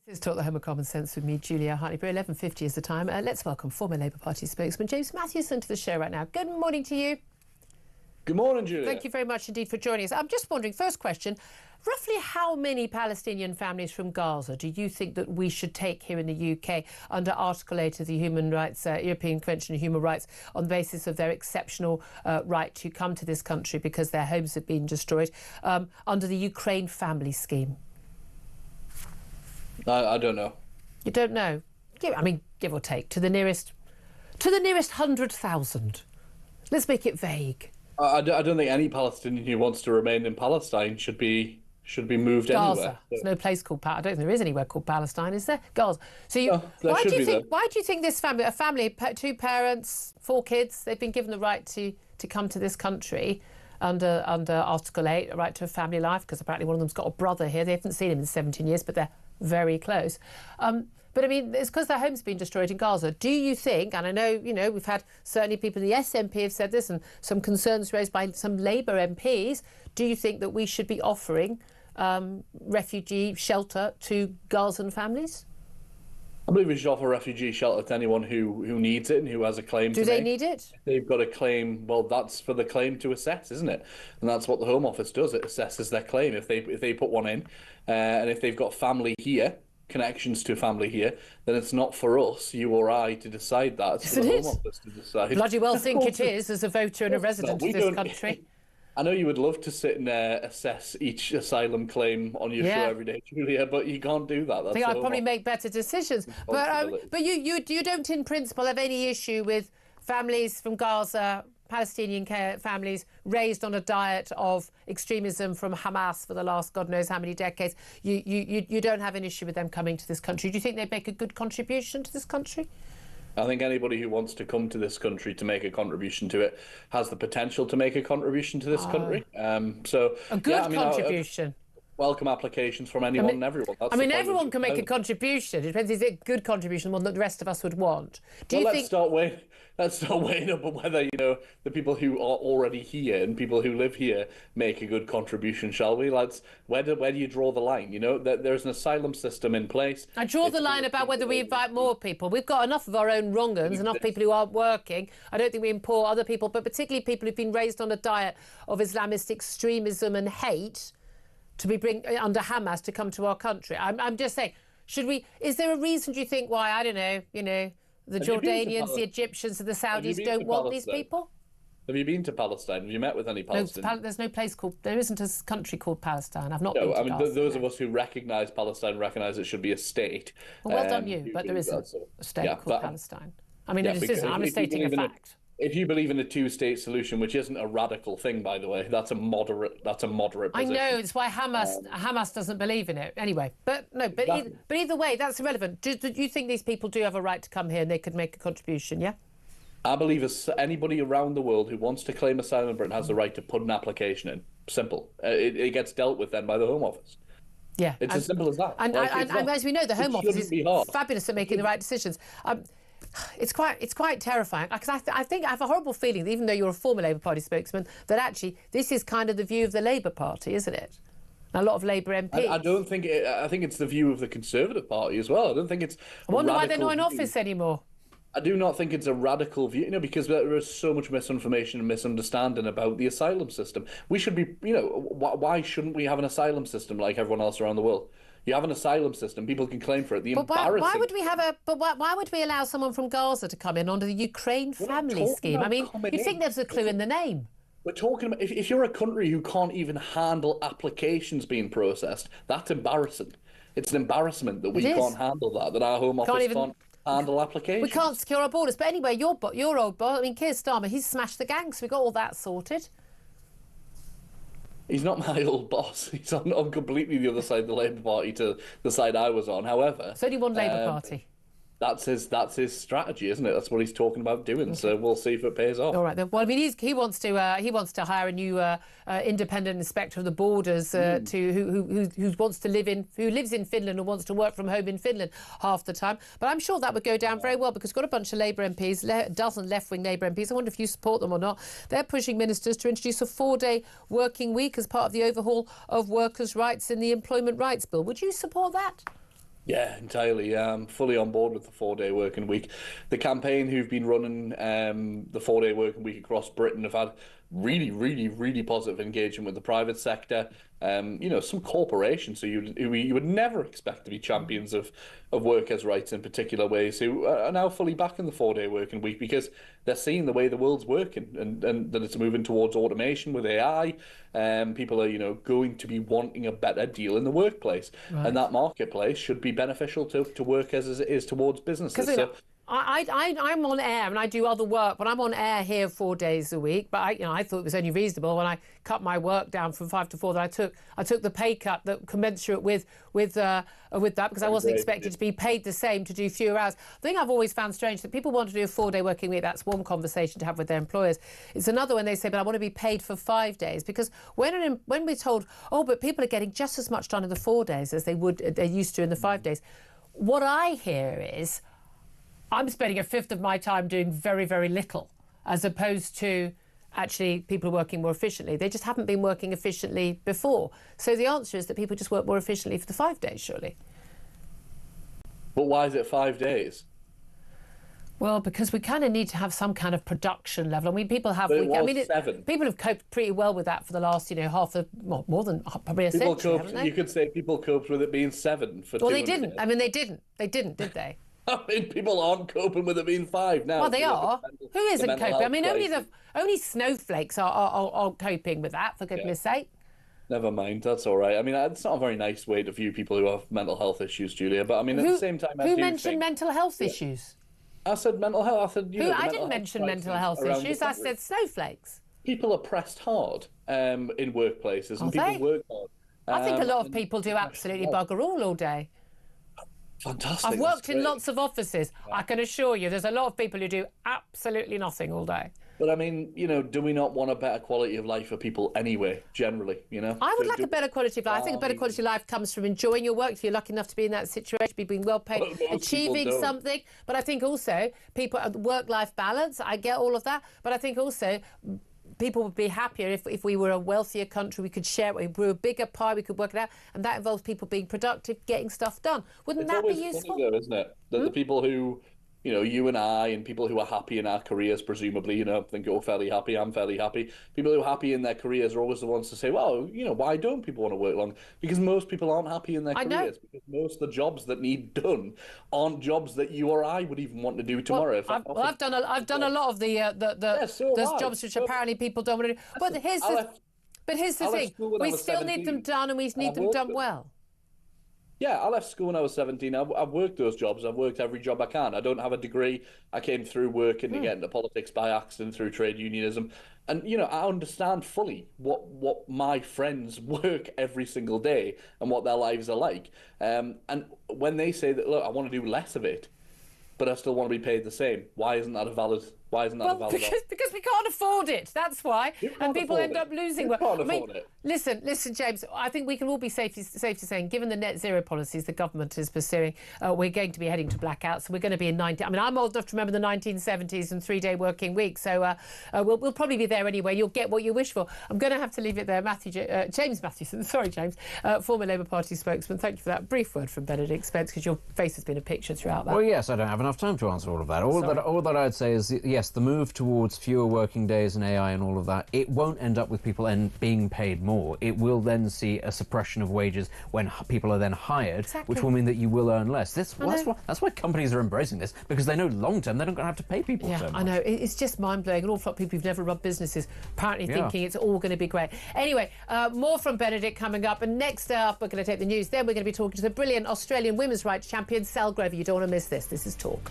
Speaker 12: This is Talk, the Home of Common Sense with me, Julia Hartley-Brewer. 11:50 is the time. Let's welcome former Labour Party spokesman James Matthewson to the show right now. Good morning to you.
Speaker 1: Good morning, Julia.
Speaker 12: Thank you very much indeed for joining us. I'm just wondering, first question, roughly how many Palestinian families from Gaza do you think that we should take here in the UK under Article 8 of the European Convention on Human Rights on the basis of their exceptional right to come to this country because their homes have been destroyed, under the Ukraine family scheme?
Speaker 1: I don't know.
Speaker 12: You don't know? Give or take, to the nearest 100,000. Let's make it vague.
Speaker 1: I don't think any Palestinian who wants to remain in Palestine should be moved
Speaker 12: Gaza.
Speaker 1: anywhere.
Speaker 12: There's no place called I don't think there is anywhere called Palestine, is there? Gaza. So why do you think this family, two parents, 4 kids, they've been given the right to come to this country under Article 8, a right to a family life, because apparently one of them's got a brother here. They haven't seen him in 17 years, but they're very close. But I mean, it's because their home's been destroyed in Gaza. Do you think, and I know, we've had certainly people in the SNP have said this and some concerns raised by some Labour MPs, do you think that we should be offering refugee shelter to Gazan families?
Speaker 1: I believe we should offer refugee shelter to anyone who needs it and who has a claim to make.
Speaker 12: Do they need it?
Speaker 1: They've got a claim. Well, that's for the claim to assess, isn't it? And that's what the Home Office does. It assesses their claim. If they put one in, and if they've got family here, connections to family here, then it's not for us, you or I, to decide that. It's for the Home Office to decide.
Speaker 12: Bloody well think it is, as a voter and a resident of this country.
Speaker 1: I know you would love to sit and assess each asylum claim on your show every day, Julia, but you can't do that.
Speaker 12: I think I'd probably make better decisions. But you don't, in principle, have any issue with families from Gaza, Palestinian families raised on a diet of extremism from Hamas for the last God knows how many decades. You don't have an issue with them coming to this country. Do you think they'd make a good contribution to this country?
Speaker 1: I think anybody who wants to come to this country to make a contribution to it has the potential to make a contribution to this country. So
Speaker 12: a good contribution.
Speaker 1: Welcome applications from anyone and everyone.
Speaker 12: Everyone can make a contribution. It depends, is it a good contribution, one that the rest of us would want?
Speaker 1: Let's start weighing up whether, the people who are already here and people who live here make a good contribution, shall we? Where do you draw the line? There's an asylum system in place.
Speaker 12: I draw the line about whether we invite more people. We've got enough of our own wrong-uns, enough people who aren't working. I don't think we import other people, but particularly people who've been raised on a diet of Islamist extremism and hate to be under Hamas to come to our country. I'm just saying, is there a reason, do you think, why, I don't know, the Jordanians, the Egyptians and the Saudis don't want these people?
Speaker 1: Have you been to Palestine? Have you met with any Palestinians?
Speaker 12: No, there's no place there isn't a country called Palestine. I've not been to Gaza.
Speaker 1: Those of us who recognise Palestine recognise it should be a state.
Speaker 12: Well done you, but there isn't a state called Palestine. I'm stating a fact.
Speaker 1: If you believe in a two-state solution, which isn't a radical thing, by the way, that's a moderate position.
Speaker 12: I know, it's why Hamas doesn't believe in it. Anyway, but either way, that's irrelevant. Do you think these people do have a right to come here and they could make a contribution, yeah?
Speaker 1: I believe anybody around the world who wants to claim asylum in Britain has the right to put an application in. Simple. It gets dealt with then by the Home Office.
Speaker 12: Yeah.
Speaker 1: It's as simple as that.
Speaker 12: And as we know, the Home Office is fabulous at making the right decisions. It's quite terrifying, because I think I have a horrible feeling that even though you're a former Labour Party spokesman, that actually this is kind of the view of the Labour Party, isn't it? And a lot of Labour MPs.
Speaker 1: I think it's the view of the Conservative Party as well. I don't think it's.
Speaker 12: I wonder why they're not in office anymore.
Speaker 1: I do not think it's a radical view, because there is so much misinformation and misunderstanding about the asylum system. We should be, why shouldn't we have an asylum system like everyone else around the world? You have an asylum system, people can claim for it.
Speaker 12: Why would we allow someone from Gaza to come in under the Ukraine family scheme? I mean, you'd think there's a clue in the name.
Speaker 1: We're talking about, if you're a country who can't even handle applications being processed, that's embarrassing. It's an embarrassment that we can't handle that our Home Office can't handle applications.
Speaker 12: We can't secure our borders. But anyway, your old boss, Keir Starmer, he's smashed the gang, so we got all that sorted.
Speaker 1: He's not my old boss. He's on completely the other side of the Labour Party to the side I was on. However...
Speaker 12: It's only one Labour Party.
Speaker 1: That's his strategy, isn't it? That's what he's talking about doing. So we'll see if it pays off.
Speaker 12: All right then. Well, I mean, he wants to hire a new independent inspector of the borders who lives in Finland and wants to work from home in Finland half the time. But I'm sure that would go down very well, because we've got a bunch of Labour MPs, a dozen left-wing Labour MPs. I wonder if you support them or not. They're pushing ministers to introduce a 4-day working week as part of the overhaul of workers' rights in the Employment Rights Bill. Would you support that?
Speaker 1: Yeah, entirely. Fully on board with the 4-day working week. The campaign who've been running the 4-day working week across Britain have had really, really, really positive engagement with the private sector. Some corporations who you would never expect to be champions of workers' rights in particular ways, who are now fully backing the 4-day working week, because they're seeing the way the world's working and that it's moving towards automation with AI. People are, going to be wanting a better deal in the workplace, and that marketplace should be beneficial to workers as it is towards businesses.
Speaker 12: I'm on air and I do other work, but I'm on air here 4 days a week. But I thought it was only reasonable when I cut my work down from 5 to 4 that I took the pay cut that commensurate with that, because I wasn't expected to be paid the same to do fewer hours. The thing I've always found strange that people want to do a 4-day working week. That's one conversation to have with their employers. It's another when they say, but I want to be paid for 5 days, because when we're told, oh, but people are getting just as much done in the 4 days as they're used to in the 5 days. What I hear is, I'm spending a fifth of my time doing very, very little, as opposed to actually people are working more efficiently. They just haven't been working efficiently before. So the answer is that people just work more efficiently for the 5 days, surely.
Speaker 1: But why is it 5 days?
Speaker 12: Well, because we kind of need to have some kind of production level. I mean, people have... people have coped pretty well with that for the last, more than probably a century, haven't they?
Speaker 1: You could say people coped with it being 7 for 200
Speaker 12: Well, they didn't.
Speaker 1: days.
Speaker 12: I mean, they didn't. They didn't, did they?
Speaker 1: I mean, people aren't coping with it being 5 now.
Speaker 12: Well, they are. Who isn't coping? I mean, only snowflakes are coping with that, for goodness sake.
Speaker 1: Never mind, that's all right. I mean, it's not a very nice way to view people who have mental health issues, Julia. But I mean, at the same time,
Speaker 12: who mentioned mental health issues?
Speaker 1: I said mental health. I said
Speaker 12: I didn't mention mental health issues. I said snowflakes.
Speaker 1: People are pressed hard in workplaces, and people work hard.
Speaker 12: I think a lot of people do absolutely bugger all day.
Speaker 1: Fantastic.
Speaker 12: I've worked in lots of offices. Yeah. I can assure you there's a lot of people who do absolutely nothing all day.
Speaker 1: But I mean, do we not want a better quality of life for people anyway, generally,
Speaker 12: I would like a better quality of life. I think a better quality of life comes from enjoying your work. If you're lucky enough to be in that situation, being well paid, achieving something. But I think also work-life balance, I get all of that. But I think also people would be happier if we were a wealthier country. We could share it. If we were a bigger pie, we could work it out. And that involves people being productive, getting stuff done. Wouldn't that be useful?
Speaker 1: It's always funny though, isn't it? That the people who, you and I and people who are happy in our careers, presumably, think you're fairly happy, I'm fairly happy. People who are happy in their careers are always the ones to say, well, why don't people want to work long? Because most people aren't happy in their careers. Because most of the jobs that need done aren't jobs that you or I would even want to do tomorrow.
Speaker 12: Well, I've done a lot of those jobs which apparently people don't want to do. But here's the thing. We still need them done, and we need them done well.
Speaker 1: Yeah, I left school when I was 17. I've worked those jobs. I've worked every job I can. I don't have a degree. I came through working to get into politics by accident through trade unionism. And, I understand fully what my friends work every single day and what their lives are like. And when they say that, look, I want to do less of it, but I still want to be paid the same, why isn't that a valid...
Speaker 12: Because we can't afford it. That's why, and people end up losing work. Listen, James. I think we can all be safe to saying, given the net zero policies the government is pursuing, we're going to be heading to blackouts. So we're going to be in I'm old enough to remember the 1970s and 3-day working weeks. So we'll probably be there anyway. You'll get what you wish for. I'm going to have to leave it there. James Mathewson. Sorry, James, former Labour Party spokesman. Thank you for that brief word from Benedict Spence, because your face has been a picture throughout that.
Speaker 13: Well, yes, I don't have enough time to answer all of that. All that I'd say is, yes, the move towards fewer working days and AI and all of that, it won't end up with people being paid more. It will then see a suppression of wages when people are then hired, which will mean that you will earn less. That's why companies are embracing this, because they know long term they're not going to have to pay people so much.
Speaker 12: I know. It's just mind-blowing. An awful lot of people who've never run businesses apparently thinking it's all going to be great. Anyway, more from Benedict coming up. And next up, we're going to take the news. Then we're going to be talking to the brilliant Australian women's rights champion, Sal Grover. You don't want to miss this. This is Talk.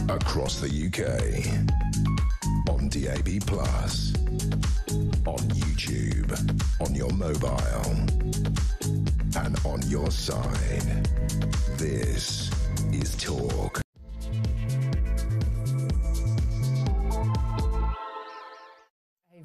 Speaker 11: across the UK, on DAB+, on YouTube, on your mobile, and on your side. This is Talk.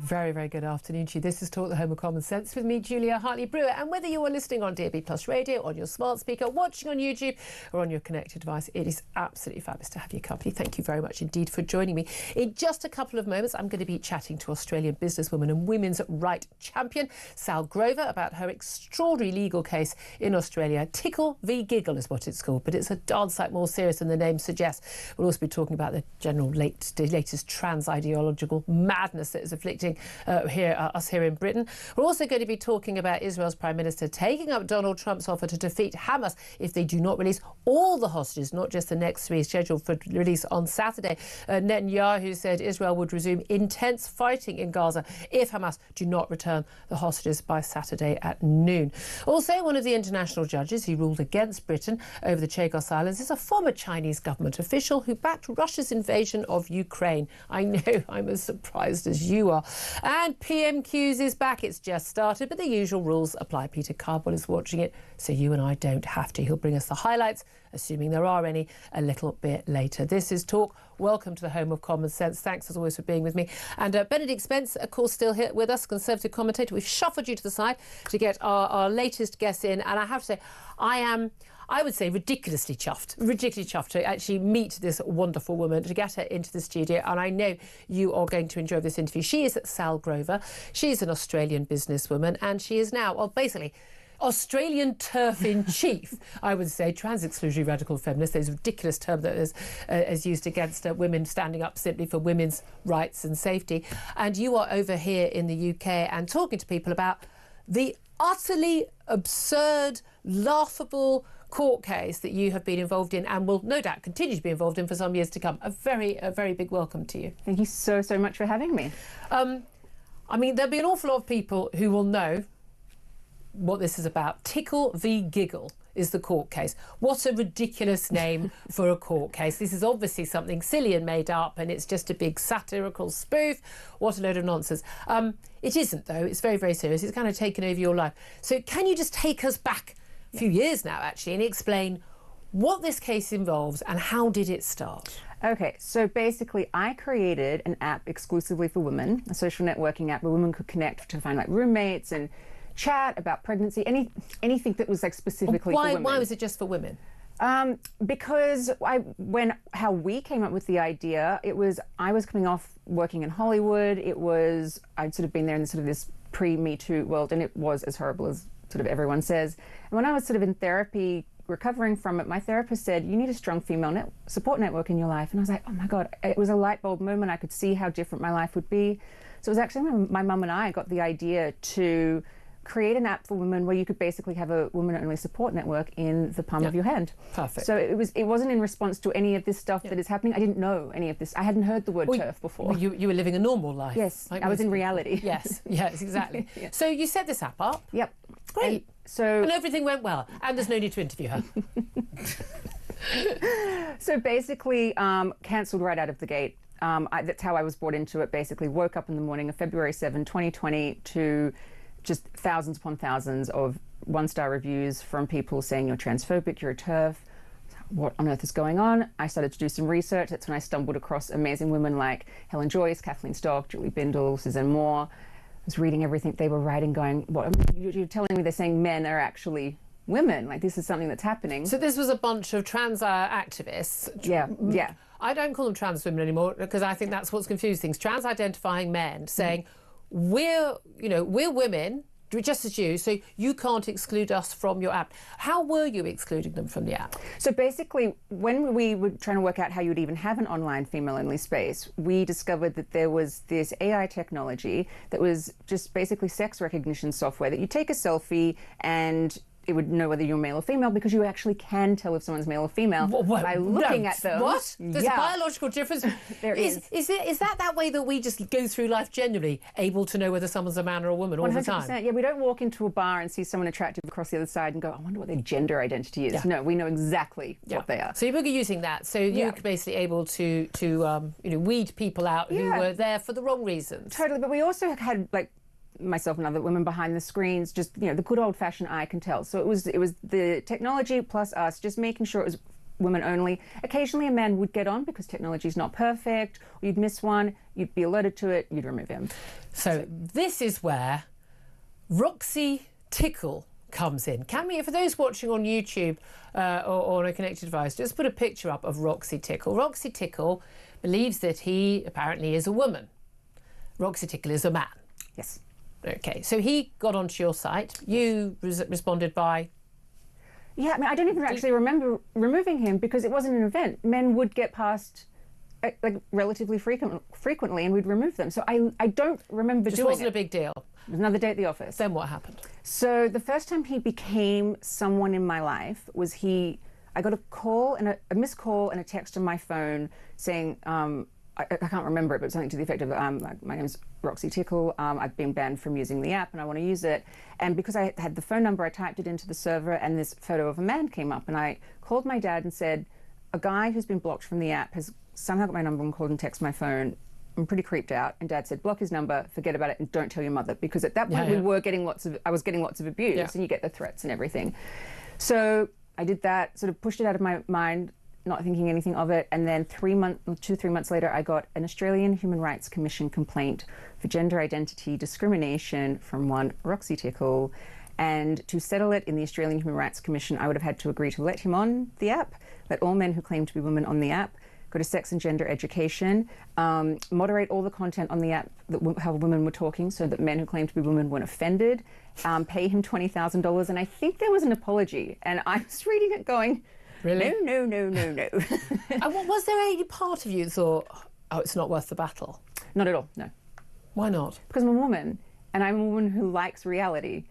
Speaker 12: Very, very good afternoon to you. This is Talk, the Home of Common Sense, with me, Julia Hartley-Brewer. And whether you are listening on DAB+ radio, on your smart speaker, watching on YouTube, or on your connected device, it is absolutely fabulous to have your company. Thank you very much indeed for joining me. In just a couple of moments, I'm going to be chatting to Australian businesswoman and women's right champion, Sal Grover, about her extraordinary legal case in Australia. Tickle v Giggle is what it's called, but it's a darn sight more serious than the name suggests. We'll also be talking about the general latest trans-ideological madness that is afflicting us here in Britain. We're also going to be talking about Israel's Prime Minister taking up Donald Trump's offer to defeat Hamas if they do not release all the hostages, not just the next three scheduled for release on Saturday. Netanyahu said Israel would resume intense fighting in Gaza if Hamas do not return the hostages by Saturday at noon. Also, one of the international judges who ruled against Britain over the Chagos Islands is a former Chinese government official who backed Russia's invasion of Ukraine. I know, I'm as surprised as you are. And PMQs is back. It's just started, but the usual rules apply. Peter Cardwell is watching it, so you and I don't have to. He'll bring us the highlights, assuming there are any, a little bit later. This is Talk. Welcome to the Home of Common Sense. Thanks, as always, for being with me. And Benedict Spence, of course, still here with us, Conservative commentator. We've shuffled you to the side to get our latest guest in. And I have to say, I would say ridiculously chuffed to actually meet this wonderful woman, to get her into the studio. And I know you are going to enjoy this interview. She is Sal Grover. She's an Australian businesswoman, and she is now, well, basically, Australian turf in chief, I would say, trans-exclusionary radical feminist. There's a ridiculous term that is used against women standing up simply for women's rights and safety. And you are over here in the UK and talking to people about the utterly absurd, laughable court case that you have been involved in and will no doubt continue to be involved in for some years to come. A very big welcome to you.
Speaker 3: Thank you so much for having me.
Speaker 12: I mean, there'll be an awful lot of people who will know what this is about. Tickle v Giggle is the court case. What a ridiculous name for a court case. This is obviously something silly and made up, and it's just a big satirical spoof. What a load of nonsense. It isn't, though. It's very serious. It's kind of taken over your life. So can you just take us back a few years now, actually, and explain what this case involves and how did it start?
Speaker 3: Okay, so basically I created an app exclusively for women, a social networking app where women could connect to find like roommates and chat about pregnancy, anything that was like specifically for women.
Speaker 12: Why was it just for women?
Speaker 3: Because how we came up with the idea, I was coming off working in Hollywood. I'd sort of been there in sort of this pre-Me Too world, and it was as horrible as sort of everyone says. And when I was sort of in therapy, recovering from it, my therapist said, you need a strong female support network in your life. And I was like, oh my God, it was a light bulb moment. I could see how different my life would be. So it was actually when my mum and I got the idea to create an app for women where you could basically have a women-only support network in the palm of your hand.
Speaker 12: Perfect.
Speaker 3: So it wasn't in response to any of this stuff that is happening. I didn't know any of this. I hadn't heard the word TERF before.
Speaker 12: You were living a normal life.
Speaker 3: Yes, I was in reality.
Speaker 12: Yes, exactly.
Speaker 3: Yeah.
Speaker 12: So you set this app up.
Speaker 3: Yep.
Speaker 12: Great. And everything went well. And there's no need to interview her.
Speaker 3: So basically, cancelled right out of the gate. That's how I was brought into it. Basically, woke up in the morning of February 7, 2020 to just thousands upon thousands of one-star reviews from people saying you're transphobic, you're a TERF. What on earth is going on? I started to do some research. That's when I stumbled across amazing women like Helen Joyce, Kathleen Stock, Julie Bindel, Suzanne Moore. I was reading everything they were writing, going, "What? You're telling me they're saying men are actually women? Like this is something that's happening."
Speaker 12: So this was a bunch of trans activists.
Speaker 3: Yeah.
Speaker 12: I don't call them trans women anymore because I think that's what's confused things. Trans-identifying men saying, we're women, just as you, so you can't exclude us from your app. How were you excluding them from the app?
Speaker 3: So basically, when we were trying to work out how you'd even have an online female-only space, we discovered that there was this AI technology that was just basically sex recognition software that you take a selfie and it would know whether you're male or female because you actually can tell if someone's male or female by looking at them.
Speaker 12: What? There's a biological difference.
Speaker 3: There is.
Speaker 12: Is that way that we just go through life generally, able to know whether someone's a man or a woman all the time?
Speaker 3: 100%. Yeah, we don't walk into a bar and see someone attractive across the other side and go, I wonder what their gender identity is. No, we know exactly what they are.
Speaker 12: So you're using that. So you're basically able to weed people out who were there for the wrong reasons.
Speaker 3: Totally. But we also had myself and other women behind the screens, just the good old-fashioned eye can tell. So it was the technology plus us, just making sure it was women only. Occasionally a man would get on because technology is not perfect, or you'd miss one, you'd be alerted to it, you'd remove him.
Speaker 12: So this is where Roxy Tickle comes in. Can we, for those watching on YouTube or on a connected device, just put a picture up of Roxy Tickle. Roxy Tickle believes that he apparently is a woman. Roxy Tickle is a man.
Speaker 3: Yes.
Speaker 12: Okay, so he got onto your site. You responded by...
Speaker 3: Yeah, I mean, I don't even actually remember removing him because it wasn't an event. Men would get past relatively frequently and we'd remove them. So I don't remember doing it.
Speaker 12: It wasn't a big deal.
Speaker 3: It was another day at the office.
Speaker 12: Then what happened?
Speaker 3: So the first time he became someone in my life was I got a call and a missed call and a text on my phone saying, I can't remember it, but something to the effect of, my name's Roxy Tickle, I've been banned from using the app and I want to use it. And because I had the phone number, I typed it into the server and this photo of a man came up and I called my dad and said, a guy who's been blocked from the app has somehow got my number and called and texted my phone. I'm pretty creeped out. And Dad said, block his number, forget about it and don't tell your mother. Because at that point I was getting lots of abuse and you get the threats and everything. So I did that, sort of pushed it out of my mind, not thinking anything of it, and then 3 months later I got an Australian Human Rights Commission complaint for gender identity discrimination from one Roxy Tickle, and to settle it in the Australian Human Rights Commission I would have had to agree to let him on the app, let all men who claim to be women on the app, go to sex and gender education, moderate all the content on the app how women were talking so that men who claim to be women weren't offended, pay him $20,000, and I think there was an apology, and I was reading it going,
Speaker 12: really?
Speaker 3: No.
Speaker 12: And was there any part of you that thought, oh, it's not worth the battle?
Speaker 3: Not at all, no.
Speaker 12: Why not?
Speaker 3: Because I'm a woman, and I'm a woman who likes reality.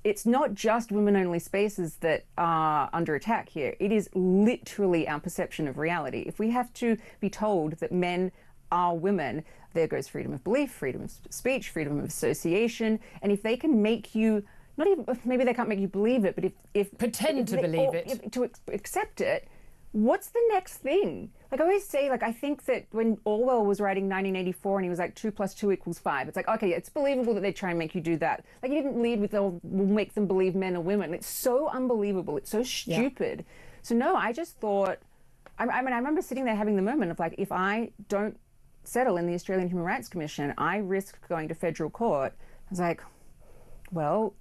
Speaker 3: It's not just women-only spaces that are under attack here. It is literally our perception of reality. If we have to be told that men are women, there goes freedom of belief, freedom of speech, freedom of association, and if they can make you not even, maybe they can't make you believe it, but if
Speaker 12: pretend to believe it,
Speaker 3: to accept it, what's the next thing? Like I always say, I think that when Orwell was writing 1984 and he was like 2 + 2 = 5, it's like, okay, it's believable that they try and make you do that. Like he didn't lead with, we'll make them believe men are women. It's so unbelievable. It's so stupid. Yeah. So no, I just thought, I mean, I remember sitting there having the moment of like, if I don't settle in the Australian Human Rights Commission, I risk going to federal court. I was like, well,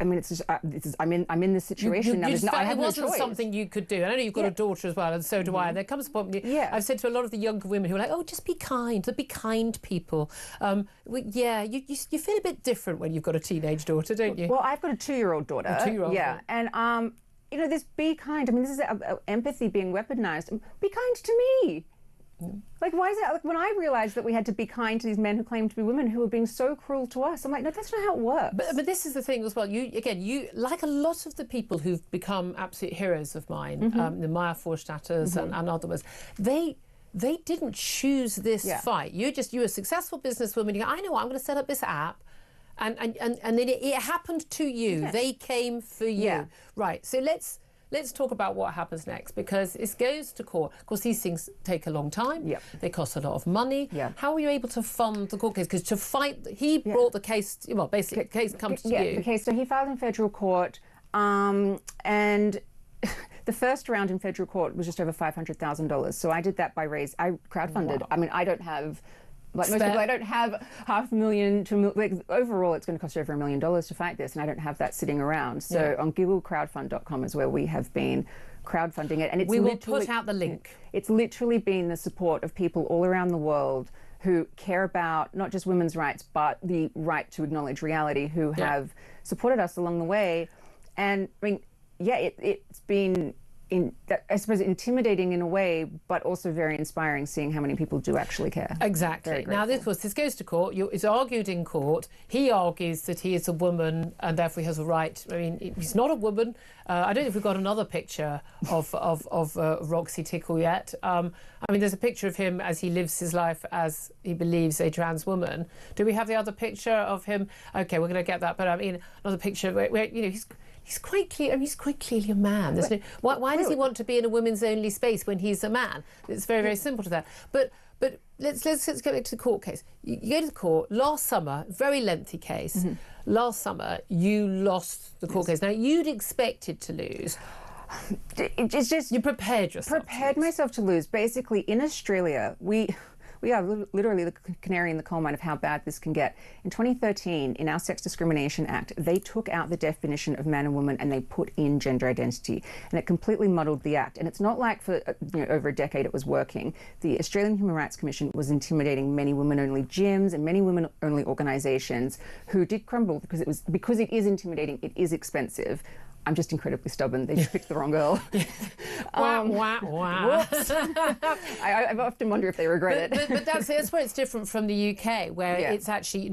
Speaker 3: I mean, it's just, I'm in this situation now. I have no choice.
Speaker 12: It wasn't something you could do. I know you've got a daughter as well, and so do I. And there comes a point. I've said to a lot of the younger women who are like, "Oh, just be kind. Be kind people." You feel a bit different when you've got a teenage daughter, don't you?
Speaker 3: Well, I've got a 2-year-old daughter.
Speaker 12: A 2-year-old.
Speaker 3: Yeah, and this be kind. I mean, this is empathy being weaponized. Be kind to me. Like, why is that? Like, when I realised that we had to be kind to these men who claim to be women who were being so cruel to us, I'm like, no, that's not how it works.
Speaker 12: But this is the thing as well. You like a lot of the people who've become absolute heroes of mine, the Maya Forstadters and others, they didn't choose this fight. You're a successful businesswoman. You go, I know what, I'm going to set up this app. And then it happened to you. Yes. They came for you. Yeah. Right. So let's talk about what happens next, because it goes to court. Of course, these things take a long time. Yep. They cost a lot of money. Yep. How were you able to fund the court case? Because to fight, he brought the case, well, basically, the case comes to you.
Speaker 3: The case, so he filed in federal court, and the first round in federal court was just over $500,000. So I did that by I crowdfunded. Wow. I mean, I don't have... Like most people, I don't have $500,000 to overall it's going to cost over $1 million to fight this, and I don't have that sitting around. So on gigglecrowdfund.com is where we have been crowdfunding it, and
Speaker 12: we will put out the link.
Speaker 3: It's literally been the support of people all around the world who care about not just women's rights but the right to acknowledge reality, who have supported us along the way. And I mean, it's been I suppose, intimidating in a way, but also very inspiring, seeing how many people do actually care.
Speaker 12: Exactly. Now, this goes to court. It's argued in court. He argues that he is a woman and therefore he has a right. I mean, he's not a woman. I don't know if we've got another picture of Roxy Tickle yet. I mean, there's a picture of him as he lives his life as he believes a trans woman. Do we have the other picture of him? Okay, we're going to get that. But I mean, another picture where he's quite clear. I mean, he's quite clearly a man. Why does he want to be in a women's only space when he's a man? It's very, very simple to that. But let's go back to the court case. You go to the court last summer, very lengthy case. Mm-hmm. Last summer, you lost the court case. Now, you'd expected to lose.
Speaker 3: It's just
Speaker 12: you prepared yourself.
Speaker 3: Prepared myself to lose. Basically, in Australia, we are literally the canary in the coal mine of how bad this can get. In 2013, in our Sex Discrimination Act, they took out the definition of man and woman and they put in gender identity. And it completely muddled the act. And it's not like for over a decade it was working. The Australian Human Rights Commission was intimidating many women-only gyms and many women-only organisations who did crumble because it is intimidating, it is expensive. I'm just incredibly stubborn. They just picked the wrong girl. Whoops. I often wonder if they regret it.
Speaker 12: But that's where it's different from the UK, where it's actually,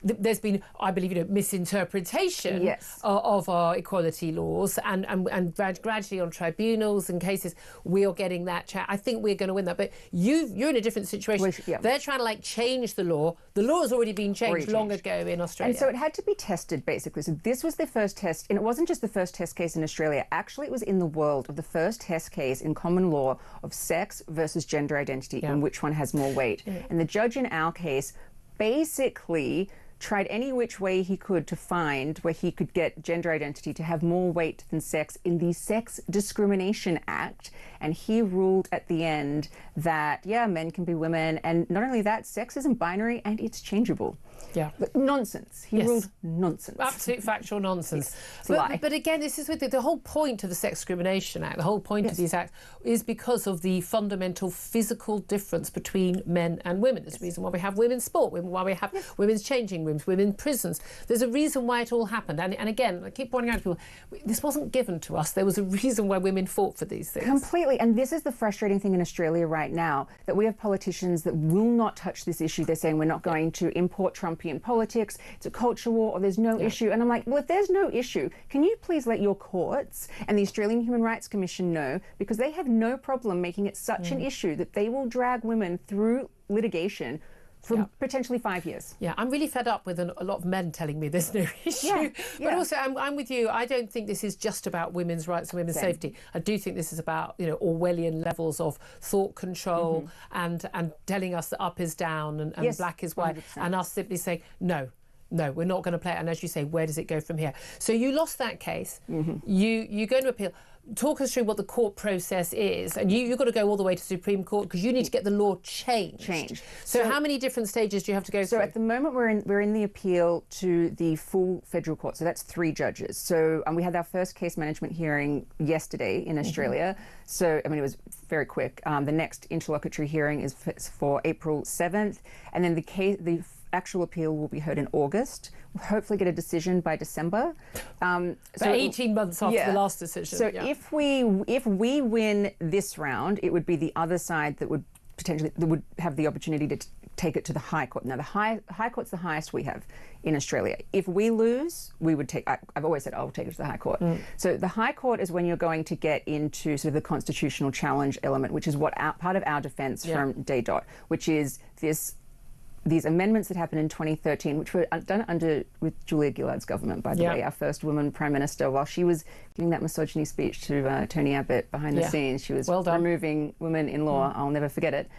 Speaker 12: there's been, I believe, misinterpretation of our equality laws, and gradually on tribunals and cases, we are getting that chat. I think we're going to win that. But you're in a different situation. They're trying to change the law. The law has already been changed long ago in Australia.
Speaker 3: And so it had to be tested, basically. So this was the first test, and it wasn't just the first test case in Australia. Actually, it was in the world of the first test case in common law of sex versus gender identity and which one has more weight. And the judge in our case basically tried any which way he could to find where he could get gender identity to have more weight than sex in the Sex Discrimination Act. And he ruled at the end that, men can be women. And not only that, sex isn't binary and it's changeable.
Speaker 12: Yeah.
Speaker 3: But nonsense. He ruled nonsense.
Speaker 12: Absolute factual nonsense.
Speaker 3: It's a lie.
Speaker 12: But again, this is with the whole point of the Sex Discrimination Act, the whole point of these acts is because of the fundamental physical difference between men and women. There's a reason why we have women's sport, why we have women's changing rooms, women's prisons. There's a reason why it all happened. And again, I keep pointing out to people, this wasn't given to us. There was a reason why women fought for these things.
Speaker 3: Completely. And this is the frustrating thing in Australia right now, that we have politicians that will not touch this issue. They're saying we're not going to import Trumpian politics, it's a culture war, or there's no issue. And I'm like, well, if there's no issue, can you please let your courts and the Australian Human Rights Commission know, because they have no problem making it such an issue that they will drag women through litigation for potentially 5 years.
Speaker 12: Yeah, I'm really fed up with a lot of men telling me there's no issue. But also, I'm with you. I don't think this is just about women's rights and women's safety. I do think this is about, Orwellian levels of thought control and telling us that up is down and black is white, 100%. And us simply saying, no, we're not going to play it. And as you say, where does it go from here? So you lost that case. You go to appeal. Talk us through what the court process is, and you've got to go all the way to Supreme Court because you need to get the law changed. So how many different stages do you have to go through?
Speaker 3: So at the moment we're in the appeal to the full federal court. So that's 3 judges. So we had our first case management hearing yesterday in Australia. So it was very quick. The next interlocutory hearing is for April 7th, and then the actual appeal will be heard in August. We'll hopefully get a decision by December.
Speaker 12: So 18 months after the last decision.
Speaker 3: So if we win this round, it would be the other side that would have the opportunity to take it to the High Court. Now, the High Court's the highest we have in Australia. If we lose, we would take. I've always said I'll take it to the High Court. So the High Court is when you're going to get into sort of the constitutional challenge element, which is what part of our defence from day dot, which is these amendments that happened in 2013, which were done with Julia Gillard's government, by the way, our first woman Prime Minister, while she was giving that misogyny speech to Tony Abbott behind the scenes. She was removing women in law. I'll never forget it.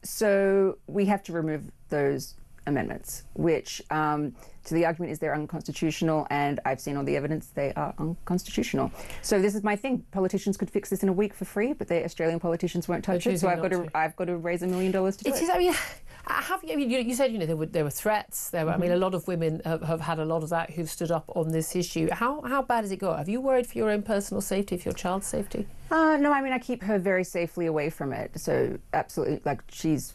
Speaker 3: So we have to remove those amendments, which so the argument is they're unconstitutional, and I've seen all the evidence they are unconstitutional. So this is my thing. Politicians could fix this in a week for free, but the Australian politicians won't touch it. So I've got to raise $1 million to do it.
Speaker 12: You said there were threats. There were. A lot of women have had a lot of that who've stood up on this issue. How bad has it got? Have you worried for your own personal safety, for your child's safety?
Speaker 3: No, I keep her very safely away from it. So absolutely, she's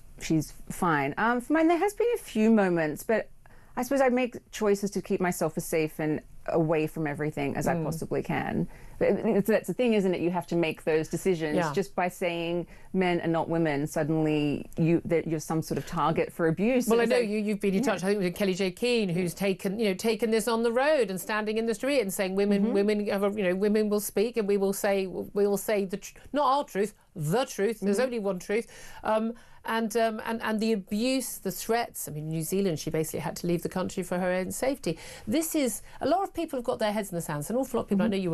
Speaker 3: fine. For mine, there has been a few moments, but I suppose I make choices to keep myself as safe and away from everything as I possibly can. That's the thing, isn't it? You have to make those decisions. Just by saying men are not women, suddenly you're some sort of target for abuse.
Speaker 12: Well, I know you've been in touch, I think, with Kelly J. Keane, who's taken this on the road and standing in the street and saying women will speak, and we will say not our truth, the truth. There's only one truth. And the abuse, the threats. I mean, New Zealand, she basically had to leave the country for her own safety. This is, a lot of people have got their heads in the sand. An awful lot of people. I know you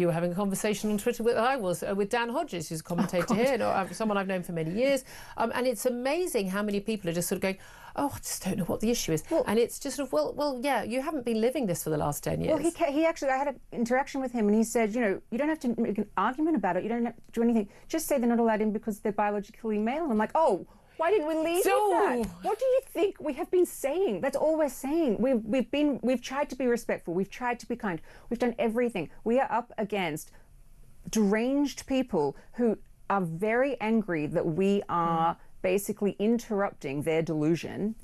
Speaker 12: were having a conversation on Twitter with Dan Hodges, who's a commentator here, someone I've known for many years. And it's amazing how many people are just sort of going, oh, I just don't know what the issue is. And it's just sort of, well, yeah, you haven't been living this for the last 10 years.
Speaker 3: Well, he actually, I had an interaction with him, and he said, you don't have to make an argument about it. You don't have to do anything. Just say they're not allowed in because they're biologically male. And I'm like, oh, why didn't we lead with that? What do you think we have been saying? That's all we're saying. We've tried to be respectful. We've tried to be kind. We've done everything. We are up against deranged people who are very angry that we are basically interrupting their delusion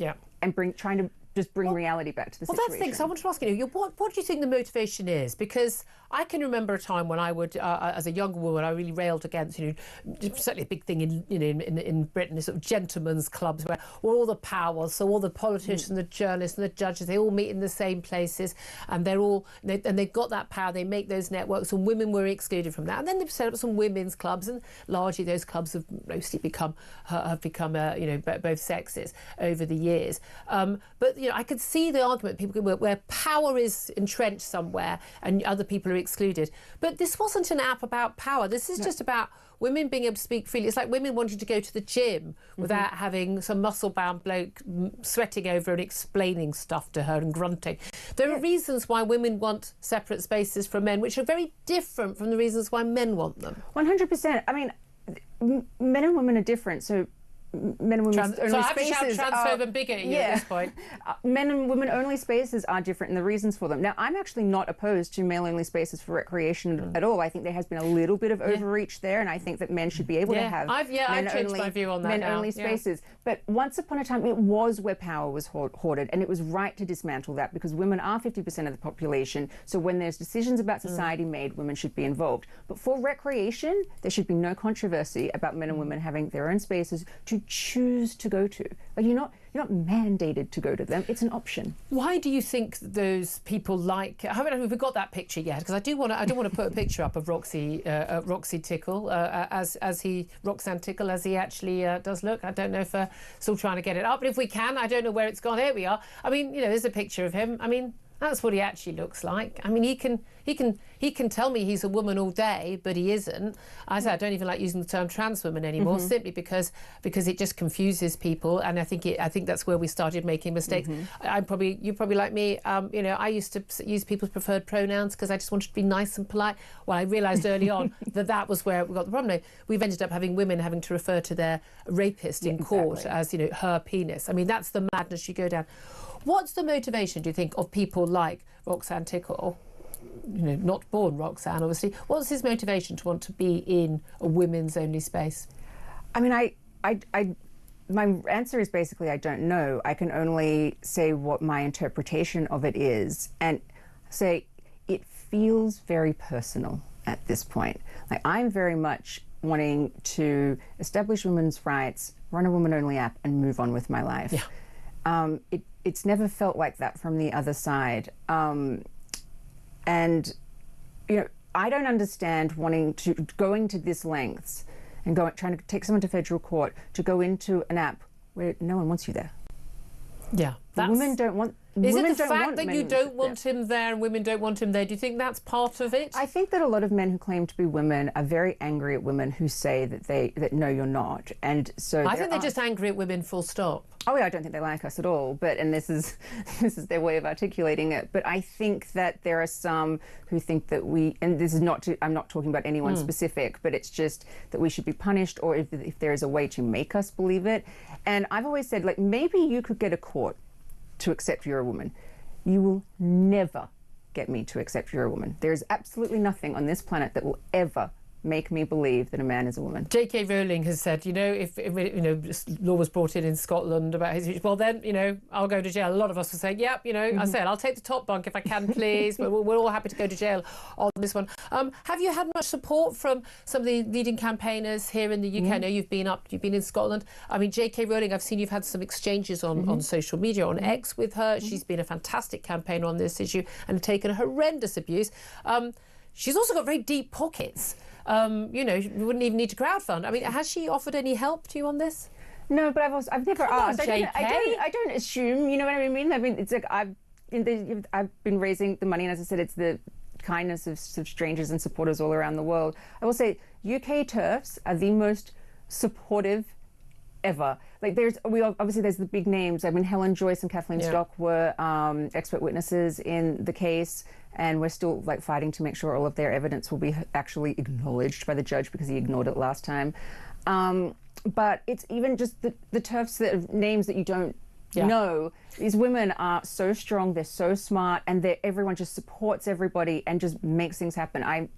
Speaker 3: and trying to just bring reality back to the situation.
Speaker 12: Well, that's the thing. So I want to ask you, what do you think the motivation is? Because I can remember a time when I would, as a younger woman, I really railed against, certainly a big thing in Britain, sort of gentlemen's clubs where all the power, so all the politicians, the journalists and the judges, they all meet in the same places, and they've got that power. They make those networks, and women were excluded from that. And then they've set up some women's clubs, and largely those clubs have mostly become both sexes over the years. But I could see the argument people where power is entrenched somewhere and other people are excluded. But this wasn't an app about power. This is just about women being able to speak freely. It's like women wanting to go to the gym without having some muscle-bound bloke sweating over and explaining stuff to her and grunting. There are reasons why women want separate spaces from men, which are very different from the reasons why men want them.
Speaker 3: 100%. I mean, men and women are different, so men and women only spaces
Speaker 12: transphobe and bigot at this point.
Speaker 3: Men and women only spaces are different, and the reasons for them. Now, I'm actually not opposed to male only spaces for recreation at all. I think there has been a little bit of overreach there, and I think that men should be able to have
Speaker 12: I've changed my view on that
Speaker 3: men
Speaker 12: now.
Speaker 3: only spaces. But once upon a time, it was where power was hoarded, and it was right to dismantle that because women are 50% of the population. So when there's decisions about society made, women should be involved. But for recreation, there should be no controversy about men and women having their own spaces to choose to go to. Like, you're not mandated to go to them. It's an option.
Speaker 12: Why do you think those people like? I haven't know if we've got that picture yet, because I don't want to put a picture up of Roxy Tickle Roxanne Tickle as he actually does look. I don't know if still trying to get it up, but if we can, I don't know where it's gone. Here we are. I mean, there's a picture of him. I mean, that's what he actually looks like. I mean, he can tell me he's a woman all day, but he isn't. I don't even like using the term trans woman anymore, simply because it just confuses people, and I think that's where we started making mistakes. You're probably like me. I used to use people's preferred pronouns because I just wanted to be nice and polite. Well, I realised early on that was where we got the problem. We've ended up having women having to refer to their rapist in court as her penis. I mean, that's the madness you go down. What's the motivation, do you think, of people like Roxanne Tickle? Not born Roxanne, obviously. What's his motivation to want to be in a women's only space?
Speaker 3: I mean, my answer is basically I don't know. I can only say what my interpretation of it is and say it feels very personal at this point. Like, I'm very much wanting to establish women's rights, run a woman-only app, and move on with my life. It's never felt like that from the other side. And, I don't understand going to this lengths and trying to take someone to federal court to go into an app where no one wants you there.
Speaker 12: Yeah.
Speaker 3: Women don't want...
Speaker 12: Is it the fact that you don't want him there and women don't want him there? Do you think that's part of it?
Speaker 3: I think that a lot of men who claim to be women are very angry at women who say that no, you're not. And so
Speaker 12: I think they're just angry at women, full stop.
Speaker 3: Oh yeah, I don't think they like us at all. And this is their way of articulating it. But I think that there are some who think that and this is I'm not talking about anyone specific, but it's just that we should be punished, or if there is a way to make us believe it. And I've always said, like, maybe you could get a court to accept you're a woman. You will never get me to accept you're a woman. There is absolutely nothing on this planet that will ever make me believe that a man is a woman.
Speaker 12: J.K. Rowling has said, if this law was brought in Scotland about his, well then, I'll go to jail. A lot of us will say, yep, I said, I'll take the top bunk if I can, please. But we're all happy to go to jail on this one. Have you had much support from some of the leading campaigners here in the UK? I know you've been in Scotland. I mean, J.K. Rowling, I've seen you've had some exchanges on social media, on X with her. She's been a fantastic campaigner on this issue and taken horrendous abuse. She's also got very deep pockets. You wouldn't even need to crowdfund. I mean, has she offered any help to you on this?
Speaker 3: No, but I've never asked.
Speaker 12: I
Speaker 3: don't assume. You know what I mean? I mean, it's like I've been raising the money, and as I said, it's the kindness of strangers and supporters all around the world. I will say, UK TERFs are the most supportive ever. Like there's the big names. I mean, Helen Joyce and Kathleen Stock were expert witnesses in the case, and we're still fighting to make sure all of their evidence will be actually acknowledged by the judge because he ignored it last time. But it's even just the TERFs that have names that you don't know. These women are so strong, they're so smart, and everyone just supports everybody and just makes things happen. I'm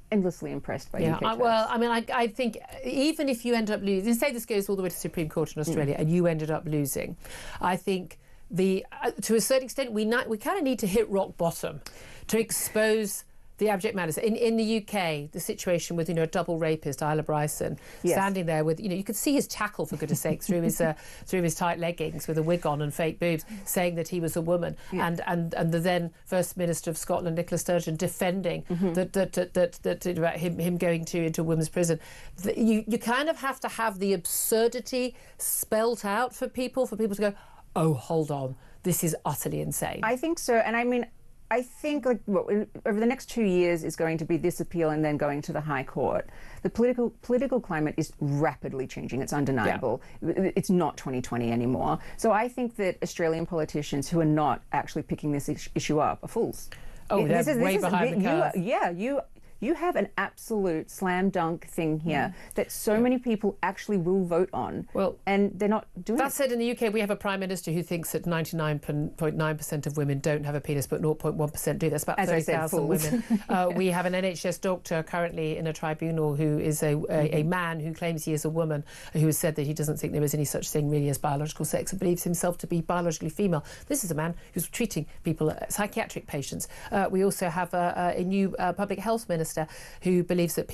Speaker 3: endlessly impressed by UK TERFs.
Speaker 12: Well, I mean, I think even if you end up losing, say this goes all the way to the Supreme Court in Australia and you ended up losing, I think to a certain extent we kind of need to hit rock bottom to expose the abject madness. In the UK, the situation with a double rapist, Isla Bryson, standing there with you could see his tackle, for goodness sake, through his tight leggings with a wig on and fake boobs, saying that he was a woman, and the then First Minister of Scotland, Nicola Sturgeon, defending that about him going into a women's prison. You kind of have to have the absurdity spelt out for people to go, oh, hold on, this is utterly insane.
Speaker 3: I think so, and I mean, I think over the next 2 years is going to be this appeal and then going to the High Court. The political climate is rapidly changing. It's undeniable. It's not 2020 anymore. So I think that Australian politicians who are not actually picking this issue up are fools.
Speaker 12: Oh, they're way behind the curve.
Speaker 3: You have an absolute slam dunk thing here that so many people actually will vote on, and they're not doing it.
Speaker 12: That said, in the UK, we have a Prime Minister who thinks that 99.9% of women don't have a penis, but 0.1% do. That's about 30,000 women. We have an NHS doctor currently in a tribunal who is a man who claims he is a woman, who has said that he doesn't think there is any such thing really as biological sex and believes himself to be biologically female. This is a man who's treating people, psychiatric patients. We also have a new public health minister who believes that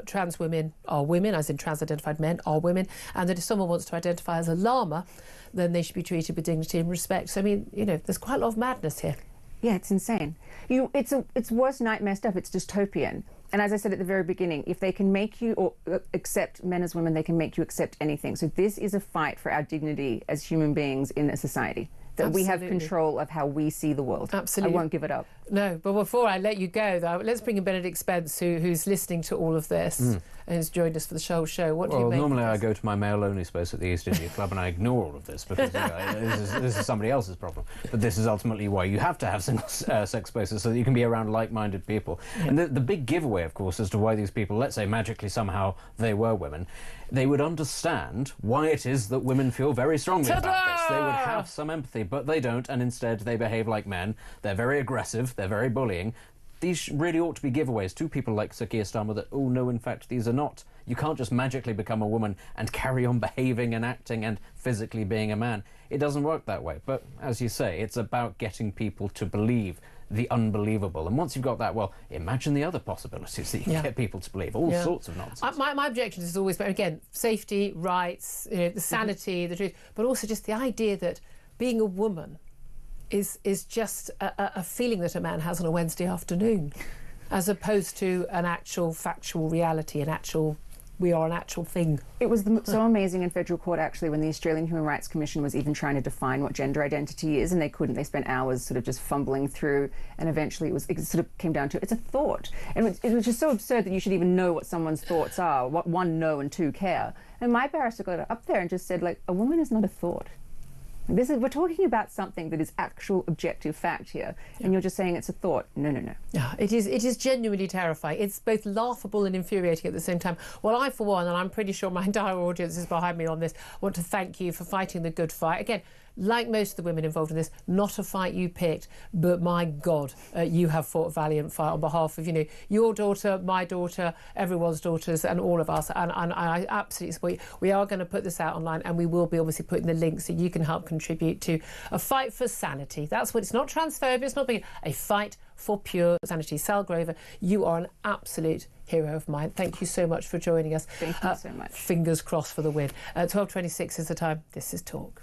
Speaker 12: trans women are women, as in trans-identified men are women, and that if someone wants to identify as a llama, then they should be treated with dignity and respect. So, I mean, there's quite a lot of madness here.
Speaker 3: Yeah, it's insane. It's worse nightmare stuff. It's dystopian. And as I said at the very beginning, if they can make you accept men as women, they can make you accept anything. So this is a fight for our dignity as human beings in a society. That we have control of how we see the world.
Speaker 12: Absolutely.
Speaker 3: I won't give it up.
Speaker 12: No, but before I let you go, though, let's bring in Benedict Spence, who's listening to all of this and has joined us for the whole show. What do you make
Speaker 13: normally
Speaker 12: of this?
Speaker 13: I go to my male-only space at the East India Club and I ignore all of this because this is somebody else's problem. But this is ultimately why you have to have single-sex spaces so that you can be around like-minded people. Yeah. And the big giveaway, of course, as to why these people, let's say magically somehow they were women, they would understand why it is that women feel very strongly about this. They would have some empathy, but they don't, and instead they behave like men. They're very aggressive, they're very bullying. These really ought to be giveaways to people like Sir Keir Starmer that, oh no, in fact, these are not. You can't just magically become a woman and carry on behaving and acting and physically being a man. It doesn't work that way. But as you say, it's about getting people to believe the unbelievable. And once you've got that, well, imagine the other possibilities that you can get people to believe. All sorts of nonsense.
Speaker 12: My objection is always, again, safety, rights, the sanity, the truth, but also just the idea that being a woman is just a feeling that a man has on a Wednesday afternoon, as opposed to an actual factual reality, we are an actual thing.
Speaker 3: It was so amazing in federal court, actually, when the Australian Human Rights Commission was even trying to define what gender identity is, and they couldn't. They spent hours sort of just fumbling through, and eventually it sort of came down to it's a thought. And it was just so absurd that you should even know what someone's thoughts are, what one, know, and two, care. And my barrister got up there and just said, a woman is not a thought. We're talking about something that is actual objective fact here, and you're just saying it's a thought. No.
Speaker 12: Yeah, it is genuinely terrifying. It's both laughable and infuriating at the same time. Well, I, for one, and I'm pretty sure my entire audience is behind me on this, want to thank you for fighting the good fight. Again, like most of the women involved in this, not a fight you picked, but my God, you have fought a valiant fight on behalf of, your daughter, my daughter, everyone's daughters, and all of us. And I absolutely support you. We are going to put this out online, and we will be obviously putting the link so you can help contribute to a fight for sanity. That's what it's not transphobia. It's not being a fight for pure sanity. Sal Grover, you are an absolute hero of mine. Thank you so much for joining us.
Speaker 3: Thank you so much.
Speaker 12: Fingers crossed for the win. 12:26 is the time. This is Talk.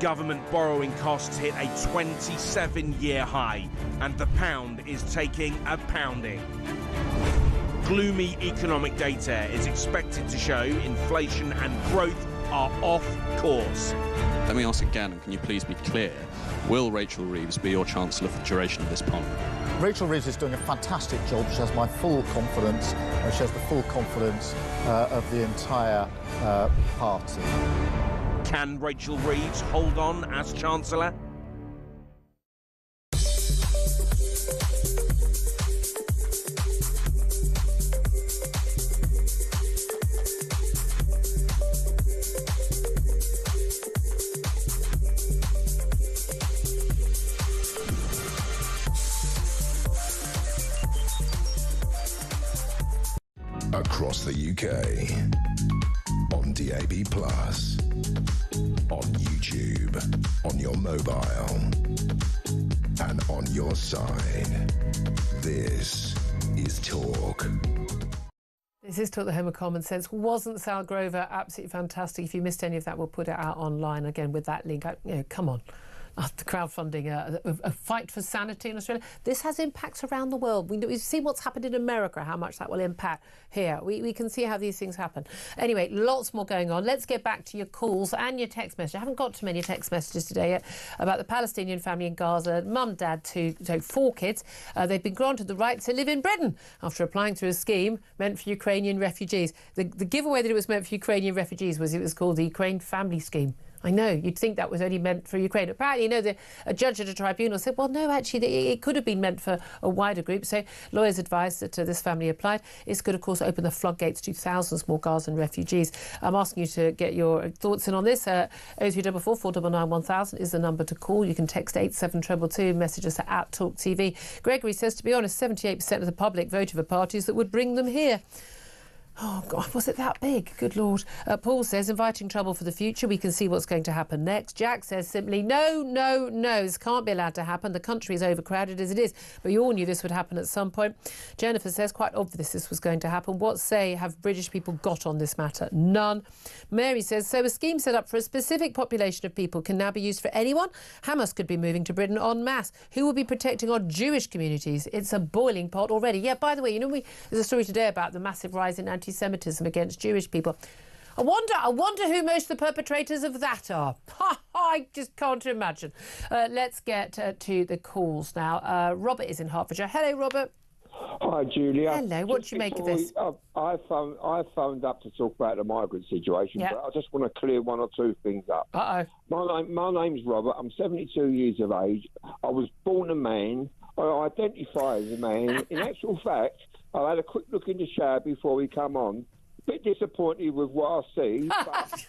Speaker 23: Government borrowing costs hit a 27-year high, and the pound is taking a pounding. Gloomy economic data is expected to show inflation and growth are off course.
Speaker 19: Let me ask again, and can you please be clear? Will Rachel Reeves be your Chancellor for the duration of this Parliament?
Speaker 20: Rachel Reeves is doing a fantastic job. She has my full confidence. She has the full confidence of the entire party.
Speaker 23: Can Rachel Reeves hold on as Chancellor?
Speaker 11: Across the UK, on DAB+, on YouTube, on your mobile, and on your side. This is Talk.
Speaker 12: This is Talk, the home of common sense. Wasn't Sal Grover absolutely fantastic? If you missed any of that, we'll put it out online again with that link. Come on. The crowdfunding, a fight for sanity in Australia. This has impacts around the world. We've seen what's happened in America, how much that will impact here. We can see how these things happen. Anyway, lots more going on. Let's get back to your calls and your text messages. I haven't got too many text messages today yet about the Palestinian family in Gaza. Mum, dad, four kids. They've been granted the right to live in Britain after applying through a scheme meant for Ukrainian refugees. The giveaway that it was meant for Ukrainian refugees was it was called the Ukraine Family Scheme. I know, you'd think that was only meant for Ukraine. Apparently, a judge at a tribunal said, well, no, actually, it could have been meant for a wider group. So lawyers advised that this family applied. This could, of course, open the floodgates to thousands more Gazan refugees. I'm asking you to get your thoughts in on this. 0344 499 1000 is the number to call. You can text 87222, message us at talkTV. Gregory says, to be honest, 78% of the public voted for parties that would bring them here. Oh, God, was it that big? Good Lord. Paul says, inviting trouble for the future. We can see what's going to happen next. Jack says simply, no, no, no. This can't be allowed to happen. The country is overcrowded as it is. But you all knew this would happen at some point. Jennifer says, quite obvious this was going to happen. What say have British people got on this matter? None. Mary says, so a scheme set up for a specific population of people can now be used for anyone? Hamas could be moving to Britain en masse. Who will be protecting our Jewish communities? It's a boiling pot already. Yeah, by the way, you know, there's a story today about the massive rise in anti-Semitism against Jewish people. I wonder who most of the perpetrators of that are. I just can't imagine. Let's get to the calls now. Robert is in Hertfordshire. Hello, Robert.
Speaker 4: Hi, Julia.
Speaker 12: Hello. What do you make of this?
Speaker 4: I phoned up to talk about the migrant situation, but I just want to clear one or two things up. My name's Robert. I'm 72 years of age. I was born a man. I identify as a man. In actual fact, I had a quick look in the shower before we come on. A bit disappointed with what I see, but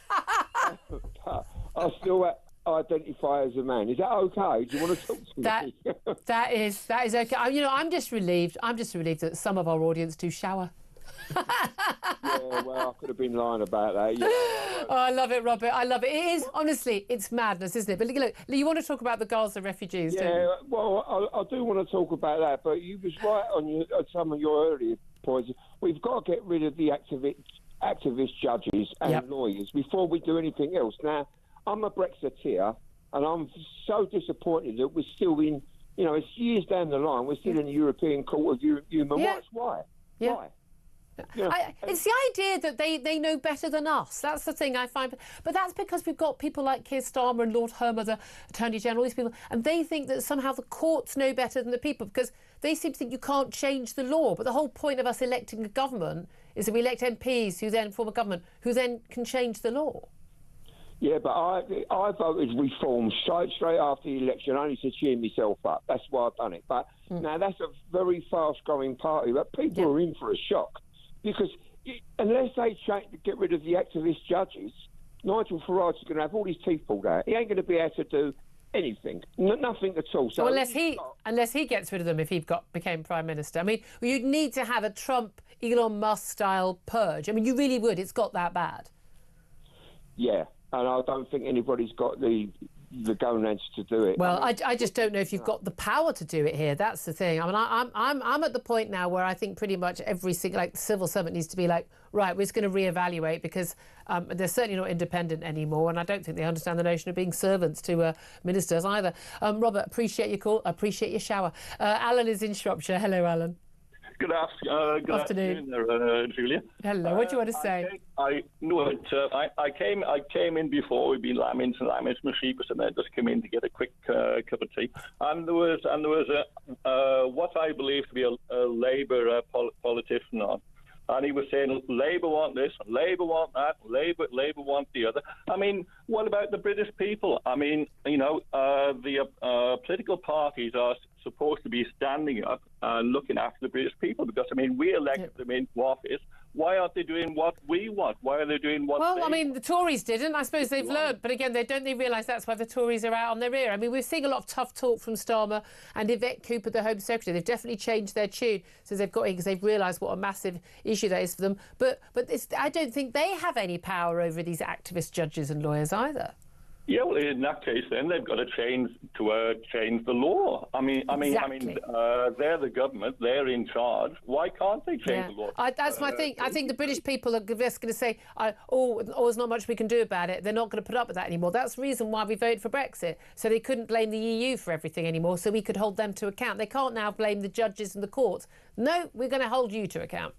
Speaker 4: I still identify as a man. Is that okay? Do you want to talk to me?
Speaker 12: That is okay. You know, I'm just relieved that some of our audience do shower.
Speaker 4: Yeah, well, I could have been lying about that. Yeah.
Speaker 12: Oh, I love it, Robert. I love it. It is, honestly, it's madness, isn't it? But look, you want to talk about the Gaza refugees, don't you?
Speaker 4: Yeah, well, I do want to talk about that, but you was right on some of your earlier points. We've got to get rid of the activist judges and lawyers before we do anything else. Now, I'm a Brexiteer, and I'm so disappointed that we're still in, you know, it's years down the line, we're still in the European Court of Human Rights. Why?
Speaker 12: Yeah.
Speaker 4: Why? Yeah.
Speaker 12: It's the idea that they know better than us. That's the thing I find. But that's because we've got people like Keir Starmer and Lord Hermer, the Attorney General, all these people, and they think that somehow the courts know better than the people because they seem to think you can't change the law. But the whole point of us electing a government is that we elect MPs who then form a government who then can change the law.
Speaker 4: Yeah, but I voted reform straight after the election, only to cheer myself up. That's why I've done it. But now that's a very fast-growing party, but people are in for a shock. Because unless they get rid of the activist judges, Nigel Farage is going to have all his teeth pulled out. He ain't going to be able to do anything, nothing at all. So
Speaker 12: well, unless he gets rid of them if he became Prime Minister. I mean, you'd need to have a Trump, Elon Musk-style purge. I mean, you really would. It's got that bad.
Speaker 4: Yeah, and I don't think anybody's got the gonads to do it.
Speaker 12: Well, I just don't know if you've got the power to do it here. That's the thing. I mean, I'm at the point now where I think pretty much every single civil servant needs to be like, right, we're just going to reevaluate because they're certainly not independent anymore, and I don't think they understand the notion of being servants to ministers either. Robert, appreciate your call. Appreciate your shower. Alan is in Shropshire. Hello, Alan.
Speaker 21: Good afternoon, Julia.
Speaker 12: Hello. What do you want to say?
Speaker 21: I came in before. We've been lambing my sheep, and I just came in to get a quick cup of tea. And there was what I believe to be a Labour politician on. And he was saying, Labour want this, Labour want that, Labour want the other. I mean, what about the British people? I mean, you know, the political parties are supposed to be standing up and looking after the British people because, I mean, we elected them into office. Why aren't they doing what we want? Why are they doing what
Speaker 12: Well, I mean, the Tories didn't. I suppose they've learned. But again, don't they realise that's why the Tories are out on their ear? I mean, we're seeing a lot of tough talk from Starmer and Yvette Cooper, the Home Secretary. They've definitely changed their tune since they've got in because they've realised what a massive issue that is for them. But I don't think they have any power over these activist judges and lawyers either.
Speaker 21: Yeah, well, in that case, then they've got to change the law. I mean, they're the government; they're in charge. Why can't they change the law?
Speaker 12: That's my thing. I think the British people are just going to say, there's not much we can do about it. They're not going to put up with that anymore. That's the reason why we voted for Brexit, so they couldn't blame the EU for everything anymore, so we could hold them to account. They can't now blame the judges and the courts. No, we're going to hold you to account.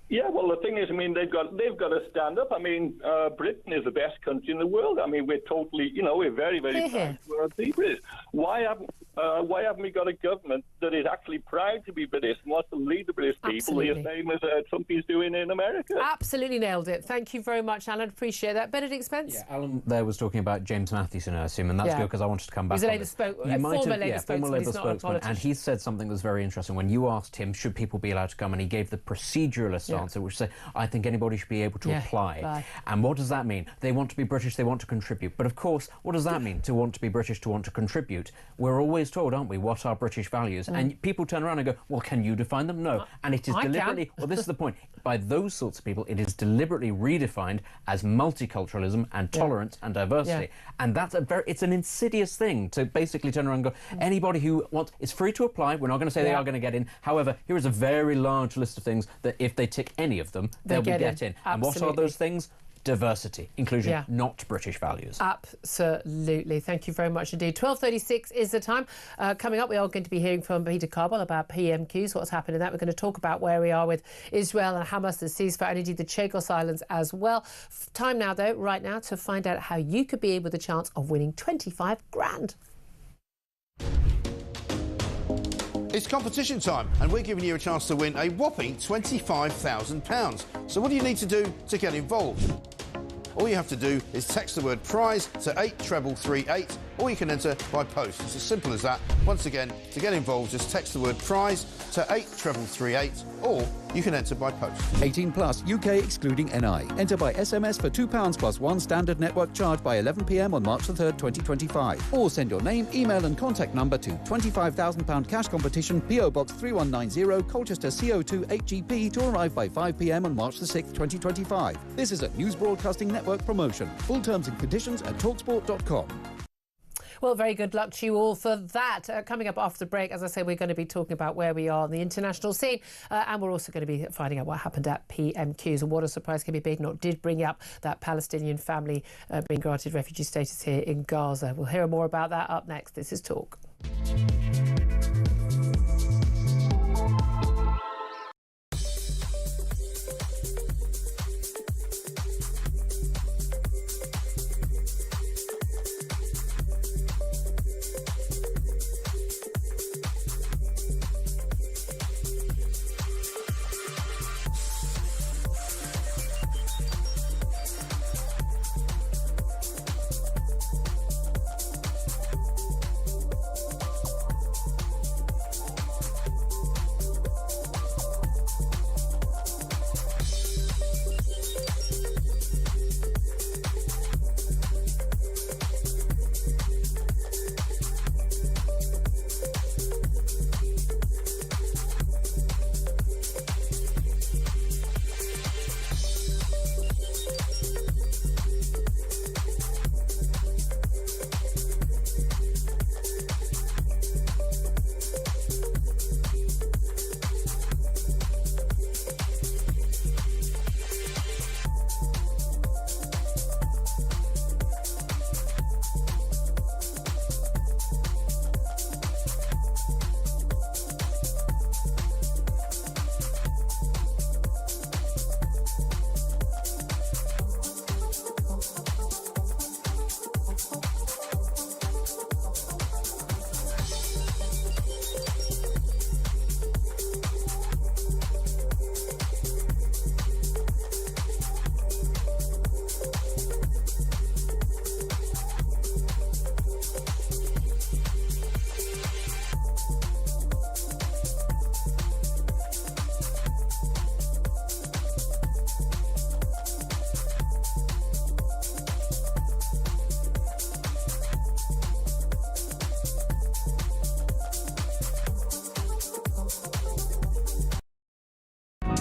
Speaker 21: Yeah, well, the thing is, I mean, they've got to stand up. I mean, Britain is the best country in the world. I mean, we're totally, you know, we're very, very proud to be British. Why haven't we got a government that is actually proud to be British and wants to lead the British people the same as Trump is doing in America?
Speaker 12: Absolutely nailed it. Thank you very much, Alan. Appreciate that. Benedict Spence?
Speaker 13: Yeah, Alan there was talking about James Mathieson, I assume, and that's good because I wanted to come back
Speaker 12: He's a former Labour spokesman,
Speaker 13: and he said something that was very interesting. When you asked him, should people be allowed to come, and he gave the proceduralist answer, which said, I think anybody should be able to apply. And what does that mean? They want to be British, they want to contribute. But of course, what does that mean, to want to be British, to want to contribute? We're always always told, aren't we, what are British values? And people turn around and go, well, can you define them? No. And it is deliberately, well, this is the point, by those sorts of people, it is deliberately redefined as multiculturalism and tolerance and diversity. And that's it's an insidious thing to basically turn around and go, anybody who wants, it's free to apply, we're not going to say they are going to get in. However, here is a very large list of things that if they tick any of them, they'll get in. And what are those things? Diversity, inclusion, not British values.
Speaker 12: Absolutely. Thank you very much indeed. 12:36 is the time. Coming up, we are going to be hearing from Peter Carball about PMQs, what's happened in that. We're going to talk about where we are with Israel and Hamas, the ceasefire, and indeed the Chagos Islands as well. Time now, though, right now, to find out how you could be in with a chance of winning 25 grand.
Speaker 6: It's competition time, and we're giving you a chance to win a whopping £25,000. So what do you need to do to get involved? All you have to do is text the word prize to 83338, or you can enter by post. It's as simple as that. Once again, to get involved, just text the word prize to 83338, or you can enter by post.
Speaker 5: 18 plus, UK excluding NI. Enter by SMS for £2 plus one standard network charge by 11 p.m. on March the 3rd, 2025. Or send your name, email and contact number to £25,000 cash competition, PO Box 3190, Colchester CO2 8GP, to arrive by 5 p.m. on March the 6th, 2025. This is a News Broadcasting Network promotion. Full terms and conditions at talksport.com.
Speaker 12: Well, very good luck to you all for that. Coming up after the break, as I say, we're going to be talking about where we are on the international scene, and we're also going to be finding out what happened at PMQs and what a surprise can be big. Not did bring up that Palestinian family being granted refugee status here in Gaza. We'll hear more about that up next. This is Talk.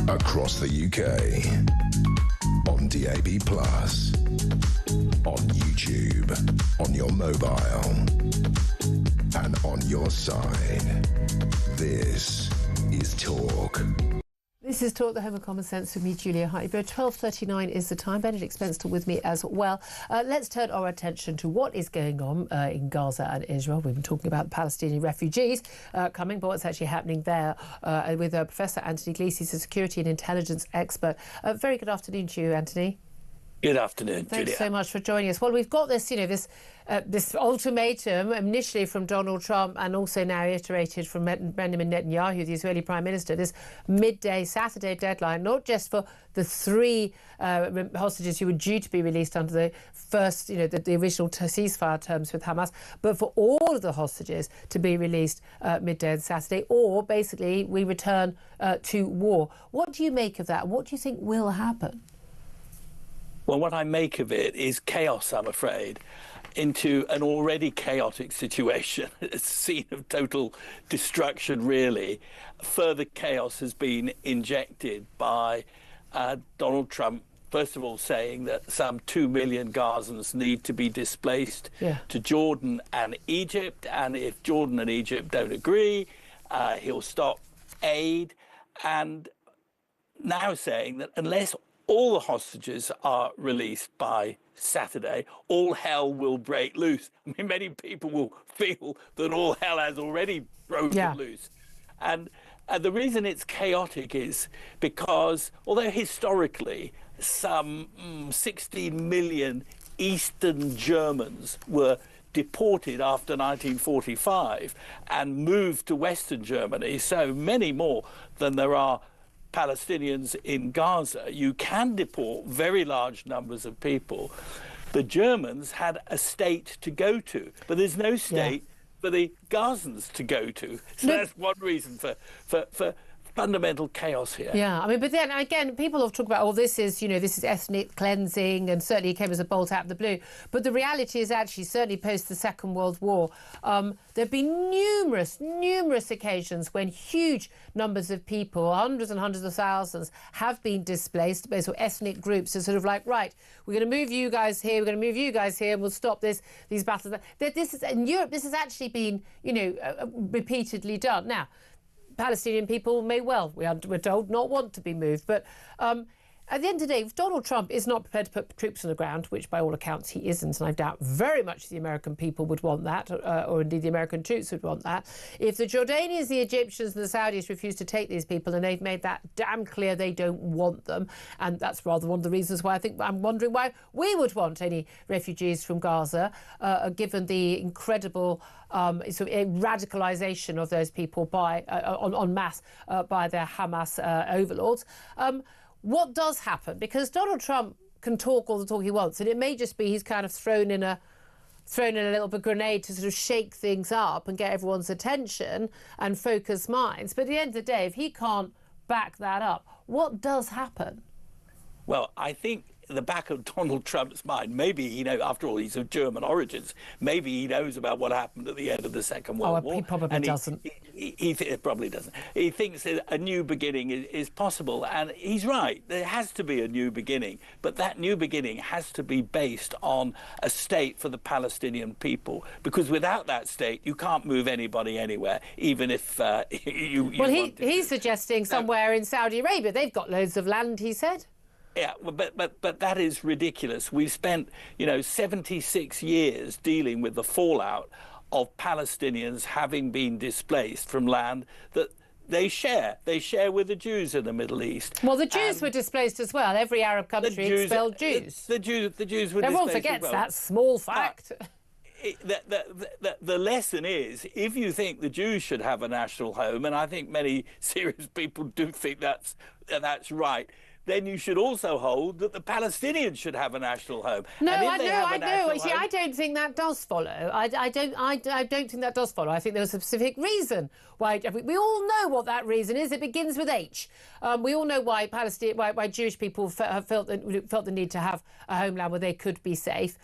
Speaker 11: Across the UK, on DAB+, on YouTube, on your mobile, and on your side. This is Talk.
Speaker 12: This is Talk, the Home of Common Sense, with me, Julia Hartley-Brewer. 12:39 is the time. Benedict Spencer with me as well. Let's turn our attention to what is going on in Gaza and Israel. We've been talking about the Palestinian refugees coming, but what's actually happening there with Professor Anthony Gleeson, a security and intelligence expert. Very good afternoon to you, Anthony.
Speaker 7: Good afternoon,
Speaker 12: Thanks
Speaker 7: Julia.
Speaker 12: so much for joining us. Well, we've got this, this ultimatum initially from Donald Trump and also now iterated from Benjamin Netanyahu, the Israeli Prime Minister, this midday Saturday deadline, not just for the three hostages who were due to be released under the first, the original ceasefire terms with Hamas, but for all of the hostages to be released midday on Saturday, or basically we return to war. What do you make of that? What do you think will happen?
Speaker 7: Well, what I make of it is chaos, I'm afraid. into an already chaotic situation, a scene of total destruction, really. Further chaos has been injected by Donald Trump, first of all saying that some 2 million Gazans need to be displaced to Jordan and Egypt, and if Jordan and Egypt don't agree, he'll stop aid, and now saying that unless all the hostages are released by Saturday, all hell will break loose. I mean, many people will feel that all hell has already broken loose. And the reason it's chaotic is because, although historically some 16 million Eastern Germans were deported after 1945 and moved to Western Germany, so many more than there are Palestinians in Gaza, you can deport very large numbers of people. The Germans had a state to go to, but there's no state for the Gazans to go to. So that's one reason for fundamental chaos here.
Speaker 12: Yeah, I mean, but then again, people have talked about, oh, this is ethnic cleansing, and certainly it came as a bolt out of the blue. But the reality is actually, certainly post the Second World War, there have been numerous occasions when huge numbers of people, hundreds and hundreds of thousands, have been displaced. Those ethnic groups are sort of like, right, we're going to move you guys here, we're going to move you guys here, and we'll stop these battles. This is in Europe. This has actually been, repeatedly done. Now, Palestinian people may well, we're told, not want to be moved. But at the end of the day, if Donald Trump is not prepared to put troops on the ground, which by all accounts he isn't, and I doubt very much the American people would want that, or indeed the American troops would want that, if the Jordanians, the Egyptians and the Saudis refuse to take these people, and they've made that damn clear they don't want them, and that's rather one of the reasons why I'm wondering why we would want any refugees from Gaza, given the incredible sort of radicalisation of those people by en masse by their Hamas overlords. What does happen? Because Donald Trump can talk all the talk he wants, and it may just be he's kind of thrown in a little bit of grenade to sort of shake things up and get everyone's attention and focus minds. But at the end of the day, if he can't back that up, what does happen?
Speaker 7: Well, I think in the back of Donald Trump's mind, maybe, after all, he's of German origins, maybe he knows about what happened at the end of the Second World War.
Speaker 12: He probably doesn't.
Speaker 7: He probably doesn't. He thinks that a new beginning is possible, and he's right. There has to be a new beginning, but that new beginning has to be based on a state for the Palestinian people, because without that state, you can't move anybody anywhere, even if you
Speaker 12: Well,
Speaker 7: want to.
Speaker 12: he's suggesting somewhere in Saudi Arabia. They've got loads of land, he said.
Speaker 7: Yeah, but that is ridiculous. We've spent, 76 years dealing with the fallout of Palestinians having been displaced from land that they share. They share with the Jews in the Middle East.
Speaker 12: Well, the Jews were displaced as well. Every Arab country expelled Jews.
Speaker 7: The Jews were displaced.
Speaker 12: Everyone forgets that small fact.
Speaker 7: The lesson is, if you think the Jews should have a national home, and I think many serious people do think that's right, then you should also hold that the Palestinians should have a national home.
Speaker 12: No, I know. See, I don't think that does follow. I don't think that does follow. I think there's a specific reason why. We all know what that reason is. It begins with H. We all know why why Jewish people felt the need to have a homeland where they could be safe.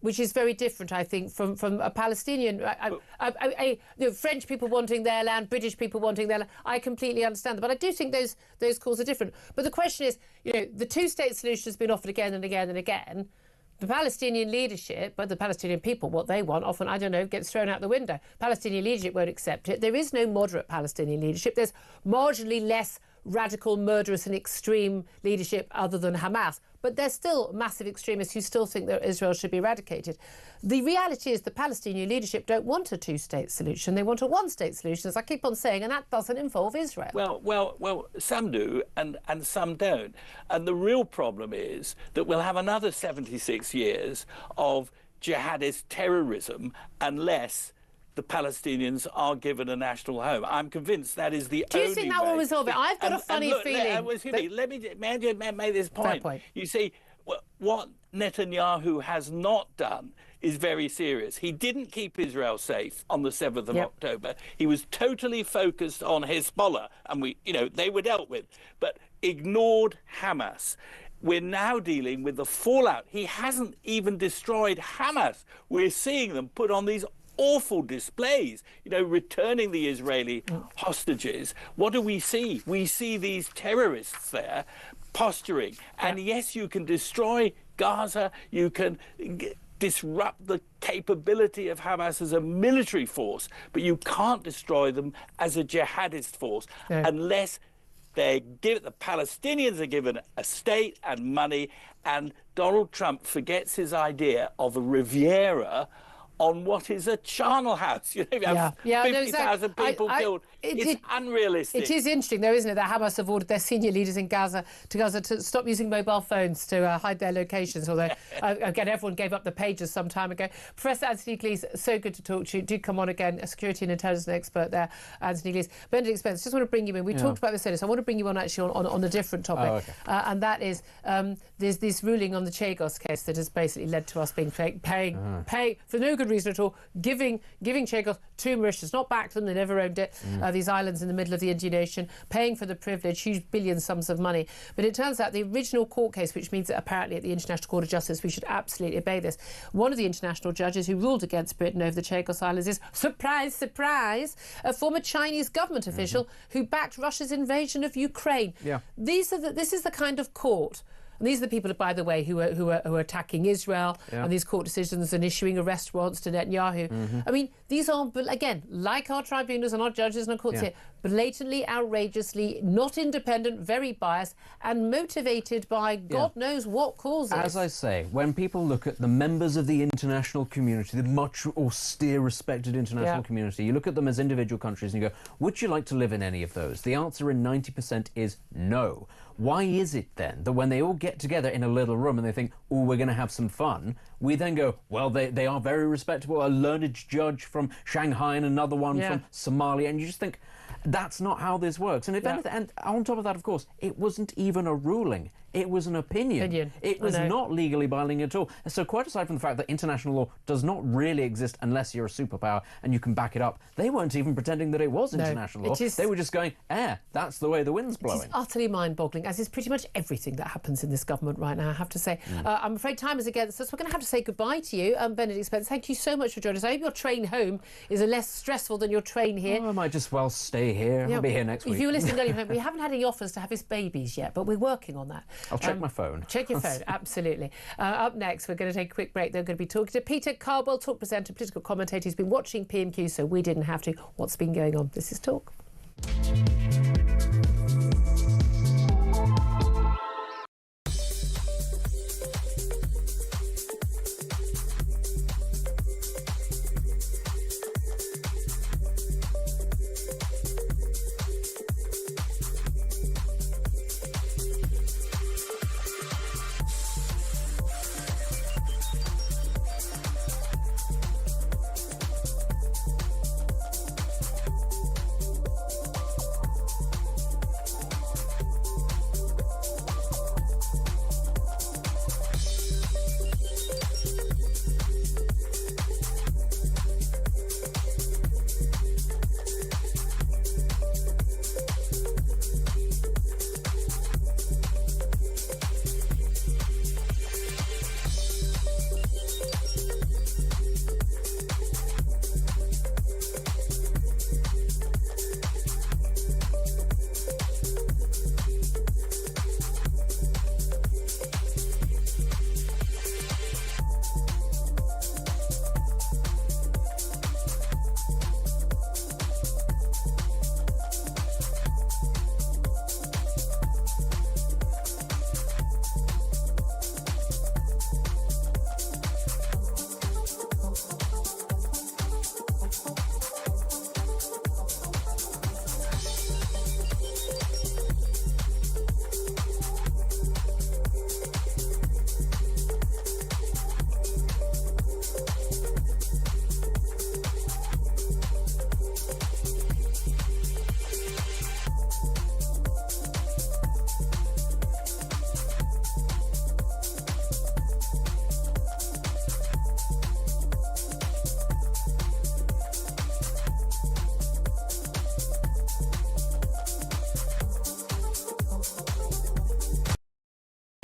Speaker 12: Which is very different, I think, from a Palestinian. French people wanting their land, British people wanting their land. I completely understand that, but I do think those calls are different. But the question is, the two-state solution has been offered again and again and again. The Palestinian leadership, but the Palestinian people, what they want, often, I don't know, gets thrown out the window. Palestinian leadership won't accept it. There is no moderate Palestinian leadership. There's marginally less radical, murderous and extreme leadership other than Hamas. But there's still massive extremists who still think that Israel should be eradicated. The reality is the Palestinian leadership don't want a two-state solution. They want a one-state solution, as I keep on saying, and that doesn't involve Israel.
Speaker 7: Well, some do and some don't. And the real problem is that we'll have another 76 years of jihadist terrorism unless the Palestinians are given a national home. I'm convinced that is the only way.
Speaker 12: Do you think that will resolve it? I've got a funny feeling.
Speaker 7: Let me make this point. You see, what Netanyahu has not done is very serious. He didn't keep Israel safe on the 7th of October. He was totally focused on Hezbollah, and they were dealt with, but ignored Hamas. we're now dealing with the fallout. He hasn't even destroyed Hamas. We're seeing them put on these awful displays, returning the Israeli hostages. What do we see? We see these terrorists there posturing. And yes, you can destroy Gaza, you can disrupt the capability of Hamas as a military force, but you can't destroy them as a jihadist force unless the Palestinians are given a state and money, and Donald Trump forgets his idea of a Riviera on what is a charnel house. You have 50,000 people killed. It's unrealistic.
Speaker 12: It is interesting, though, isn't it, that Hamas have ordered their senior leaders in Gaza to stop using mobile phones to hide their locations, although, again, everyone gave up the pagers some time ago. Professor Anthony Glees, so good to talk to you. Do come on again, a security and intelligence expert there, Anthony Glees. Benedict Spence, just want to bring you in. We talked about this earlier, so I want to bring you on actually on a different topic. And that is, there's this ruling on the Chagos case that has basically led to us being paying for no good reason at all, giving Chagos to Mauritius, not back to them, they never owned it, these islands in the middle of the Indian Ocean, paying for the privilege, huge billion sums of money. But it turns out the original court case, which means that apparently at the International Court of Justice we should absolutely obey this, one of the international judges who ruled against Britain over the Chagos Islands is, surprise, surprise, a former Chinese government official who backed Russia's invasion of Ukraine. This is the kind of court. And these are the people, by the way, who are attacking Israel and these court decisions and issuing arrest warrants to Netanyahu. I mean, these are, again, like our tribunals and our judges and our courts here, blatantly, outrageously, not independent, very biased, and motivated by God knows what causes.
Speaker 13: As I say, when people look at the members of the international community, the much austere, respected international community, you look at them as individual countries and you go, would you like to live in any of those? The answer in 90% is no. Why is it then that when they all get together in a little room and they think, oh, we're going to have some fun, we then go, well, they are very respectable, a learned judge from Shanghai and another one from Somalia, and you just think, that's not how this works. And if anything, and on top of that, of course, it wasn't even a ruling. It was an opinion. It was not legally binding at all. So quite aside from the fact that international law does not really exist unless you're a superpower and you can back it up, they weren't even pretending that it was international law. They were just going, that's the way the wind's blowing.
Speaker 12: It's utterly mind-boggling, as is pretty much everything that happens in this government right now, I have to say. I'm afraid time is against us. We're going to have to say goodbye to you. Benedict Spence, thank you so much for joining us. I hope your train home is less stressful than your train here.
Speaker 13: I might just well stay here. I'll be here next week.
Speaker 12: If you were listening earlier, we haven't had any offers to have his babies yet, but we're working on that.
Speaker 13: I'll check my phone.
Speaker 12: Check your phone, absolutely. Up next, we're going to take a quick break. They're going to be talking to Peter Cardwell, talk presenter, political commentator. He's been watching PMQ, so we didn't have to. What's been going on? This is Talk.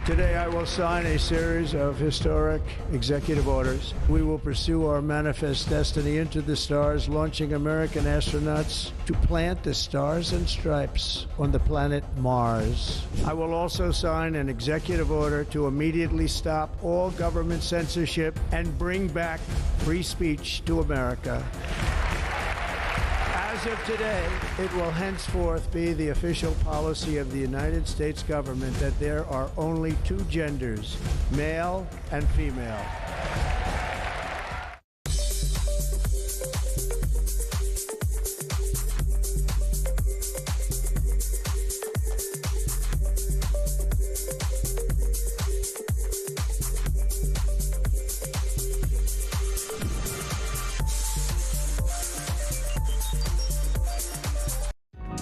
Speaker 2: Today I will sign a series of historic executive orders. We will pursue our manifest destiny into the stars, launching American astronauts to plant the stars and stripes on the planet Mars. I will also sign an executive order to immediately stop all government censorship and bring back free speech to America. As of today, it will henceforth be the official policy of the United States government that there are only two genders, male and female.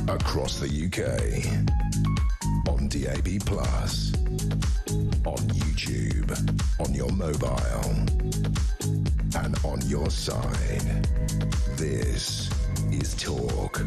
Speaker 11: Across the UK, on DAB+, on YouTube, on your mobile, and on your side. This is Talk.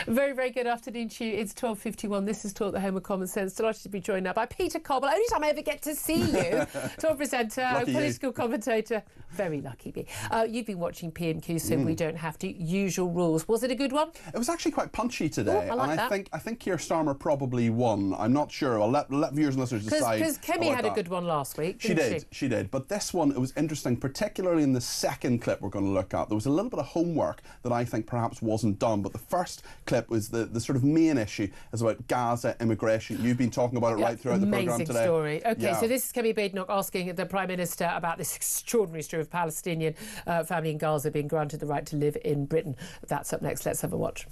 Speaker 12: Very, very good afternoon to you. It's 12:51. This is Talk, the home of common sense. Delighted to be joined now by Peter Cobble. Only time I ever get to see you. Talk presenter, political commentator. Very lucky me. You've been watching PMQ, so we don't have to. Usual rules. Was it a good one?
Speaker 19: It was actually quite punchy today.
Speaker 12: Ooh, I like
Speaker 19: and
Speaker 12: that.
Speaker 19: I think Keir Starmer probably won. I'm not sure. I'll let viewers and listeners decide.
Speaker 12: Because Kemi had a good one last week, didn't
Speaker 19: She did. But this one, it was interesting, particularly in the second clip we're going to look at. There was a little bit of homework that I think perhaps wasn't done. But the first clip was the sort of main issue is about Gaza immigration. You've been talking about it right throughout the programme today.
Speaker 12: Amazing story. OK,
Speaker 19: yeah.
Speaker 12: So this is Kemi Badenoch asking the Prime Minister about this extraordinary story of Palestinian family in Gaza being granted the right to live in Britain. That's up next. Let's have a watch.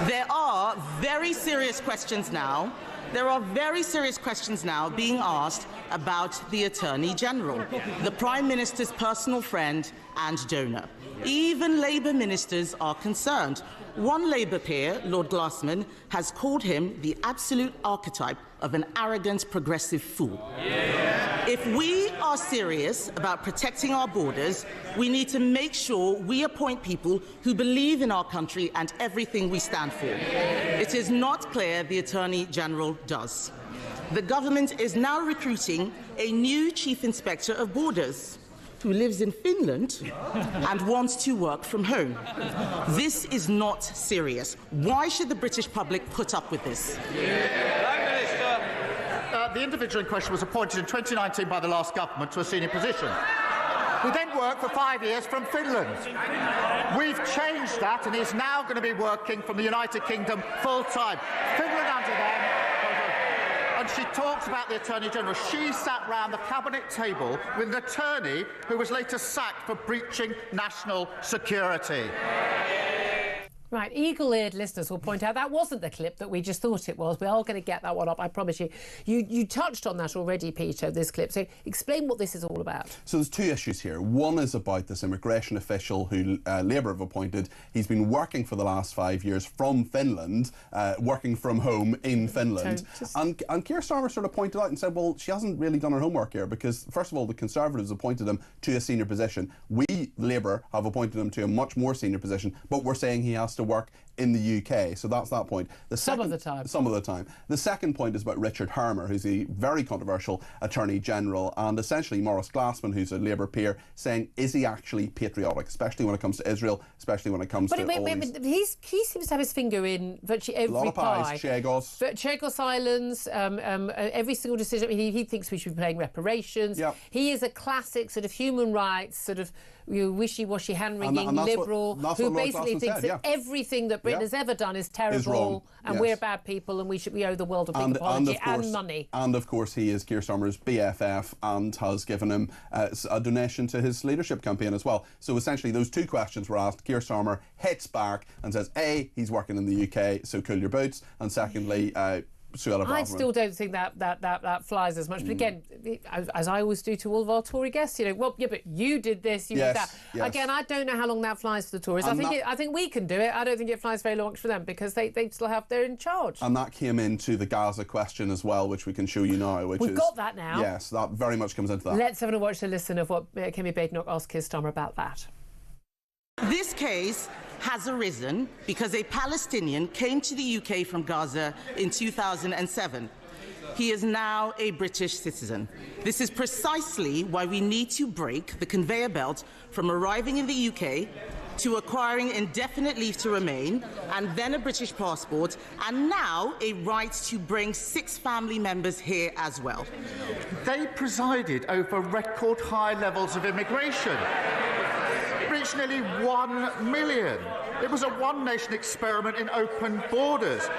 Speaker 8: There are very serious questions now. There are very serious questions now being asked about the Attorney General, the Prime Minister's personal friend and donor. Even Labour ministers are concerned. One Labour peer, Lord Glassman, has called him the absolute archetype of an arrogant progressive fool. Yeah. If we are serious about protecting our borders, we need to make sure we appoint people who believe in our country and everything we stand for. It is not clear the Attorney General does. The government is now recruiting a new Chief Inspector of Borders who lives in Finland and wants to work from home. This is not serious. Why should the British public put up with this?
Speaker 20: The individual in question was appointed in 2019 by the last government to a senior position. He then worked for 5 years from Finland. We've changed that, and he's now going to be working from the United Kingdom full-time. Finland under them. And she talks about the Attorney General. She sat round the cabinet table with an attorney who was later sacked for breaching national security.
Speaker 12: Right, eagle-eared listeners will point out that wasn't the clip that we just thought it was. We are going to get that one up, I promise you. You touched on that already, Peter, this clip. So explain what this is all about.
Speaker 19: So there's two issues here. One is about this immigration official who Labour have appointed. He's been working for the last 5 years from Finland, working from home in Finland. And Keir Starmer sort of pointed out and said, well, she hasn't really done her homework here because, first of all, the Conservatives appointed him to a senior position. We, Labour, have appointed him to a much more senior position, but we're saying he has to work in the UK. So that's that point. Some of the time. The second point is about Richard Hermer, who's a very controversial Attorney General, and essentially Maurice Glassman, who's a Labour peer, saying, is he actually patriotic, especially when it comes to Israel, especially when it comes to all these...
Speaker 12: He seems to have his finger in virtually every pie. A lot of pies, Chagos Islands, every single decision. I mean, he thinks we should be paying reparations. Yep. He is a classic sort of human rights, sort of wishy-washy, hand-wringing liberal who basically thinks that everything that Britain has ever done is terrible and we're bad people and we owe the world a big apology and money.
Speaker 19: And of course he is Keir Starmer's BFF and has given him a donation to his leadership campaign as well. So essentially those two questions were asked. Keir Starmer hits back and says, A, he's working in the UK, so cool your boots, and secondly, I
Speaker 12: still don't think that flies as much. But again, as I always do to all of our Tory guests, well, yeah, but you did this, you did that. Yes. Again, I don't know how long that flies for the Tories. I think we can do it. I don't think it flies very long for them because they're in charge.
Speaker 19: And that came into the Gaza question as well, which we can show you now. We've
Speaker 12: got that now.
Speaker 19: Yes, that very much comes into that.
Speaker 12: Let's have a watch and listen of what Kemi Badenoch asked Keir Starmer about that.
Speaker 8: This case has arisen because a Palestinian came to the UK from Gaza in 2007. he is now a British citizen. This is precisely why we need to break the conveyor belt from arriving in the UK to acquiring indefinite leave to remain, and then a British passport, and now a right to bring 6 family members here as well.
Speaker 20: They presided over record high levels of immigration. Reached nearly 1 million. It was a one-nation experiment in open borders.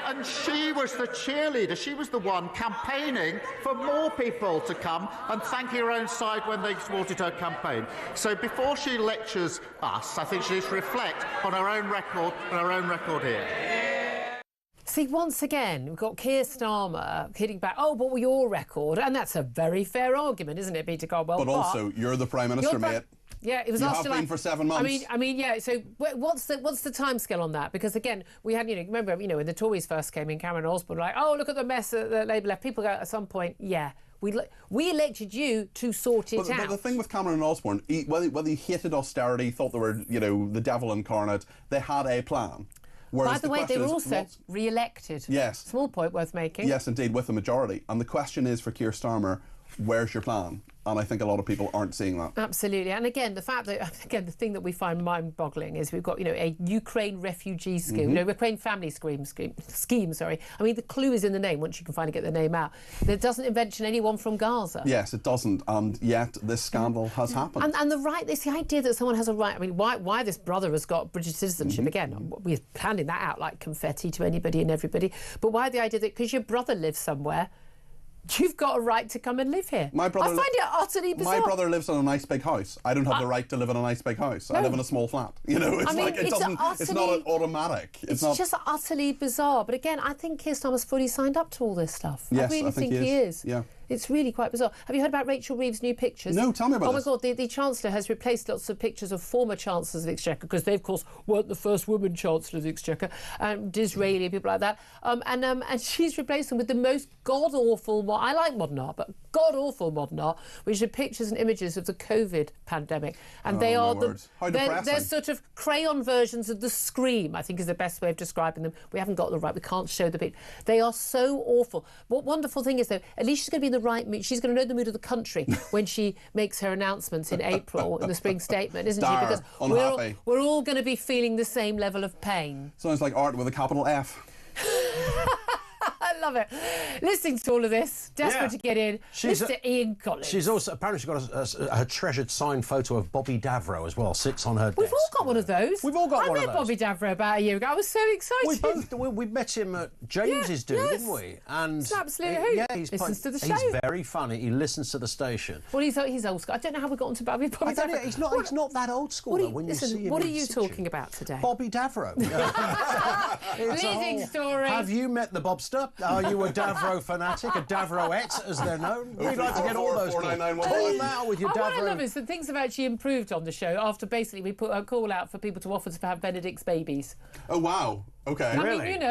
Speaker 20: And she was the cheerleader. She was the one campaigning for more people to come and thanking her own side when they thwarted her campaign. So before she lectures us, I think she needs to reflect on her own record and her own record here.
Speaker 12: See, once again, we've got Keir Starmer hitting back, oh, what were your record? And that's a very fair argument, isn't it, Peter Caldwell?
Speaker 19: But also, you're the Prime Minister, mate.
Speaker 12: Yeah, it was.
Speaker 19: You have been for 7 months.
Speaker 12: I mean, yeah. So what's the timescale on that? Because again, we had, remember, when the Tories first came in, Cameron Osborne were like, oh, look at the mess that the Labour left. People go at some point, yeah. We elected you to sort it out.
Speaker 19: But the thing with Cameron and Osborne, whether he hated austerity, thought they were, the devil incarnate, they had a plan. Whereas
Speaker 12: by the way, they were also re-elected.
Speaker 19: Yes.
Speaker 12: Small point worth making.
Speaker 19: Yes, indeed, with the majority. And the question is for Keir Starmer, where's your plan? And I think a lot of people aren't seeing that.
Speaker 12: Absolutely. And again, the fact that, the thing that we find mind-boggling is we've got, a Ukraine refugee scheme, Ukraine family scheme, sorry. I mean, the clue is in the name, once you can finally get the name out. It doesn't mention anyone from Gaza.
Speaker 19: Yes, it doesn't. And yet this scandal has happened.
Speaker 12: And the right, it's the idea that someone has a right. I mean, why this brother has got British citizenship, again, we're handing that out like confetti to anybody and everybody. But why the idea that because your brother lives somewhere, you've got a right to come and live here. I find it utterly bizarre.
Speaker 19: My brother lives in a nice big house. I don't have the right to live in a nice big house. No. I live in a small flat. It's not an automatic.
Speaker 12: It's just utterly bizarre. But again, I think Keir Starmer's fully signed up to all this stuff.
Speaker 19: Yes,
Speaker 12: I really think he is.
Speaker 19: Yeah.
Speaker 12: It's really quite bizarre. Have you heard about Rachel Reeves' new pictures?
Speaker 19: No, tell me about this.
Speaker 12: Oh my God, the Chancellor has replaced lots of pictures of former Chancellors of the Exchequer, because they, of course, weren't the first woman Chancellor of the Exchequer, Disraeli, people like that. And she's replaced them with the most god-awful, I like modern art, but god-awful modern art, which are pictures and images of the COVID pandemic. And they are they're sort of crayon versions of the Scream, I think is the best way of describing them. We haven't got the right, we can't show the picture. They are so awful. What wonderful thing is, though, at least she's going to be in the right mood. She's going to know the mood of the country when she makes her announcements in April in the spring statement, isn't she? Because we're all going to be feeling the same level of pain.
Speaker 19: Sounds like art with a capital F.
Speaker 12: I love it. Listening to all of this, desperate to get in, Mr. Ian Collins.
Speaker 9: She's also apparently got her treasured signed photo of Bobby Davro as well, sits on her desk.
Speaker 12: We've all got one of those.
Speaker 9: We've all got one of those.
Speaker 12: I met Bobby Davro about a year ago. I was so excited.
Speaker 9: We met him at James's didn't we? And
Speaker 12: it's absolutely
Speaker 9: yeah, he listens to the show. He's very funny. He listens to the station.
Speaker 12: Well, he's old school. I don't know how we got onto Bobby Davro.
Speaker 9: He's not that old school though. When you see him,
Speaker 12: what are you talking about today?
Speaker 9: Bobby Davro.
Speaker 12: Leading story.
Speaker 9: Have you met the Bobster? Are you a Davro fanatic, a Davroette, as they're known? We'd like to get all those calls. Now with your Davro.
Speaker 12: What I love is that things have actually improved on the show after basically we put a call out for people to offer to have Benedict's babies.
Speaker 19: Oh wow! Okay.
Speaker 12: I mean,